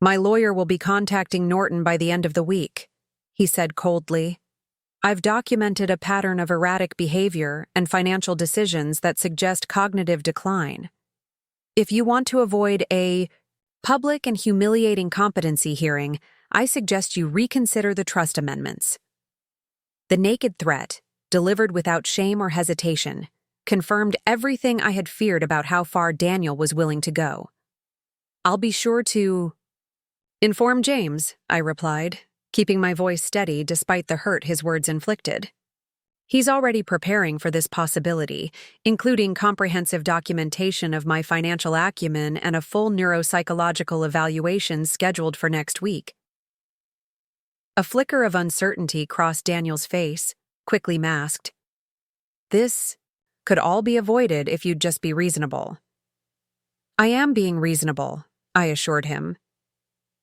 My lawyer will be contacting Norton by the end of the week, he said coldly. I've documented a pattern of erratic behavior and financial decisions that suggest cognitive decline. If you want to avoid a public and humiliating competency hearing, I suggest you reconsider the trust amendments. The naked threat, delivered without shame or hesitation, confirmed everything I had feared about how far Daniel was willing to go. I'll be sure to inform James, I replied, keeping my voice steady despite the hurt his words inflicted. He's already preparing for this possibility, including comprehensive documentation of my financial acumen and a full neuropsychological evaluation scheduled for next week. A flicker of uncertainty crossed Daniel's face, quickly masked. This could all be avoided if you'd just be reasonable. I am being reasonable, I assured him.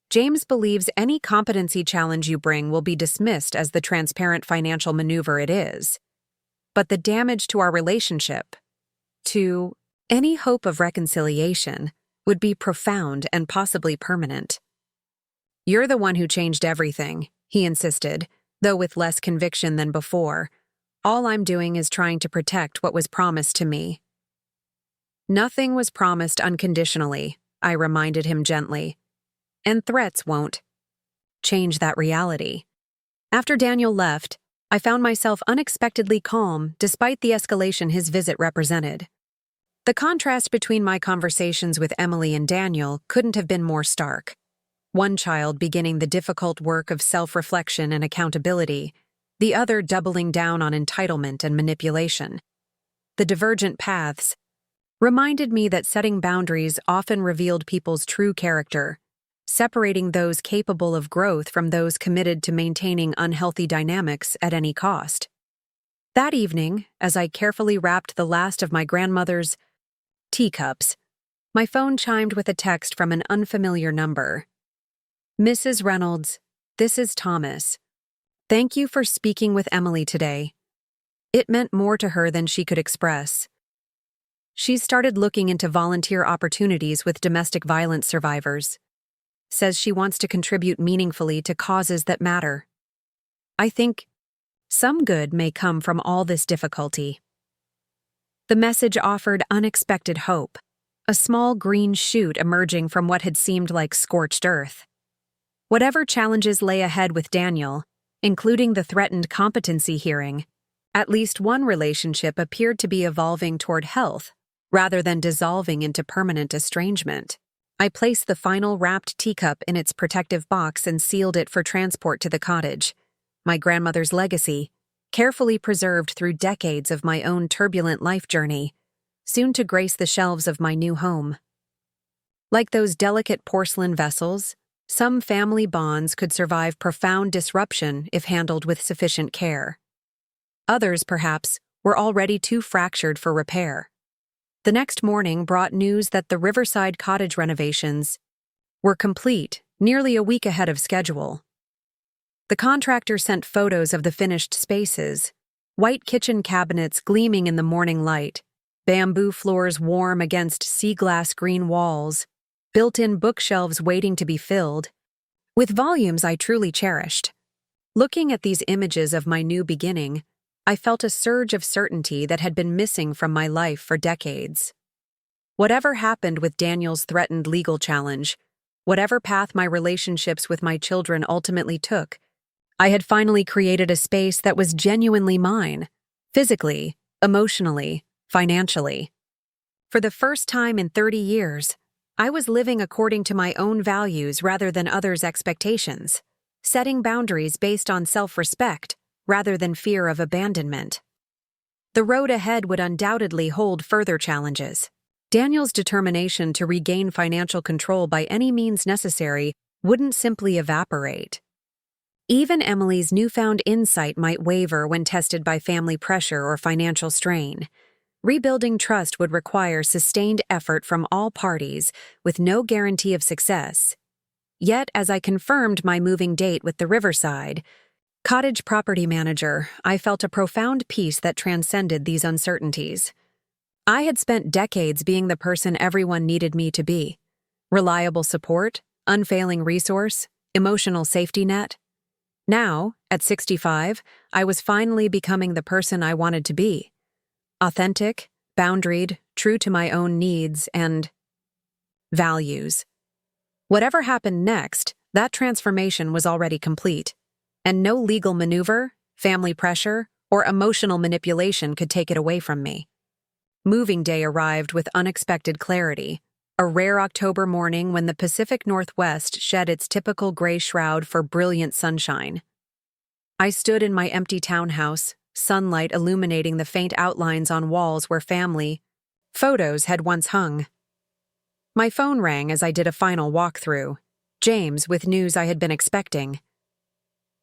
James believes any competency challenge you bring will be dismissed as the transparent financial maneuver it is. But the damage to our relationship, to any hope of reconciliation, would be profound and possibly permanent. You're the one who changed everything, he insisted, though with less conviction than before. All I'm doing is trying to protect what was promised to me. Nothing was promised unconditionally, I reminded him gently. And threats won't change that reality. After Daniel left, I found myself unexpectedly calm despite the escalation his visit represented. The contrast between my conversations with Emily and Daniel couldn't have been more stark. One child beginning the difficult work of self-reflection and accountability, the other doubling down on entitlement and manipulation. The divergent paths reminded me that setting boundaries often revealed people's true character, separating those capable of growth from those committed to maintaining unhealthy dynamics at any cost. That evening, as I carefully wrapped the last of my grandmother's teacups, my phone chimed with a text from an unfamiliar number. Mrs. Reynolds, this is Thomas. Thank you for speaking with Emily today. It meant more to her than she could express. She's started looking into volunteer opportunities with domestic violence survivors. Says she wants to contribute meaningfully to causes that matter. I think some good may come from all this difficulty. The message offered unexpected hope, a small green shoot emerging from what had seemed like scorched earth. Whatever challenges lay ahead with Daniel, including the threatened competency hearing, at least one relationship appeared to be evolving toward health rather than dissolving into permanent estrangement. I placed the final wrapped teacup in its protective box and sealed it for transport to the cottage, my grandmother's legacy, carefully preserved through decades of my own turbulent life journey, soon to grace the shelves of my new home. Like those delicate porcelain vessels, some family bonds could survive profound disruption if handled with sufficient care. Others, perhaps, were already too fractured for repair. The next morning brought news that the Riverside cottage renovations were complete, nearly a week ahead of schedule. The contractor sent photos of the finished spaces, white kitchen cabinets gleaming in the morning light, bamboo floors warm against sea glass green walls, built-in bookshelves waiting to be filled, with volumes I truly cherished. Looking at these images of my new beginning, I felt a surge of certainty that had been missing from my life for decades. Whatever happened with Daniel's threatened legal challenge, whatever path my relationships with my children ultimately took, I had finally created a space that was genuinely mine, physically, emotionally, financially. For the first time in 30 years, I was living according to my own values rather than others' expectations, setting boundaries based on self-respect rather than fear of abandonment. The road ahead would undoubtedly hold further challenges. Daniel's determination to regain financial control by any means necessary wouldn't simply evaporate. Even Emily's newfound insight might waver when tested by family pressure or financial strain. Rebuilding trust would require sustained effort from all parties, with no guarantee of success. Yet, as I confirmed my moving date with the Riverside Cottage property manager, I felt a profound peace that transcended these uncertainties. I had spent decades being the person everyone needed me to be. Reliable support, unfailing resource, emotional safety net. Now, at 65, I was finally becoming the person I wanted to be. Authentic, boundaried, true to my own needs and values. Whatever happened next, that transformation was already complete, and no legal maneuver, family pressure, or emotional manipulation could take it away from me. Moving day arrived with unexpected clarity, a rare October morning when the Pacific Northwest shed its typical gray shroud for brilliant sunshine. I stood in my empty townhouse, sunlight illuminating the faint outlines on walls where family photos had once hung. My phone rang as I did a final walkthrough, James with news I had been expecting.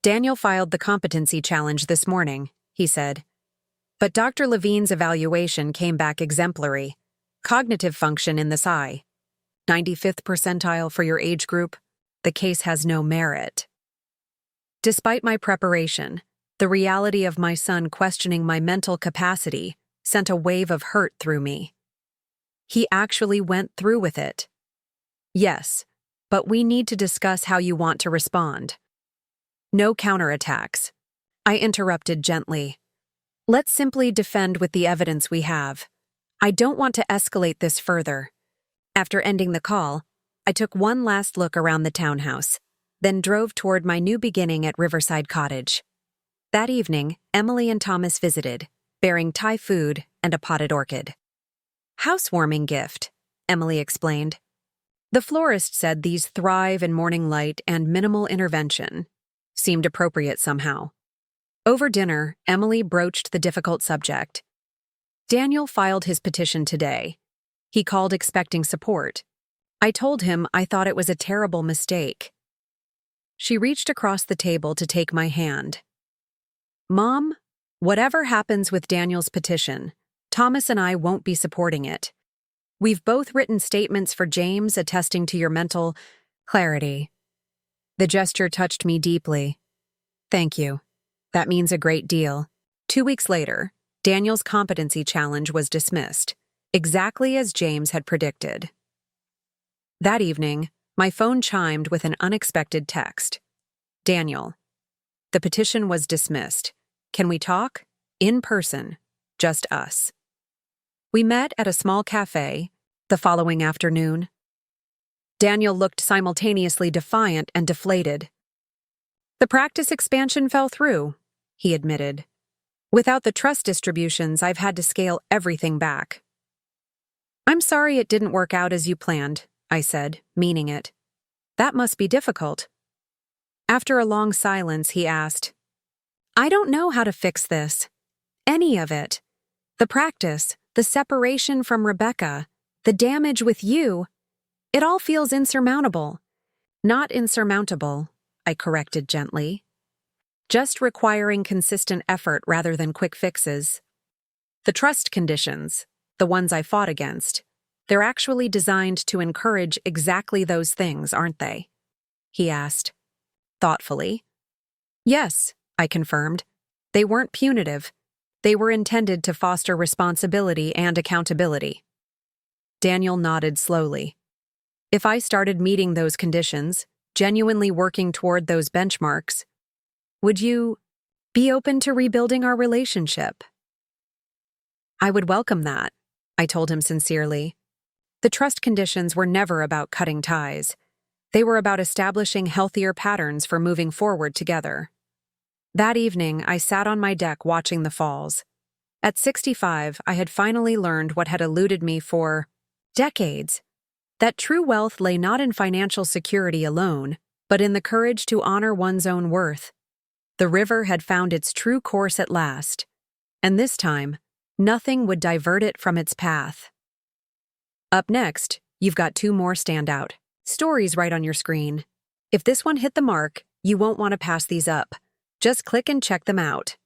"Daniel filed the competency challenge this morning," he said. "But Dr. Levine's evaluation came back exemplary. Cognitive function in the SI. 95th percentile for your age group. The case has no merit." Despite my preparation, the reality of my son questioning my mental capacity sent a wave of hurt through me. He actually went through with it. "Yes, but we need to discuss how you want to respond." "No counterattacks," I interrupted gently. "Let's simply defend with the evidence we have. I don't want to escalate this further." After ending the call, I took one last look around the townhouse, then drove toward my new beginning at Riverside Cottage. That evening, Emily and Thomas visited, bearing Thai food and a potted orchid. "Housewarming gift," Emily explained. "The florist said these thrive in morning light and minimal intervention." Seemed appropriate somehow. Over dinner, Emily broached the difficult subject. Daniel filed his petition today. He called expecting support. I told him I thought it was a terrible mistake. She reached across the table to take my hand. "Mom, whatever happens with Daniel's petition, Thomas and I won't be supporting it. We've both written statements for James attesting to your mental clarity." The gesture touched me deeply. "Thank you. That means a great deal." 2 weeks later, Daniel's competency challenge was dismissed, exactly as James had predicted. That evening, my phone chimed with an unexpected text. "Daniel, the petition was dismissed. Can we talk? In person. Just us." We met at a small cafe the following afternoon. Daniel looked simultaneously defiant and deflated. "The practice expansion fell through," he admitted. "Without the trust distributions, I've had to scale everything back." "I'm sorry it didn't work out as you planned," I said, meaning it. "That must be difficult." After a long silence, he asked, "I don't know how to fix this. Any of it. The practice, the separation from Rebecca, the damage with you. It all feels insurmountable." "Not insurmountable," I corrected gently. "Just requiring consistent effort rather than quick fixes. The trust conditions, the ones I fought against, they're actually designed to encourage exactly those things, aren't they?" he asked, thoughtfully. Yes, I confirmed. They weren't punitive. They were intended to foster responsibility and accountability. Daniel nodded slowly. If I started meeting those conditions, genuinely working toward those benchmarks, would you be open to rebuilding our relationship? I would welcome that, I told him sincerely. The trust conditions were never about cutting ties. They were about establishing healthier patterns for moving forward together. That evening, I sat on my deck watching the falls. At 65, I had finally learned what had eluded me for decades: that true wealth lay not in financial security alone, but in the courage to honor one's own worth. The river had found its true course at last, and this time, nothing would divert it from its path. Up next, you've got 2 more standout stories right on your screen. If this one hit the mark, you won't want to pass these up. Just click and check them out.